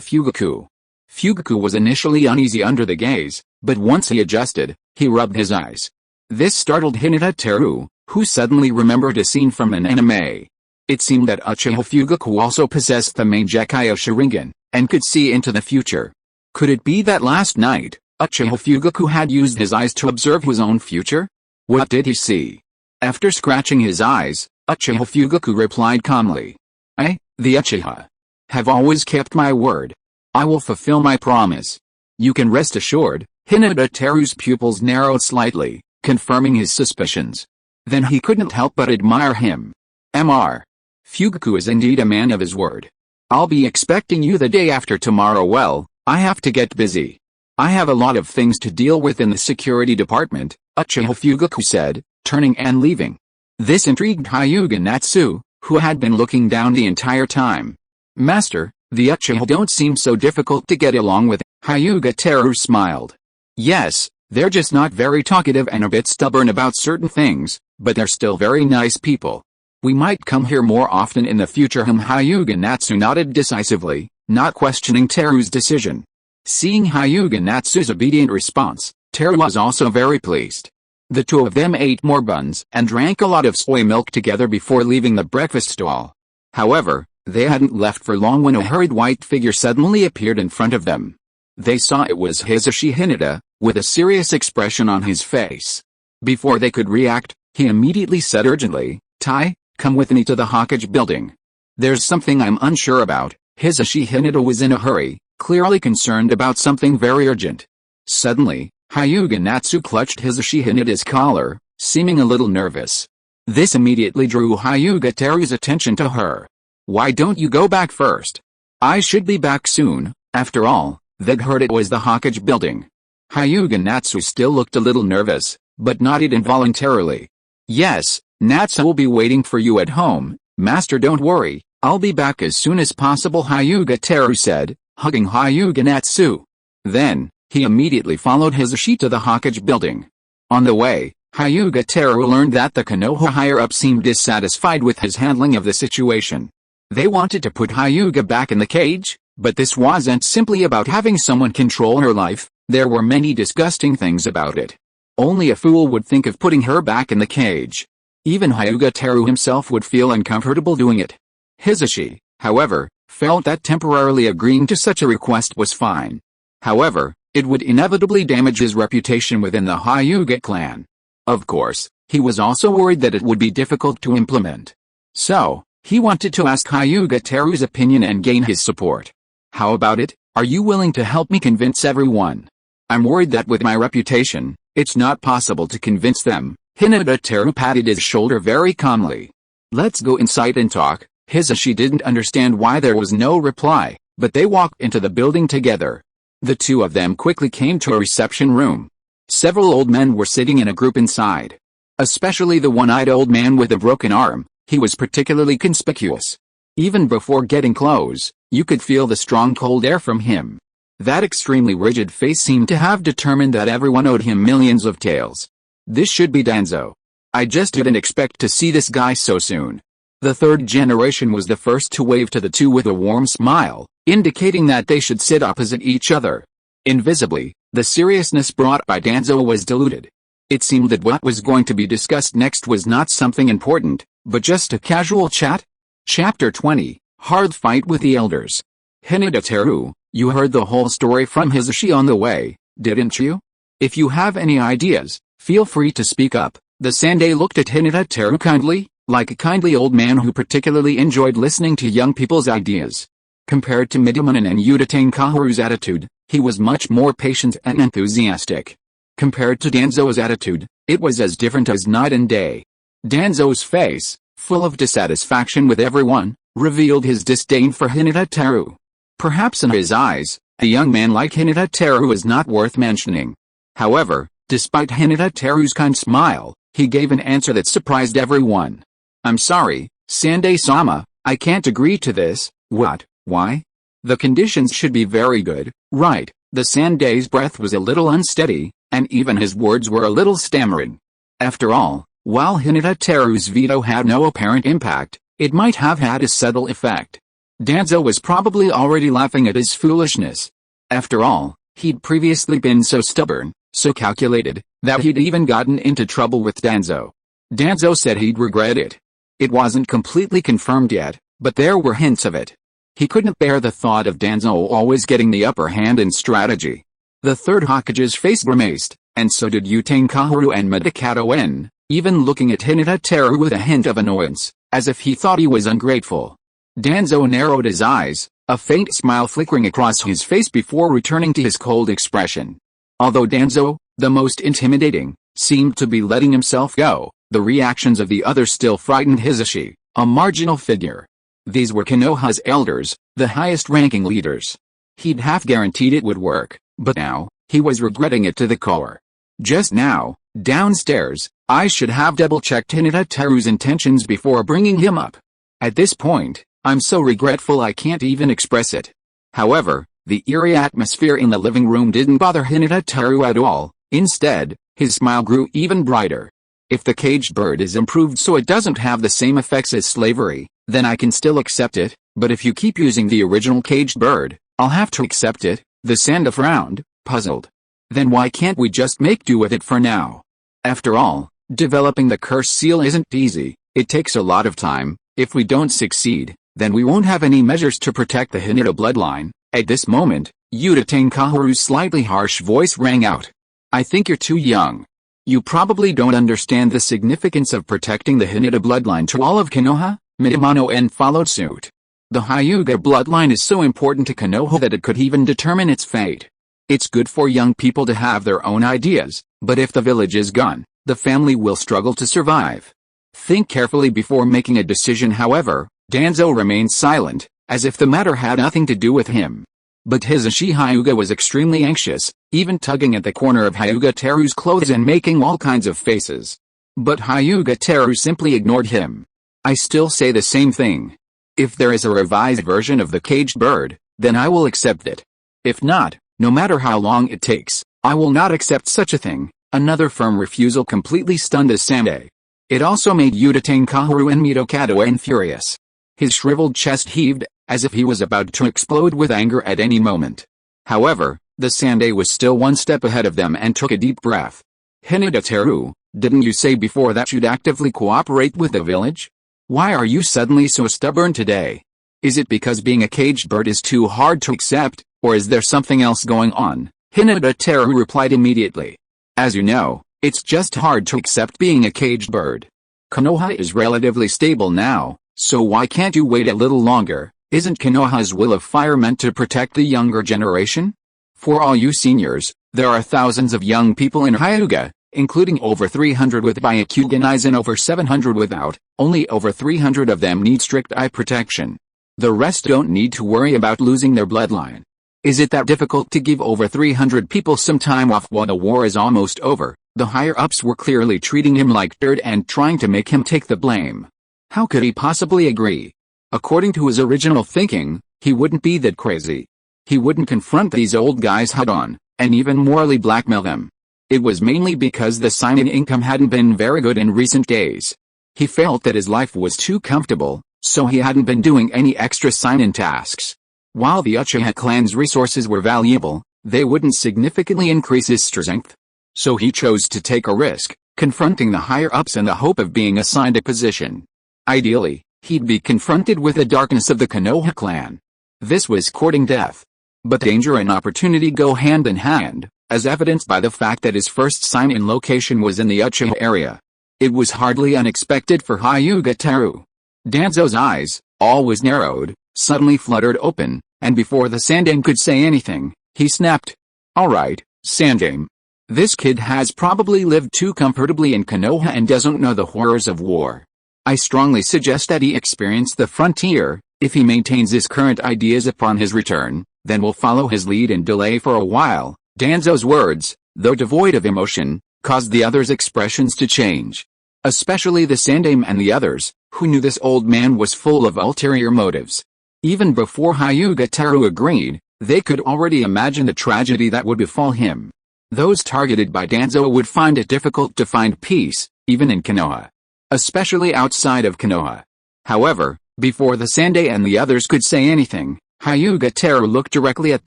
Fugaku. Fugaku was initially uneasy under the gaze, but once he adjusted, he rubbed his eyes. This startled Hyūga Teru, who suddenly remembered a scene from an anime. It seemed that Uchiha Fugaku also possessed the main Gekiyo Sharingan, and could see into the future. Could it be that last night, Uchiha Fugaku had used his eyes to observe his own future? What did he see? After scratching his eyes, Uchiha Fugaku replied calmly. I, the Uchiha, have always kept my word. I will fulfill my promise. You can rest assured. Hyūga Teru's pupils narrowed slightly, confirming his suspicions. Then he couldn't help but admire him. Mr. Fugaku is indeed a man of his word. I'll be expecting you the day after tomorrow. Well, I have to get busy. I have a lot of things to deal with in the security department, Uchiha Fugaku said, turning and leaving. This intrigued Hyūga Natsu, who had been looking down the entire time. Master, the Uchiha don't seem so difficult to get along with. Hyūga Teru smiled. Yes, they're just not very talkative and a bit stubborn about certain things, but they're still very nice people. We might come here more often in the future. Hyūga Natsu nodded decisively, not questioning Teru's decision. Seeing Hyūga Natsu's obedient response, Teru was also very pleased. The two of them ate more buns and drank a lot of soy milk together before leaving the breakfast stall. However, they hadn't left for long when a hurried white figure suddenly appeared in front of them. They saw it was Hisashi Hinata, with a serious expression on his face. Before they could react, he immediately said urgently, Tai, come with me to the Hokage building. There's something I'm unsure about. Hisashi Hinata was in a hurry, clearly concerned about something very urgent. Suddenly, Hyūga Natsu clutched Hisashi Hinata's collar, seeming a little nervous. This immediately drew Hyūga Teru's attention to her. Why don't you go back first? I should be back soon. After all, they'd heard it was the Hokage building. Hyūga Natsu still looked a little nervous, but nodded involuntarily. Yes, Natsu will be waiting for you at home. Master, don't worry, I'll be back as soon as possible, Hyūga Teru said, hugging Hyūga Natsu. Then, he immediately followed Hisashi to the Hokage building. On the way, Hyūga Teru learned that the Konoha higher-up seemed dissatisfied with his handling of the situation. They wanted to put Hyūga back in the cage, but this wasn't simply about having someone control her life. There were many disgusting things about it. Only a fool would think of putting her back in the cage. Even Hyūga Teru himself would feel uncomfortable doing it. Hisashi, however, felt that temporarily agreeing to such a request was fine. However, it would inevitably damage his reputation within the Hyūga clan. Of course, he was also worried that it would be difficult to implement. So, he wanted to ask Hyūga Teru's opinion and gain his support. How about it? Are you willing to help me convince everyone? I'm worried that with my reputation, it's not possible to convince them. Hyūga Teru patted his shoulder very calmly. Let's go inside and talk. Hisashi didn't understand why there was no reply, but they walked into the building together. The two of them quickly came to a reception room. Several old men were sitting in a group inside. Especially the one-eyed old man with a broken arm. He was particularly conspicuous. Even before getting close, you could feel the strong cold air from him. That extremely rigid face seemed to have determined that everyone owed him millions of taels. This should be Danzo. I just didn't expect to see this guy so soon. The third generation was the first to wave to the two with a warm smile, indicating that they should sit opposite each other. Invisibly, the seriousness brought by Danzo was diluted. It seemed that what was going to be discussed next was not something important, but just a casual chat. Chapter 20, Hard Fight with the Elders. Hyūga Teru, you heard the whole story from Hisashi on the way, didn't you? If you have any ideas, feel free to speak up. The Sandai looked at Hyūga Teru kindly, like a kindly old man who particularly enjoyed listening to young people's ideas. Compared to Midamanen and Uchiha's attitude, he was much more patient and enthusiastic. Compared to Danzo's attitude, it was as different as night and day. Danzo's face, full of dissatisfaction with everyone, revealed his disdain for Hyūga Teru. Perhaps in his eyes, a young man like Hyūga Teru was not worth mentioning. However, despite Hyūga Teru's kind smile, he gave an answer that surprised everyone. I'm sorry, Sandai-sama, I can't agree to this. What? Why? The conditions should be very good, right? The Sandai's breath was a little unsteady, and even his words were a little stammering. After all, while Hyūga Teru's veto had no apparent impact, it might have had a subtle effect. Danzo was probably already laughing at his foolishness. After all, he'd previously been so stubborn, so calculated, that he'd even gotten into trouble with Danzo. Danzo said he'd regret it. It wasn't completely confirmed yet, but there were hints of it. He couldn't bear the thought of Danzo always getting the upper hand in strategy. The third Hokage's face grimaced, and so did Uchiha and Midakato, even looking at Hyūga Teru with a hint of annoyance, as if he thought he was ungrateful. Danzo narrowed his eyes, a faint smile flickering across his face before returning to his cold expression. Although Danzo, the most intimidating, seemed to be letting himself go, the reactions of the others still frightened Hisashi, a marginal figure. These were Konoha's elders, the highest-ranking leaders. He'd half guaranteed it would work, but now, he was regretting it to the core. Just now, downstairs, I should have double-checked Hyūga Teru's intentions before bringing him up. At this point, I'm so regretful I can't even express it. However, the eerie atmosphere in the living room didn't bother Hyūga Teru at all. Instead, his smile grew even brighter. If the caged bird is improved so it doesn't have the same effects as slavery, then I can still accept it, but if you keep using the original caged bird, I'll have to accept it. The Sanda frowned, puzzled. Then why can't we just make do with it for now? After all, developing the curse seal isn't easy, it takes a lot of time. If we don't succeed, then we won't have any measures to protect the Hyūga bloodline. At this moment, Uchiha's slightly harsh voice rang out. I think you're too young. You probably don't understand the significance of protecting the Hyūga bloodline to all of Konoha. Midamano followed suit. The Hyūga bloodline is so important to Konoha that it could even determine its fate. It's good for young people to have their own ideas, but if the village is gone, the family will struggle to survive. Think carefully before making a decision. However, Danzo remained silent, as if the matter had nothing to do with him. But Hisashi Hyūga was extremely anxious, even tugging at the corner of Hyūga Teru's clothes and making all kinds of faces. But Hyūga Teru simply ignored him. I still say the same thing. If there is a revised version of the caged bird, then I will accept it. If not, no matter how long it takes, I will not accept such a thing. Another firm refusal completely stunned the Sandai. It also made Uchiha and Midakato furious. His shriveled chest heaved, as if he was about to explode with anger at any moment. However, the Sandai was still one step ahead of them and took a deep breath. Hyūga Teru, didn't you say before that you'd actively cooperate with the village? Why are you suddenly so stubborn today? Is it because being a caged bird is too hard to accept, or is there something else going on? Hyūga Teru replied immediately. As you know, it's just hard to accept being a caged bird. Konoha is relatively stable now, so why can't you wait a little longer? Isn't Konoha's will of fire meant to protect the younger generation? For all you seniors, there are thousands of young people in Hyūga, including over 300 with Byakugan eyes and over 700 without. Only over 300 of them need strict eye protection. The rest don't need to worry about losing their bloodline. Is it that difficult to give over 300 people some time off while the war is almost over? The higher-ups were clearly treating him like dirt and trying to make him take the blame. How could he possibly agree? According to his original thinking, he wouldn't be that crazy. He wouldn't confront these old guys head-on, and even morally blackmail them. It was mainly because the seinen income hadn't been very good in recent days. He felt that his life was too comfortable, so he hadn't been doing any extra seinen tasks. While the Uchiha clan's resources were valuable, they wouldn't significantly increase his strength. So he chose to take a risk, confronting the higher-ups in the hope of being assigned a position. Ideally, he'd be confronted with the darkness of the Konoha clan. This was courting death. But danger and opportunity go hand in hand, as evidenced by the fact that his first seinen location was in the Uchiha area. It was hardly unexpected for Hyūga Teru. Danzo's eyes, always narrowed, suddenly fluttered open, and before the Sandame could say anything, he snapped. "Alright, Sandame. This kid has probably lived too comfortably in Konoha and doesn't know the horrors of war. I strongly suggest that he experience the frontier. If he maintains his current ideas upon his return, then we'll follow his lead and delay for a while." Danzo's words, though devoid of emotion, caused the others' expressions to change. Especially the Sandame and the others, who knew this old man was full of ulterior motives. Even before Hyūga Teru agreed, they could already imagine the tragedy that would befall him. Those targeted by Danzo would find it difficult to find peace, even in Konoha. Especially outside of Konoha. However, before the Sandame and the others could say anything, Hyūga Teru looked directly at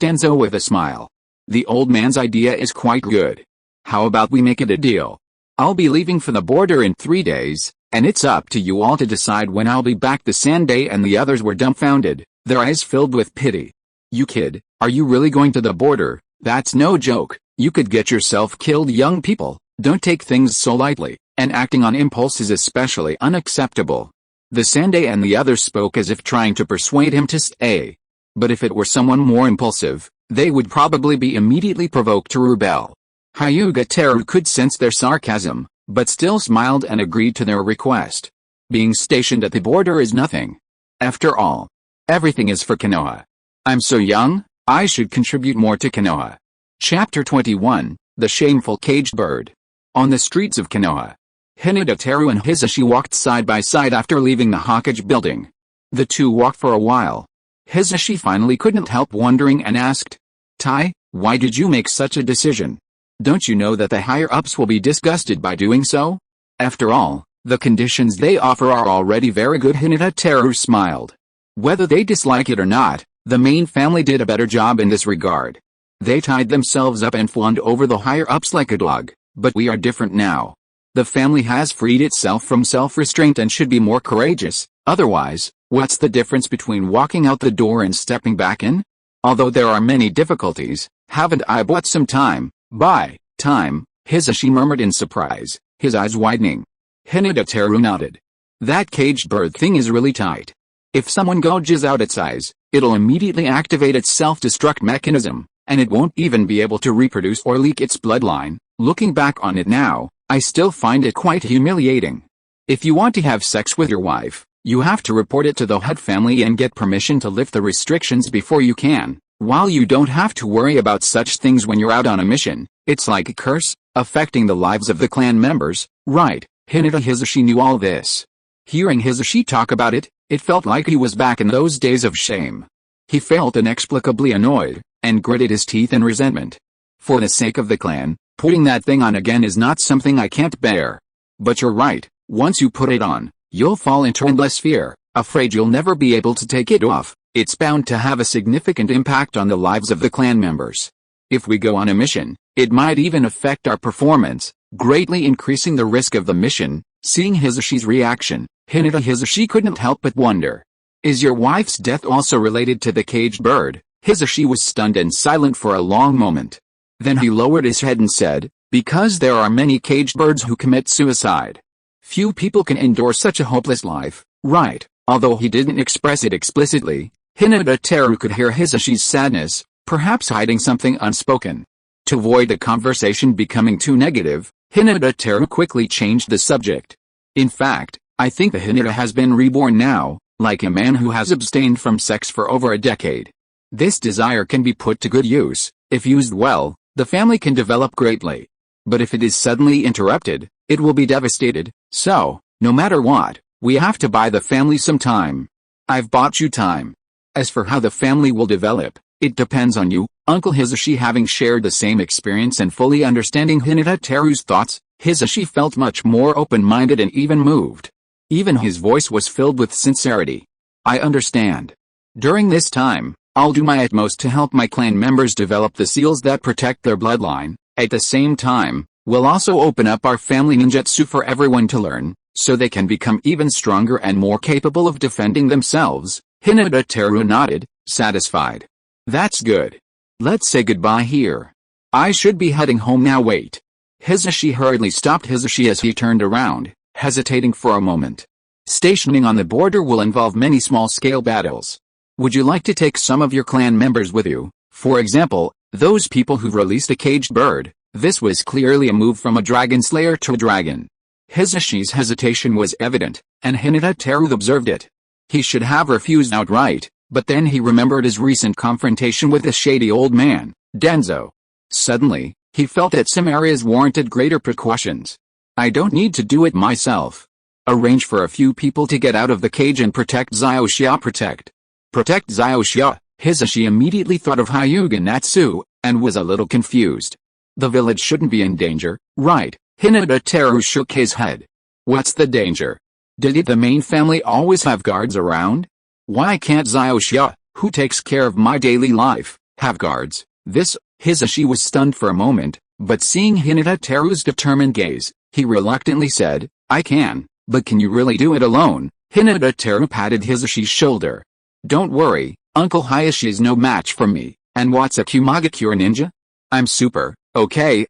Danzo with a smile. "The old man's idea is quite good. How about we make it a deal? I'll be leaving for the border in 3 days, and it's up to you all to decide when I'll be back." The Sandame and the others were dumbfounded, their eyes filled with pity. "You kid, are you really going to the border? That's no joke. You could get yourself killed." "Young people, don't take things so lightly, and acting on impulse is especially unacceptable." The Sandame and the others spoke as if trying to persuade him to stay. But if it were someone more impulsive, they would probably be immediately provoked to rebel. Hyūga Teru could sense their sarcasm, but still smiled and agreed to their request. Being stationed at the border is nothing. After all, everything is for Konoha. I'm so young, I should contribute more to Konoha. Chapter 21, The Shameful Caged Bird. On the streets of Konoha, Hyūga Teru and Hisashi walked side by side after leaving the Hokage building. The two walked for a while. Hisashi finally couldn't help wondering and asked, "Tai, why did you make such a decision? Don't you know that the higher-ups will be disgusted by doing so? After all, the conditions they offer are already very good." Hyūga Teru smiled. Whether they dislike it or not, the main family did a better job in this regard. They tied themselves up and fawned over the higher-ups like a dog, but we are different now. The family has freed itself from self-restraint and should be more courageous. Otherwise, what's the difference between walking out the door and stepping back in? Although there are many difficulties, haven't I bought some time? "By time," Hisashi murmured in surprise, his eyes widening. Hyūga Teru nodded. "That caged bird thing is really tight. If someone gouges out its eyes, it'll immediately activate its self-destruct mechanism, and it won't even be able to reproduce or leak its bloodline." Looking back on it now, I still find it quite humiliating. If you want to have sex with your wife, you have to report it to the head family and get permission to lift the restrictions before you can. While you don't have to worry about such things when you're out on a mission, it's like a curse, affecting the lives of the clan members, right? Hisashi knew all this. Hearing Hisashi talk about it, it felt like he was back in those days of shame. He felt inexplicably annoyed, and gritted his teeth in resentment. For the sake of the clan, putting that thing on again is not something I can't bear. But you're right, once you put it on, you'll fall into endless fear, afraid you'll never be able to take it off. It's bound to have a significant impact on the lives of the clan members. If we go on a mission, it might even affect our performance, greatly increasing the risk of the mission. Seeing Hisashi's reaction, Hisashi couldn't help but wonder. Is your wife's death also related to the caged bird? Hisashi was stunned and silent for a long moment. Then he lowered his head and said, "Because there are many caged birds who commit suicide. Few people can endure such a hopeless life, right?" Although he didn't express it explicitly, Hyūga Teru could hear Hisashi's sadness, perhaps hiding something unspoken. To avoid the conversation becoming too negative, Hyūga Teru quickly changed the subject. "In fact, I think the Hyūga has been reborn now, like a man who has abstained from sex for over a decade. This desire can be put to good use. If used well, the family can develop greatly. But if it is suddenly interrupted, it will be devastated. So, no matter what, We have to buy the family some time. I've bought you time. As for how the family will develop, it depends on you, Uncle Hisashi. Having shared the same experience and fully understanding Hyūga Teru's thoughts, Hisashi felt much more open-minded and even moved. Even his voice was filled with sincerity. I understand. During this time, I'll do my utmost to help my clan members develop the seals that protect their bloodline. At the same time, we'll also open up our family ninjutsu for everyone to learn, so they can become even stronger and more capable of defending themselves. Hyūga Teru nodded, satisfied. That's good. Let's say goodbye here. I should be heading home now. Wait. Hisashi hurriedly stopped Hisashi as he turned around, hesitating for a moment. Stationing on the border will involve many small-scale battles. Would you like to take some of your clan members with you? For example, those people who've released a caged bird. This was clearly a move from a dragon slayer to a dragon. Hisashi's hesitation was evident, and Hyūga Teru observed it. He should have refused outright, but then he remembered his recent confrontation with the shady old man, Danzo. Suddenly, he felt that some areas warranted greater precautions. I don't need to do it myself. Arrange for a few people to get out of the cage and protect Zyushia. Protect Zyushia. Hisashi immediately thought of Hyūga Natsu, and was a little confused. The village shouldn't be in danger, right? Hyūga Teru shook his head. What's the danger? Did the main family always have guards around? Why can't Zyushia, who takes care of my daily life, have guards? Hisashi was stunned for a moment, but seeing Hyūga Teru's determined gaze, he reluctantly said, I can, but can you really do it alone? Hyūga Teru patted Hisashi's shoulder. Don't worry, Uncle Hisashi is no match for me, and what's a Kumagakure ninja? I'm super, okay,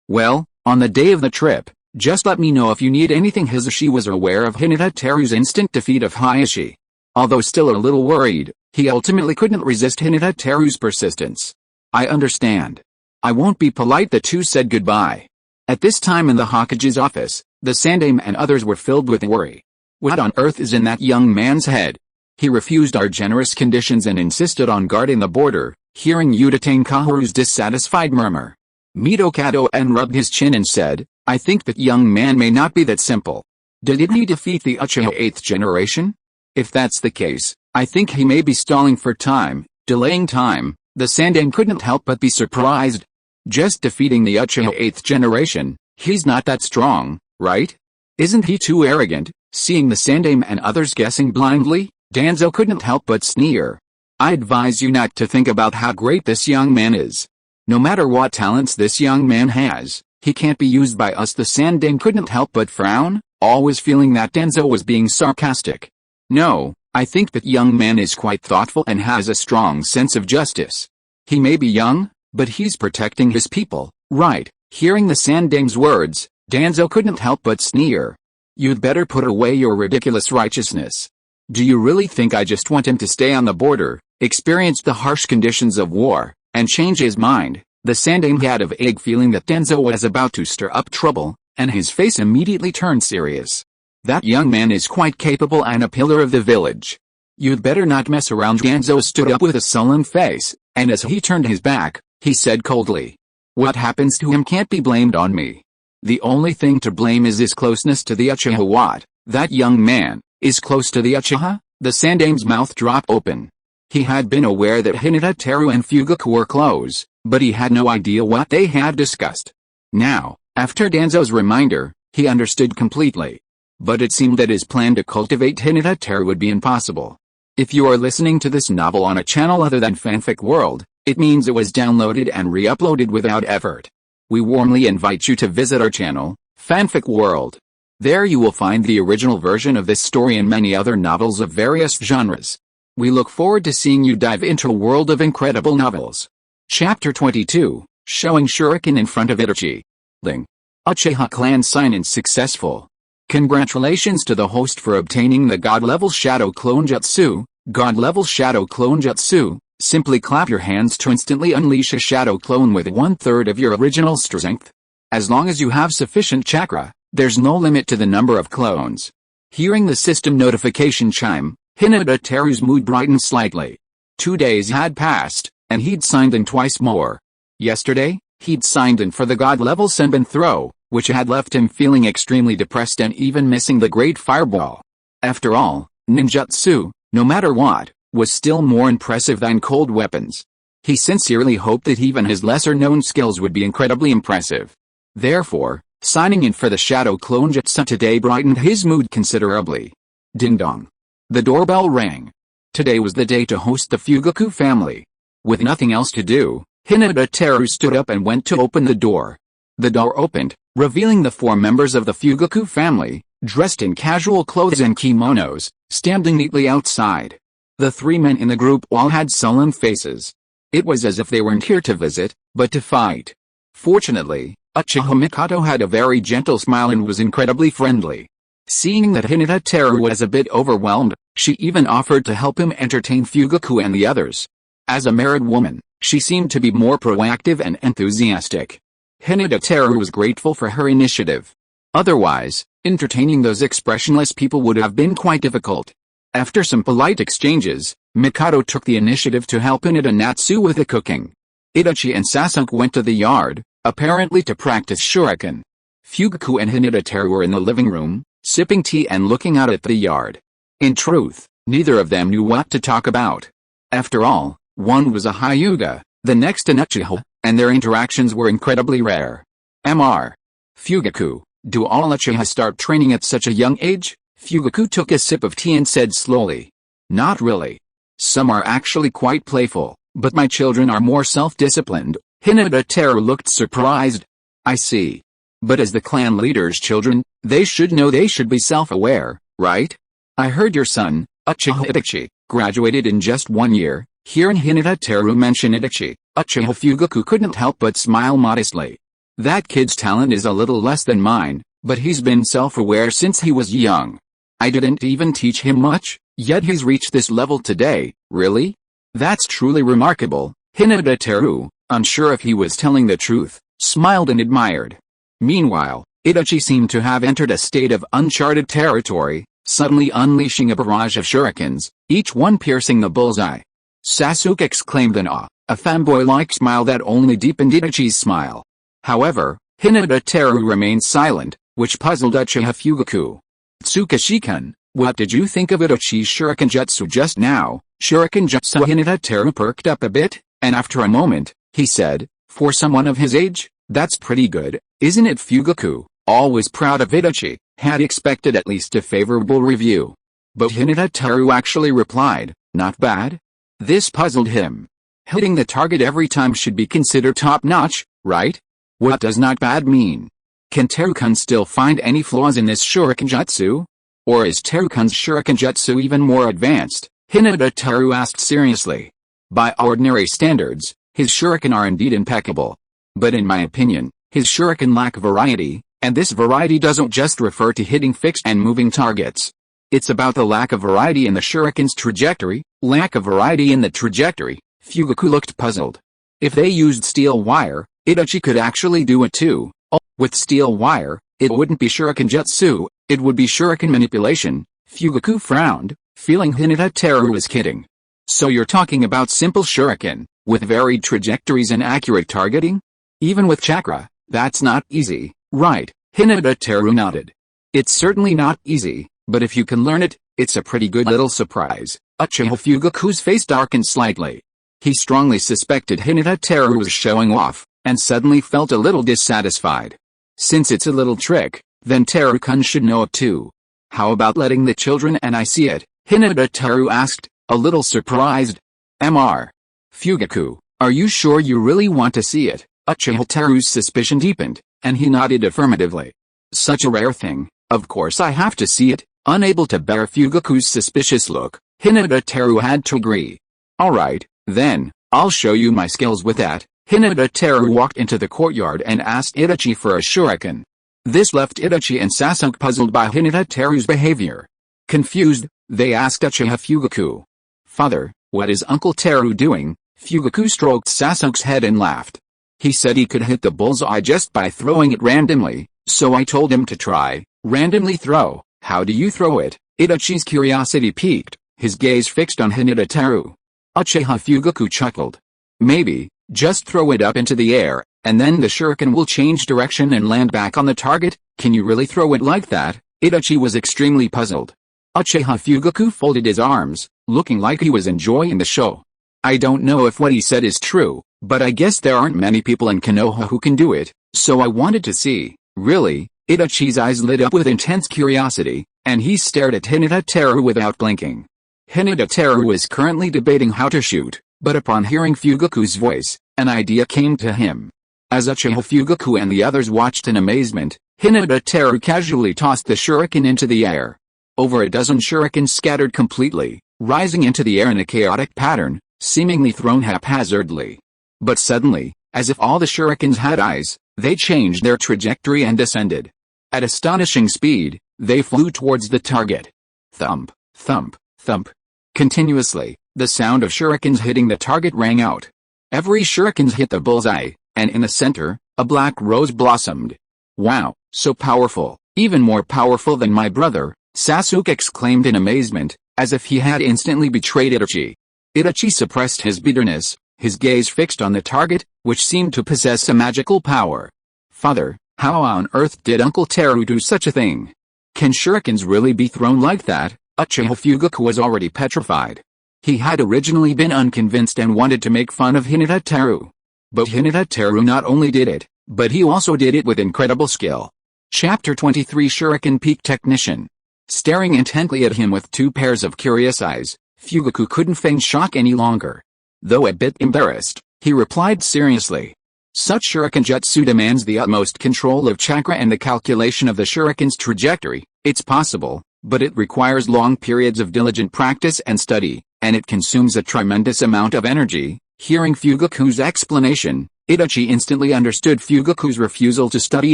Well, on the day of the trip, just let me know if you need anything. Hisashi was aware of Hyūga Teru's instant defeat of Hisashi. Although still a little worried, he ultimately couldn't resist Hyūga Teru's persistence. I understand. I won't be polite. The two said goodbye. At this time in the Hokage's office, the Sandaime and others were filled with worry. What on earth is in that young man's head? He refused our generous conditions and insisted on guarding the border. Hearing Uchiha Kaoru's dissatisfied murmur, Midokado rubbed his chin and said, I think that young man may not be that simple. Did he defeat the Uchiha 8th generation? If that's the case, I think he may be stalling for time, delaying time. The Sandaime couldn't help but be surprised. Just defeating the Uchiha 8th generation, he's not that strong, right? Isn't he too arrogant? Seeing the Sandaime and others guessing blindly, Danzo couldn't help but sneer. I advise you not to think about how great this young man is. No matter what talents this young man has, he can't be used by us. The Sandaime couldn't help but frown, always feeling that Danzo was being sarcastic. No, I think that young man is quite thoughtful and has a strong sense of justice. He may be young, but he's protecting his people, right? Hearing the Sandaime's words, Danzo couldn't help but sneer. You'd better put away your ridiculous righteousness. Do you really think I just want him to stay on the border, experience the harsh conditions of war, and change his mind? The Sandaime had a vague feeling that Danzo was about to stir up trouble, and his face immediately turned serious. That young man is quite capable and a pillar of the village. You'd better not mess around. Danzo stood up with a sullen face, and as he turned his back, he said coldly, what happens to him can't be blamed on me. The only thing to blame is his closeness to the Uchiha. What? That young man is close to the Uchiha? The Sandaime's mouth dropped open. He had been aware that Hyūga Teru and Fugaku were close, but he had no idea what they had discussed. Now, after Danzo's reminder, he understood completely. But it seemed that his plan to cultivate Hyūga Teru would be impossible. If you are listening to this novel on a channel other than Fanfic World, it means it was downloaded and re-uploaded without effort. We warmly invite you to visit our channel, Fanfic World. There you will find the original version of this story and many other novels of various genres. We look forward to seeing you dive into a world of incredible novels. Chapter 22, Showing Shuriken in Front of Itachi. Ling. Uchiha clan sign-in successful. Congratulations to the host for obtaining the God-level Shadow Clone Jutsu. God-level Shadow Clone Jutsu. Simply clap your hands to instantly unleash a Shadow Clone with 1/3 of your original strength. As long as you have sufficient chakra, there's no limit to the number of clones. Hearing the system notification chime, Hyūga Teru's mood brightened slightly. 2 days had passed, and he'd signed in twice more. Yesterday, he'd signed in for the God-level Senbon throw, which had left him feeling extremely depressed and even missing the great fireball. After all, ninjutsu, no matter what, was still more impressive than cold weapons. He sincerely hoped that even his lesser-known skills would be incredibly impressive. Therefore, signing in for the Shadow Clone Jutsu today brightened his mood considerably. Ding dong. The doorbell rang. Today was the day to host the Fugaku family. With nothing else to do, Hyūga Teru stood up and went to open the door. The door opened, revealing the 4 members of the Fugaku family, dressed in casual clothes and kimonos, standing neatly outside. The 3 men in the group all had sullen faces. It was as if they weren't here to visit, but to fight. Fortunately, Uchiha Mikoto had a very gentle smile and was incredibly friendly. Seeing that Hyūga Teru was a bit overwhelmed, she even offered to help him entertain Fugaku and the others. As a married woman, she seemed to be more proactive and enthusiastic. Hyūga Teru was grateful for her initiative. Otherwise, entertaining those expressionless people would have been quite difficult. After some polite exchanges, Mikoto took the initiative to help Hyūga Natsu with the cooking. Itachi and Sasuke went to the yard, apparently to practice shuriken. Fugaku and Hyūga Teru were in the living room, sipping tea and looking out at the yard. In truth, neither of them knew what to talk about. After all, one was a Hyūga, the next an Uchiha, and their interactions were incredibly rare. Mr. Fugaku, do all Uchiha start training at such a young age? Fugaku took a sip of tea and said slowly. Not really. Some are actually quite playful, but my children are more self-disciplined. Hyūga Teru looked surprised. I see. But as the clan leader's children, they should know they should be self-aware, right? I heard your son, Uchiha Itachi, graduated in just 1 year. Hearing Hyūga Teru mention Itachi, Uchiha Fugaku couldn't help but smile modestly. That kid's talent is a little less than mine, but he's been self-aware since he was young. I didn't even teach him much, yet he's reached this level today. Really? That's truly remarkable. Hyūga Teru, unsure if he was telling the truth, smiled and admired. Meanwhile, Itachi seemed to have entered a state of uncharted territory, suddenly unleashing a barrage of shurikens, each one piercing the bullseye. Sasuke exclaimed in awe, a fanboy-like smile that only deepened Itachi's smile. However, Hyūga Teru remained silent, which puzzled Uchiha Fugaku. Tsukashikan, what did you think of Itachi's shuriken jutsu just now? Shuriken jutsu. Hyūga Teru perked up a bit, and after a moment, he said, for someone of his age, that's pretty good, isn't it? Fugaku, always proud of Itachi, had expected at least a favorable review. But Hyūga Teru actually replied, not bad? This puzzled him. Hitting the target every time should be considered top-notch, right? What does not bad mean? Can Teru-kun still find any flaws in this shuriken jutsu? Or is Teru-kun's shuriken jutsu even more advanced? Hyūga Teru asked seriously. By ordinary standards, his shuriken are indeed impeccable. But in my opinion, his shuriken lack variety, and this variety doesn't just refer to hitting fixed and moving targets. It's about the lack of variety in the shuriken's trajectory. Lack of variety in the trajectory. Fugaku looked puzzled. If they used steel wire, Itachi could actually do it too. With steel wire, it wouldn't be shuriken jutsu, it would be shuriken manipulation. Fugaku frowned, feeling Hyūga Teru was kidding. So you're talking about simple shuriken, with varied trajectories and accurate targeting? Even with chakra, that's not easy, right? Hyūga Teru nodded. It's certainly not easy, but if you can learn it, it's a pretty good little surprise. Uchiha Fugaku's face darkened slightly. He strongly suspected Hyūga Teru was showing off, and suddenly felt a little dissatisfied. Since it's a little trick, then Teru-kun should know it too. How about letting the children and I see it? Hyūga Teru asked, a little surprised. Mr. Fugaku, are you sure you really want to see it? Uchiha Teru's suspicion deepened, and he nodded affirmatively. Such a rare thing, of course I have to see it. Unable to bear Fugaku's suspicious look, Hyūga Teru had to agree. Alright, then, I'll show you my skills with that. Hyūga Teru walked into the courtyard and asked Itachi for a shuriken. This left Itachi and Sasuke puzzled by Hyūga Teru's behavior. Confused, they asked Uchiha Fugaku. Father, what is Uncle Teru doing? Fugaku stroked Sasuke's head and laughed. He said he could hit the bullseye just by throwing it randomly, so I told him to try. Randomly throw. How do you throw it? Itachi's curiosity piqued, his gaze fixed on Hyūga Teru. Uchiha Fugaku chuckled. Maybe, just throw it up into the air, and then the shuriken will change direction and land back on the target. Can you really throw it like that? Itachi was extremely puzzled. Uchiha Fugaku folded his arms, looking like he was enjoying the show. I don't know if what he said is true, but I guess there aren't many people in Konoha who can do it, so I wanted to see. Really? Itachi's eyes lit up with intense curiosity, and he stared at Hyūga Teru without blinking. Hyūga Teru is currently debating how to shoot, but upon hearing Fugaku's voice, an idea came to him. As Uchiha Fugaku and the others watched in amazement, Hyūga Teru casually tossed the shuriken into the air. Over a dozen shurikens scattered completely, rising into the air in a chaotic pattern, seemingly thrown haphazardly. But suddenly, as if all the shurikens had eyes, they changed their trajectory and descended. At astonishing speed, they flew towards the target. Thump, thump, thump. Continuously, the sound of shurikens hitting the target rang out. Every shuriken hit the bullseye, and in the center, a black rose blossomed. Wow, so powerful, even more powerful than my brother, Sasuke exclaimed in amazement, as if he had instantly betrayed Itachi. Itachi suppressed his bitterness, his gaze fixed on the target, which seemed to possess a magical power. Father, how on earth did Uncle Teru do such a thing? Can shurikens really be thrown like that? Uchiha Fugaku was already petrified. He had originally been unconvinced and wanted to make fun of Hyūga Teru. But Hyūga Teru not only did it, but he also did it with incredible skill. Chapter 23 Shuriken Peak Technician. Staring intently at him with two pairs of curious eyes, Fugaku couldn't feign shock any longer. Though a bit embarrassed, he replied seriously. Such shuriken jutsu demands the utmost control of chakra and the calculation of the shuriken's trajectory. It's possible, but it requires long periods of diligent practice and study, and it consumes a tremendous amount of energy. Hearing Fugaku's explanation, Itachi instantly understood Fugaku's refusal to study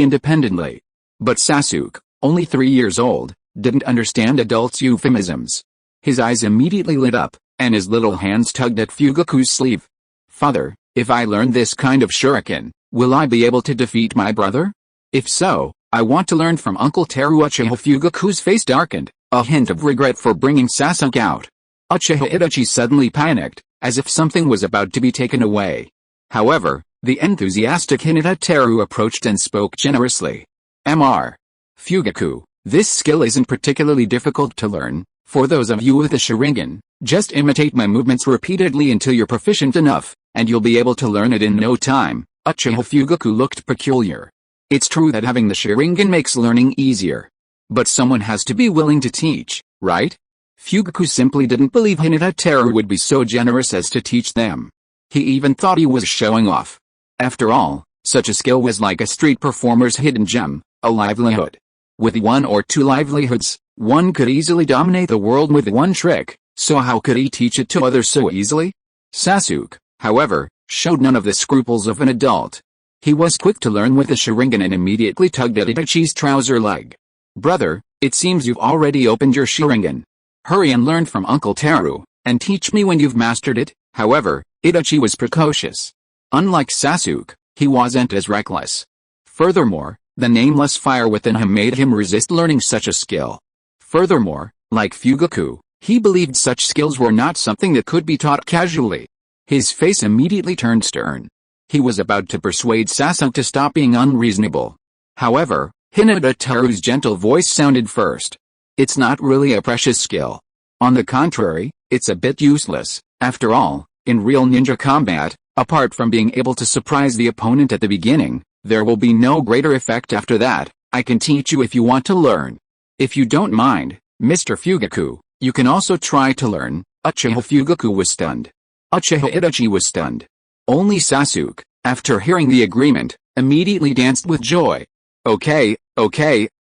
independently. But Sasuke, only 3 years old, didn't understand adults' euphemisms. His eyes immediately lit up, and his little hands tugged at Fugaku's sleeve. Father, if I learn this kind of shuriken, will I be able to defeat my brother? If so, I want to learn from Uncle Teru. Uchiha Fugaku's face darkened, a hint of regret for bringing Sasuke out. Uchiha Itachi suddenly panicked, as if something was about to be taken away. However, the enthusiastic Hyūga Teru approached and spoke generously. Mr. Fugaku, this skill isn't particularly difficult to learn. For those of you with the Sharingan, just imitate my movements repeatedly until you're proficient enough, and you'll be able to learn it in no time. Uchiha Fugaku looked peculiar. It's true that having the Sharingan makes learning easier. But someone has to be willing to teach, right? Fugaku simply didn't believe Hyūga Teru would be so generous as to teach them. He even thought he was showing off. After all, such a skill was like a street performer's hidden gem, a livelihood. With 1 or 2 livelihoods, one could easily dominate the world with one trick, so how could he teach it to others so easily? Sasuke, however, showed none of the scruples of an adult. He was quick to learn with the Sharingan and immediately tugged at Itachi's trouser leg. Brother, it seems you've already opened your Sharingan. Hurry and learn from Uncle Teru, and teach me when you've mastered it. However, Itachi was precocious. Unlike Sasuke, he wasn't as reckless. Furthermore, the nameless fire within him made him resist learning such a skill. Furthermore, like Fugaku, he believed such skills were not something that could be taught casually. His face immediately turned stern. He was about to persuade Sasuke to stop being unreasonable. However, Hyūga Teru's gentle voice sounded first. It's not really a precious skill. On the contrary, it's a bit useless. After all, in real ninja combat, apart from being able to surprise the opponent at the beginning, there will be no greater effect after that. I can teach you if you want to learn. If you don't mind, Mr. Fugaku, you can also try to learn. Uchiha Fugaku was stunned. Uchiha Itachi was stunned. Only Sasuke, after hearing the agreement, immediately danced with joy. Okay,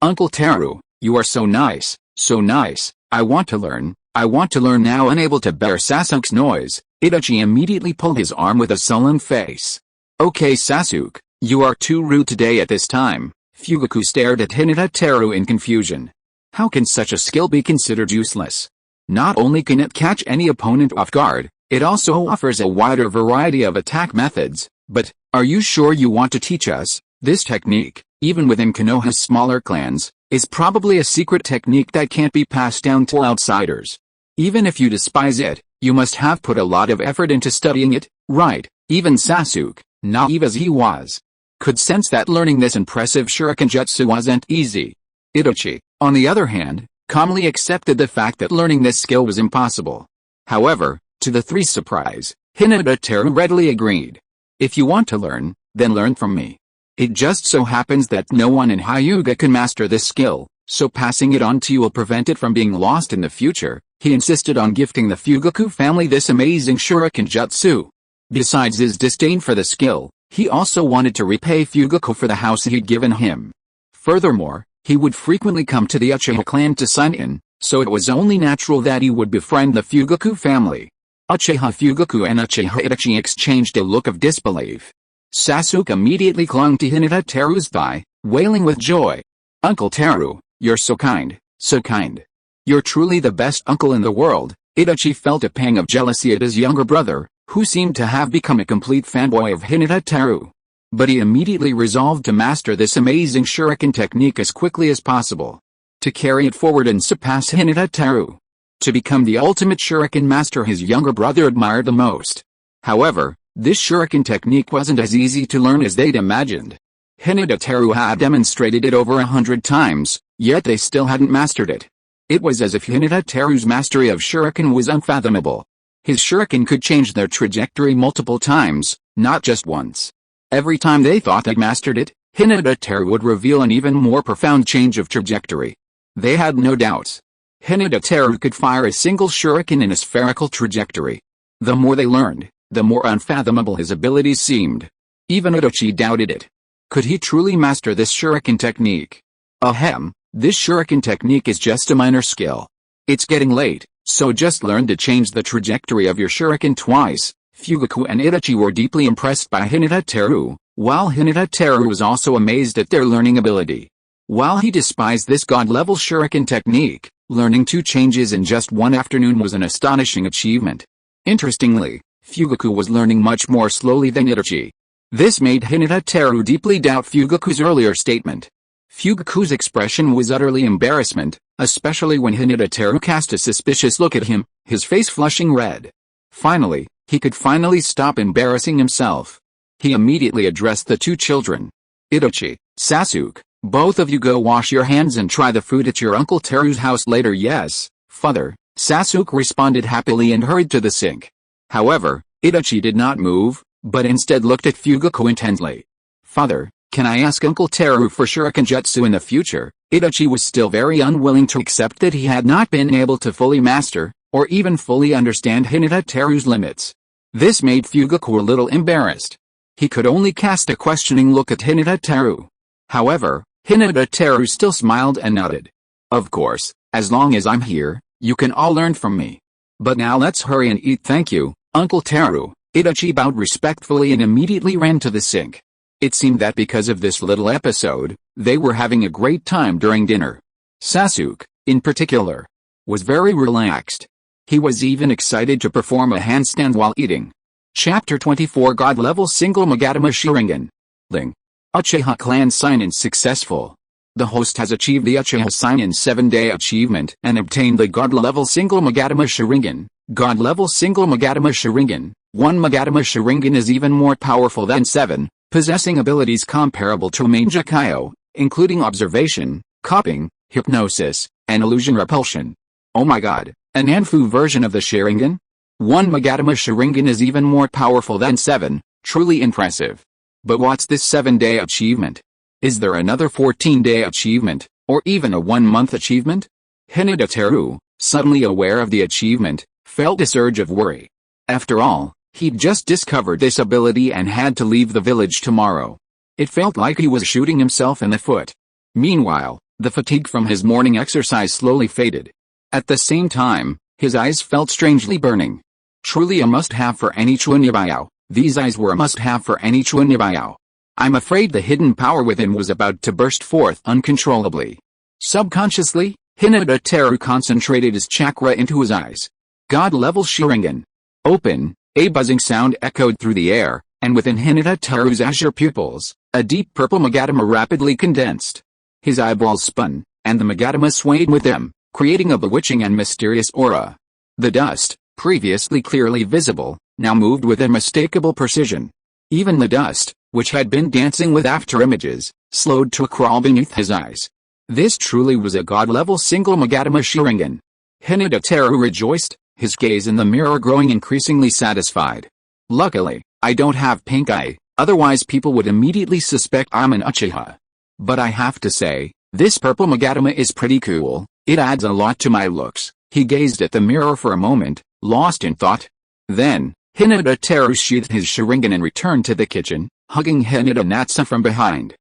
Uncle Teru, you are so nice, so nice. I want to learn now. Unable to bear Sasuke's noise, Itachi immediately pulled his arm with a sullen face. Okay Sasuke, you are too rude today. At this time, Fugaku stared at Hyūga Teru in confusion. How can such a skill be considered useless? Not only can it catch any opponent off guard, it also offers a wider variety of attack methods. But, are you sure you want to teach us? This technique, even within Konoha's smaller clans, is probably a secret technique that can't be passed down to outsiders. Even if you despise it, you must have put a lot of effort into studying it, right? Even Sasuke, naive as he was, could sense that learning this impressive shuriken jutsu wasn't easy. Itachi, on the other hand, calmly accepted the fact that learning this skill was impossible. However, to the three's surprise, Hyūga Teru readily agreed. If you want to learn, then learn from me. It just so happens that no one in Hyūga can master this skill, so passing it on to you will prevent it from being lost in the future. He insisted on gifting the Fugaku family this amazing shuriken jutsu. Besides his disdain for the skill, he also wanted to repay Fugaku for the house he'd given him. Furthermore, he would frequently come to the Uchiha clan to sign in, so it was only natural that he would befriend the Fugaku family. Uchiha Fugaku and Uchiha Itachi exchanged a look of disbelief. Sasuke immediately clung to Hyūga Teru's thigh, wailing with joy. Uncle Teru, you're so kind, so kind. You're truly the best uncle in the world. Itachi felt a pang of jealousy at his younger brother, who seemed to have become a complete fanboy of Hyūga Teru. But he immediately resolved to master this amazing shuriken technique as quickly as possible. To carry it forward and surpass Hyūga Teru. To become the ultimate shuriken master his younger brother admired the most. However, this shuriken technique wasn't as easy to learn as they'd imagined. Hyūga Teru had demonstrated it over 100 times, yet they still hadn't mastered it. It was as if Hyūga Teru's mastery of shuriken was unfathomable. His shuriken could change their trajectory multiple times, not just once. Every time they thought they mastered it, Hyūga Teru would reveal an even more profound change of trajectory. They had no doubts. Hyūga Teru could fire a single shuriken in a spherical trajectory. The more they learned, the more unfathomable his abilities seemed. Even Itachi doubted it. Could he truly master this shuriken technique? Ahem, this shuriken technique is just a minor skill. It's getting late, so just learn to change the trajectory of your shuriken twice. Fugaku and Itachi were deeply impressed by Hyūga Teru, while Hyūga Teru was also amazed at their learning ability. While he despised this god-level shuriken technique, learning 2 changes in just one afternoon was an astonishing achievement. Interestingly, Fugaku was learning much more slowly than Itachi. This made Hyūga Teru deeply doubt Fugaku's earlier statement. Fugaku's expression was utterly embarrassment, especially when Hyūga Teru cast a suspicious look at him, his face flushing red. Finally, he could finally stop embarrassing himself. He immediately addressed the 2 children. Itachi, Sasuke, both of you go wash your hands and try the food at your Uncle Teru's house later. Yes, father, Sasuke responded happily and hurried to the sink. However, Itachi did not move, but instead looked at Fugaku intently. Father, can I ask Uncle Teru for shuriken jutsu in the future? Itachi was still very unwilling to accept that he had not been able to fully master, or even fully understand Hyūga Teru's limits. This made Fugaku a little embarrassed. He could only cast a questioning look at Hyūga Teru. However, Hyūga Teru still smiled and nodded. Of course, as long as I'm here, you can all learn from me. But now let's hurry and eat. Thank you, Uncle Teru. Itachi bowed respectfully and immediately ran to the sink. It seemed that because of this little episode, they were having a great time during dinner. Sasuke, in particular, was very relaxed. He was even excited to perform a handstand while eating. Chapter 24 God-Level Single Magatama Sharingan. Ling. Uchiha Clan Sign-In successful. The host has achieved the Uchiha Sign-In 7-day achievement and obtained the God-Level Single Magatama Sharingan. God-Level Single Magatama Sharingan. 1 Magatama Sharingan is even more powerful than 7, possessing abilities comparable to Manjakyo, including observation, copying, hypnosis, and illusion repulsion. Oh my god, an Anfu version of the Sharingan? 1 Magatama Sharingan is even more powerful than 7, truly impressive. But what's this 7-day achievement? Is there another 14-day achievement, or even a 1-month achievement? Hyūga Teru, suddenly aware of the achievement, felt a surge of worry. After all, he'd just discovered this ability and had to leave the village tomorrow. It felt like he was shooting himself in the foot. Meanwhile, the fatigue from his morning exercise slowly faded. At the same time, his eyes felt strangely burning. Truly a must-have for any Chunyabao. These eyes were a must-have for any Chunyabao. I'm afraid the hidden power within was about to burst forth uncontrollably. Subconsciously, Hyūga Teru concentrated his chakra into his eyes. God-level Sharingan. Open. A buzzing sound echoed through the air, and within Hyūga Teru's azure pupils, a deep purple Magatama rapidly condensed. His eyeballs spun, and the Magatama swayed with them, creating a bewitching and mysterious aura. The dust, previously clearly visible, now moved with unmistakable precision. Even the dust, which had been dancing with afterimages, slowed to a crawl beneath his eyes. This truly was a god-level single Magatama Sharingan. Hyūga Teru rejoiced, his gaze in the mirror growing increasingly satisfied. Luckily, I don't have pink eye, otherwise people would immediately suspect I'm an Uchiha. But I have to say, this purple Magatama is pretty cool, it adds a lot to my looks. He gazed at the mirror for a moment, lost in thought. Then, Hyūga Teru sheathed his Sharingan and returned to the kitchen, hugging Hinata Natsu from behind.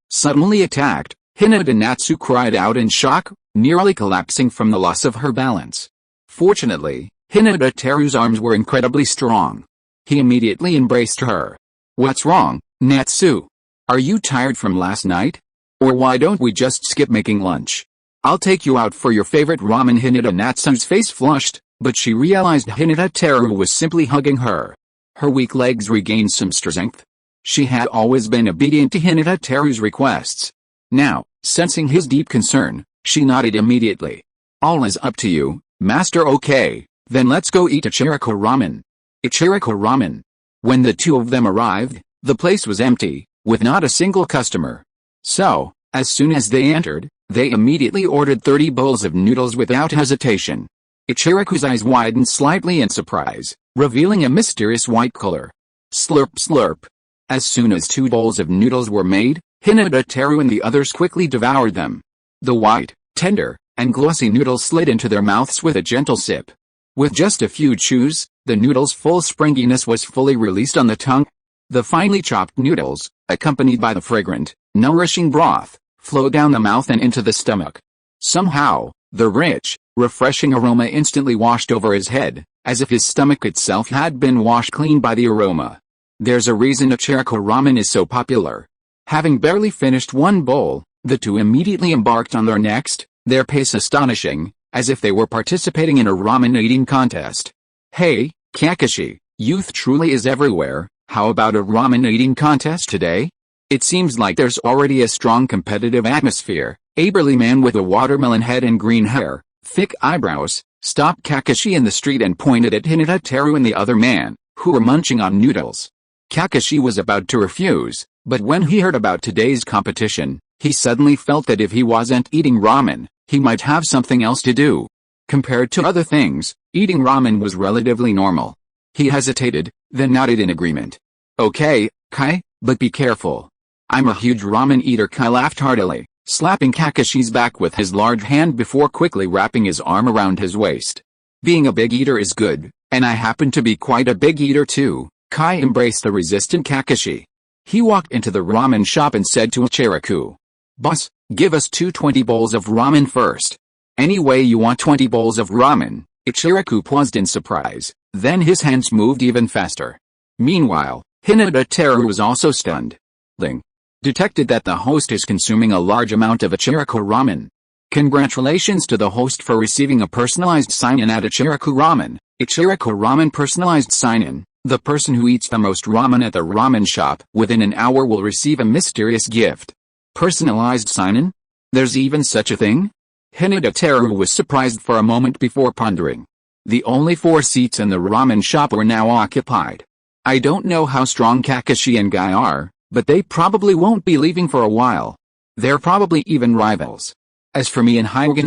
Suddenly attacked, Hinata Natsu cried out in shock, nearly collapsing from the loss of her balance. Fortunately, Hinata Teru's arms were incredibly strong. He immediately embraced her. What's wrong, Natsu? Are you tired from last night? Or why don't we just skip making lunch? I'll take you out for your favorite ramen. Hinata Natsu's face flushed, but she realized Hyūga Teru was simply hugging her. Her weak legs regained some strength. She had always been obedient to Hyūga Teru's requests. Now, sensing his deep concern, she nodded immediately. All is up to you, Master. Okay, then let's go eat Ichiriko ramen. Ichiriko ramen. When the two of them arrived, the place was empty, with not a single customer. So, as soon as they entered, they immediately ordered 30 bowls of noodles without hesitation. Ichiriko's eyes widened slightly in surprise, revealing a mysterious white color. Slurp slurp. As soon as 2 bowls of noodles were made, Hyūga Teru and the others quickly devoured them. The white, tender, and glossy noodles slid into their mouths with a gentle sip. With just a few chews, the noodles' full springiness was fully released on the tongue. The finely chopped noodles, accompanied by the fragrant, nourishing broth, flowed down the mouth and into the stomach. Somehow, the rich, refreshing aroma instantly washed over his head, as if his stomach itself had been washed clean by the aroma. There's a reason Ichiriko ramen is so popular. Having barely finished one bowl, the two immediately embarked on their next, their pace astonishing, as if they were participating in a ramen eating contest. Hey, Kakashi, youth truly is everywhere. How about a ramen eating contest today? It seems like there's already a strong competitive atmosphere. A burly man with a watermelon head and green hair, thick eyebrows, stopped Kakashi in the street and pointed at Hyūga Teru and the other man, who were munching on noodles. Kakashi was about to refuse, but when he heard about today's competition, he suddenly felt that if he wasn't eating ramen, he might have something else to do. Compared to other things, eating ramen was relatively normal. He hesitated, then nodded in agreement. Okay, Kai, but be careful. I'm a huge ramen eater. Kai laughed heartily, slapping Kakashi's back with his large hand before quickly wrapping his arm around his waist. Being a big eater is good, and I happen to be quite a big eater too. Kai embraced the resistant Kakashi. He walked into the ramen shop and said to Ichiriko, "Boss, give us 20 bowls of ramen first." "Anyway, you want 20 bowls of ramen?" Ichiriko paused in surprise, then his hands moved even faster. Meanwhile, Hyūga Teru was also stunned. Ling detected that the host is consuming a large amount of Ichiriko ramen. Congratulations to the host for receiving a personalized sign-in at Ichiriko ramen. Ichiriko ramen personalized sign-in. The person who eats the most ramen at the ramen shop within an hour will receive a mysterious gift. Personalized sign-in? There's even such a thing? Hyūga Teru was surprised for a moment before pondering. The only 4 seats in the ramen shop were now occupied. I don't know how strong Kakashi and Guy are, but they probably won't be leaving for a while. They're probably even rivals. As for me and Hyūga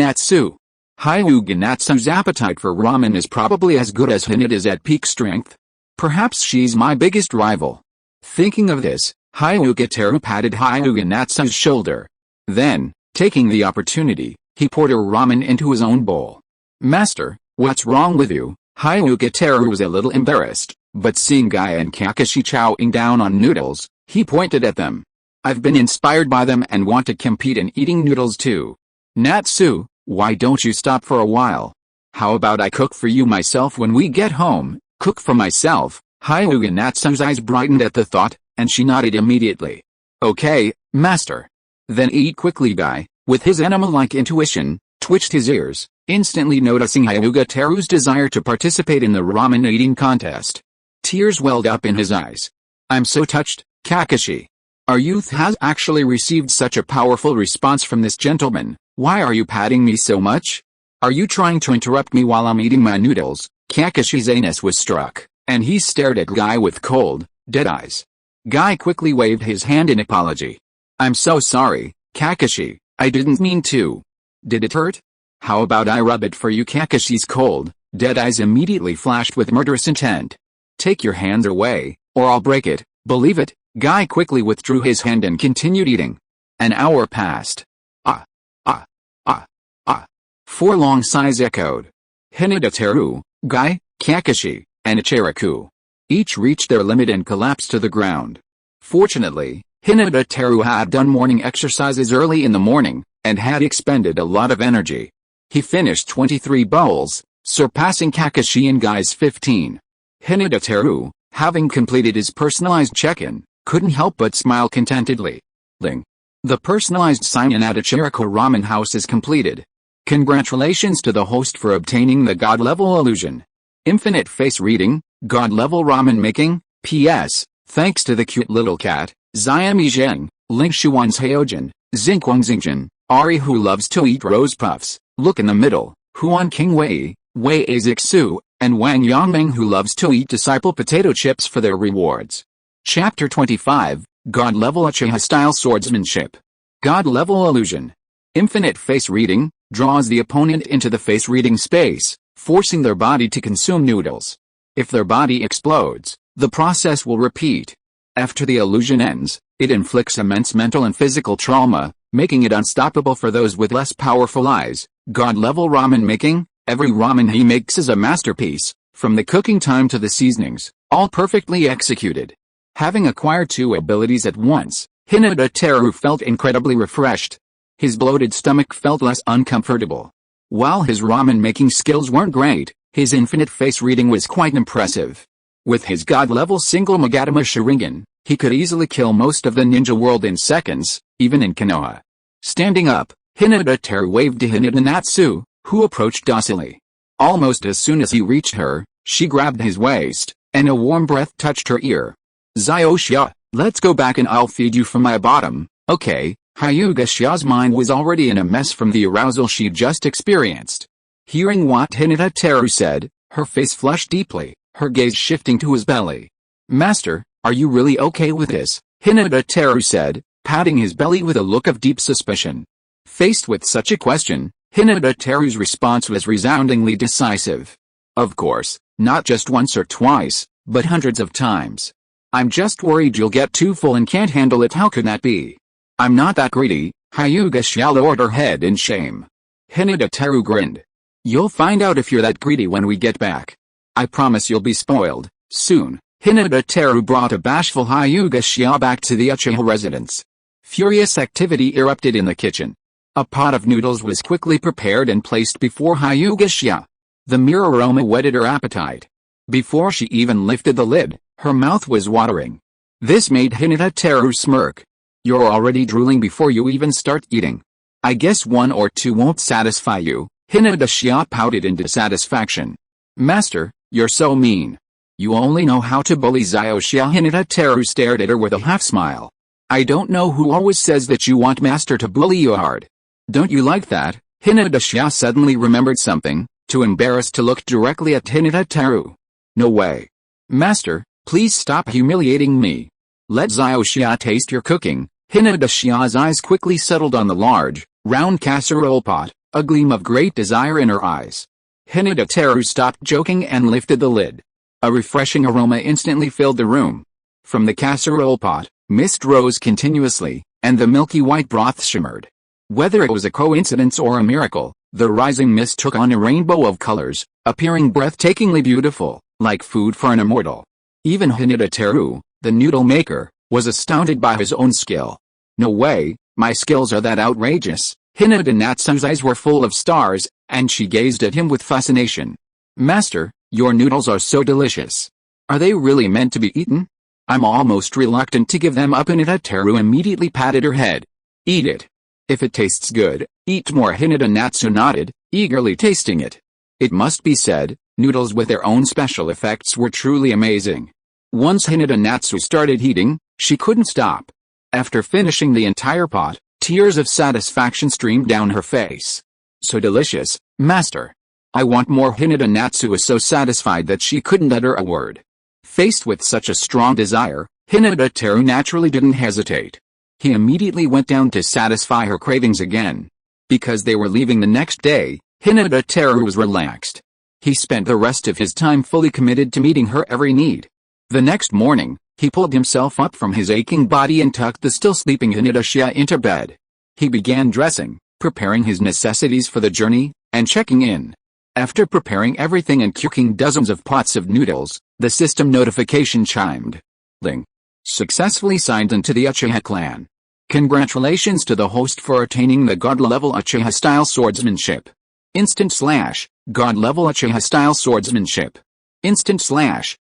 Natsu's appetite for ramen is probably as good as Hinata's at peak strength. Perhaps she's my biggest rival. Thinking of this, Hyūga Teru patted Hyūga Natsu's shoulder. Then, taking the opportunity, he poured her ramen into his own bowl. "Master, what's wrong with you?" Hyūga Teru was a little embarrassed, but seeing Guy and Kakashi chowing down on noodles, he pointed at them. "I've been inspired by them and want to compete in eating noodles too. Natsu, why don't you stop for a while? How about I cook for you myself when we get home?" "Cook for myself?" Hyūga Natsu's eyes brightened at the thought, and she nodded immediately. "Okay, master." Then eat quickly. Guy, with his animal-like intuition, twitched his ears, instantly noticing Hyūga Teru's desire to participate in the ramen eating contest. Tears welled up in his eyes. "I'm so touched, Kakashi. Our youth has actually received such a powerful response from this gentleman. Why are you patting me so much? Are you trying to interrupt me while I'm eating my noodles?" Kakashi's anus was struck, and he stared at Guy with cold, dead eyes. Guy quickly waved his hand in apology. I'm so sorry, Kakashi, I didn't mean to. Did it hurt? How about I rub it for you? Kakashi's cold, dead eyes immediately flashed with murderous intent. Take your hands away, or I'll break it, believe it. Guy quickly withdrew his hand and continued eating. An hour passed. Ah, ah, ah, ah. 4 long sighs echoed. Hyūga Teru, Guy, Kakashi, and Ichiraku each reached their limit and collapsed to the ground. Fortunately, Hyūga Teru had done morning exercises early in the morning, and had expended a lot of energy. He finished 23 bowls, surpassing Kakashi and Guy's 15. Hyūga Teru, having completed his personalized check-in, couldn't help but smile contentedly. The personalized sign-in at Ichiraku Ramen House is completed. Congratulations to the host for obtaining the God-level illusion. Infinite face reading, God-level ramen making, P.S. Thanks to the cute little cat, Xiami Zheng, Ling Shuan's Hyojin, Xingguang Xingjin, Ari who loves to eat rose puffs, look in the middle, Huan King Wei, Wei Zixu, and Wang Yangmeng who loves to eat disciple potato chips for their rewards. Chapter 25, God-level Uchiha-style swordsmanship. God-level illusion. Infinite face reading, draws the opponent into the face reading space, forcing their body to consume noodles. If their body explodes, the process will repeat. After the illusion ends, it inflicts immense mental and physical trauma, making it unstoppable for those with less powerful eyes. God-level ramen making, every ramen he makes is a masterpiece, from the cooking time to the seasonings, all perfectly executed. Having acquired 2 abilities at once, Hyūga Teru felt incredibly refreshed. His bloated stomach felt less uncomfortable. While his ramen-making skills weren't great, his infinite face reading was quite impressive. With his God-level single Magatama Sharingan, he could easily kill most of the ninja world in seconds, even in Konoha. Standing up, Hyūga Teru waved to Hinata Natsu, who approached docilely. Almost as soon as he reached her, she grabbed his waist, and a warm breath touched her ear. Xiaoxia, let's go back and I'll feed you from my bottom, okay? Hyūga Xia's mind was already in a mess from the arousal she'd just experienced. Hearing what Hyūga Teru said, her face flushed deeply, her gaze shifting to his belly. Master, are you really okay with this? Hyūga Teru said, patting his belly with a look of deep suspicion. Faced with such a question, Hyūga Teru's response was resoundingly decisive. Of course, not just once or twice, but hundreds of times. I'm just worried you'll get too full and can't handle it. How could that be? I'm not that greedy, Hyūga Xia lowered her head in shame. Hyūga Teru grinned. You'll find out if you're that greedy when we get back. I promise you'll be spoiled, soon. Hyūga Teru brought a bashful Hyūga Xia back to the Uchiha residence. Furious activity erupted in the kitchen. A pot of noodles was quickly prepared and placed before Hyūga Xia. The mere aroma whetted her appetite. Before she even lifted the lid, her mouth was watering. This made Hyūga Teru smirk. You're already drooling before you even start eating. I guess 1 or 2 won't satisfy you, Hyūga Xia pouted in dissatisfaction. Master, you're so mean. You only know how to bully Xiaoxia. Hyūga Teru stared at her with a half-smile. I don't know who always says that you want Master to bully you hard. Don't you like that? Hyūga Xia suddenly remembered something, too embarrassed to look directly at Hyūga Teru. No way. Master, please stop humiliating me. Let Xiaoxia taste your cooking. Hyūga Xia's eyes quickly settled on the large, round casserole pot, a gleam of great desire in her eyes. Hyūga Teru stopped joking and lifted the lid. A refreshing aroma instantly filled the room. From the casserole pot, mist rose continuously, and the milky white broth shimmered. Whether it was a coincidence or a miracle, the rising mist took on a rainbow of colors, appearing breathtakingly beautiful, like food for an immortal. Even Hyūga Teru, the noodle maker, was astounded by his own skill. No way, my skills are that outrageous. Hyūga Natsu's eyes were full of stars, and she gazed at him with fascination. Master, your noodles are so delicious. Are they really meant to be eaten? I'm almost reluctant to give them up. Hyūga Teru immediately patted her head. Eat it. If it tastes good, eat more. Hyūga Natsu nodded, eagerly tasting it. It must be said, noodles with their own special effects were truly amazing. Once Hyūga Natsu started eating, she couldn't stop. After finishing the entire pot, tears of satisfaction streamed down her face. So delicious, Master. I want more. Hyūga Natsu was so satisfied that she couldn't utter a word. Faced with such a strong desire, Hyūga Teru naturally didn't hesitate. He immediately went down to satisfy her cravings again. Because they were leaving the next day, Hyūga Teru was relaxed. He spent the rest of his time fully committed to meeting her every need. The next morning, he pulled himself up from his aching body and tucked the still sleeping Uchiha into bed. He began dressing, preparing his necessities for the journey, and checking in. After preparing everything and cooking dozens of pots of noodles, the system notification chimed. Link. Successfully signed into the Uchiha clan. Congratulations to the host for attaining the God-level Uchiha-style swordsmanship. God-level Uchiha-style swordsmanship.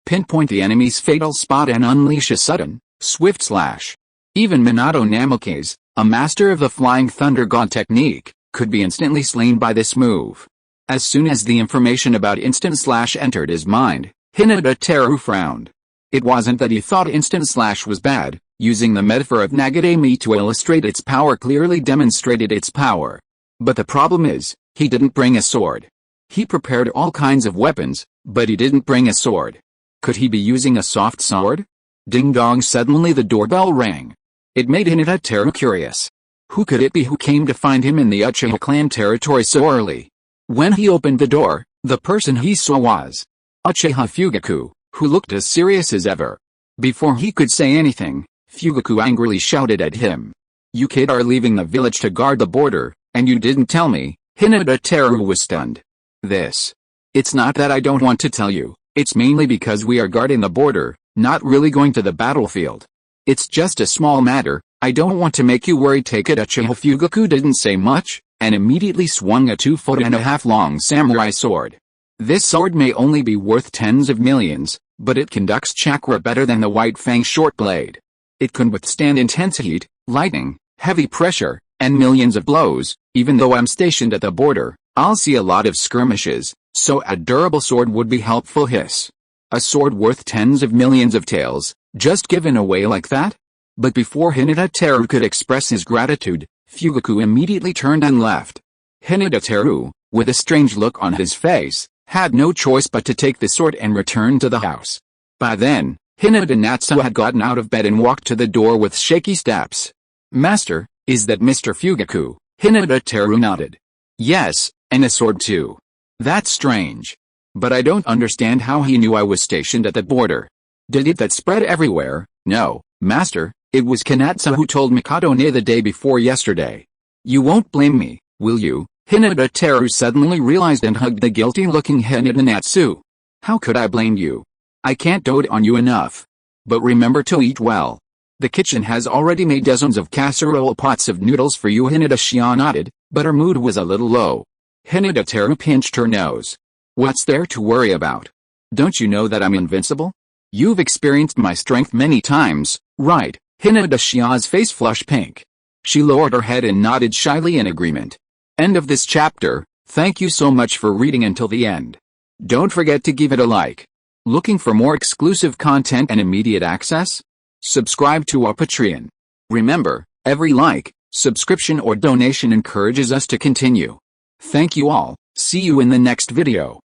Pinpoint the enemy's fatal spot and unleash a sudden, swift slash. Even Minato Namikaze, a master of the Flying Thunder God technique, could be instantly slain by this move. As soon as the information about instant slash entered his mind, Hyūga Teru frowned. It wasn't that he thought instant slash was bad, using the metaphor of Nagadame to illustrate its power clearly demonstrated its power. But the problem is, he didn't bring a sword. He prepared all kinds of weapons, but he didn't bring a sword. Could he be using a soft sword? Ding dong, suddenly the doorbell rang. It made Hyūga Teru curious. Who could it be who came to find him in the Uchiha clan territory so early? When he opened the door, the person he saw was Uchiha Fugaku, who looked as serious as ever. Before he could say anything, Fugaku angrily shouted at him. You kid are leaving the village to guard the border, and you didn't tell me. Hyūga Teru was stunned. It's not that I don't want to tell you, it's mainly because we are guarding the border, not really going to the battlefield. It's just a small matter, I don't want to make you worry. Take it. Uchiha Fugaku didn't say much, and immediately swung a 2.5 foot long samurai sword. This sword may only be worth tens of millions, but it conducts chakra better than the White Fang short blade. It can withstand intense heat, lightning, heavy pressure, and millions of blows. Even though I'm stationed at the border, I'll see a lot of skirmishes, so a durable sword would be helpful. A sword worth tens of millions of taels, just given away like that? But before Hyūga Teru could express his gratitude, Fugaku immediately turned and left. Hyūga Teru, with a strange look on his face, had no choice but to take the sword and return to the house. By then, Hyūga Natsu had gotten out of bed and walked to the door with shaky steps. Master, is that Mr. Fugaku? Hyūga Teru nodded. Yes, and a sword too. That's strange. But I don't understand how he knew I was stationed at the border. Did it that spread everywhere? No, Master, it was Kanatsu who told Mikado Ne the day before yesterday. You won't blame me, will you? Hyūga Teru suddenly realized and hugged the guilty-looking Hyūga Natsu. How could I blame you? I can't dote on you enough. But remember to eat well. The kitchen has already made dozens of casserole pots of noodles for you. Hyūga nodded, but her mood was a little low. Hyūga Teru pinched her nose. What's there to worry about? Don't you know that I'm invincible? You've experienced my strength many times, right? Hyūga's face flushed pink. She lowered her head and nodded shyly in agreement. End of this chapter. Thank you so much for reading until the end. Don't forget to give it a like. Looking for more exclusive content and immediate access? Subscribe to our Patreon. Remember, every like, subscription or donation encourages us to continue. Thank you all. See you in the next video.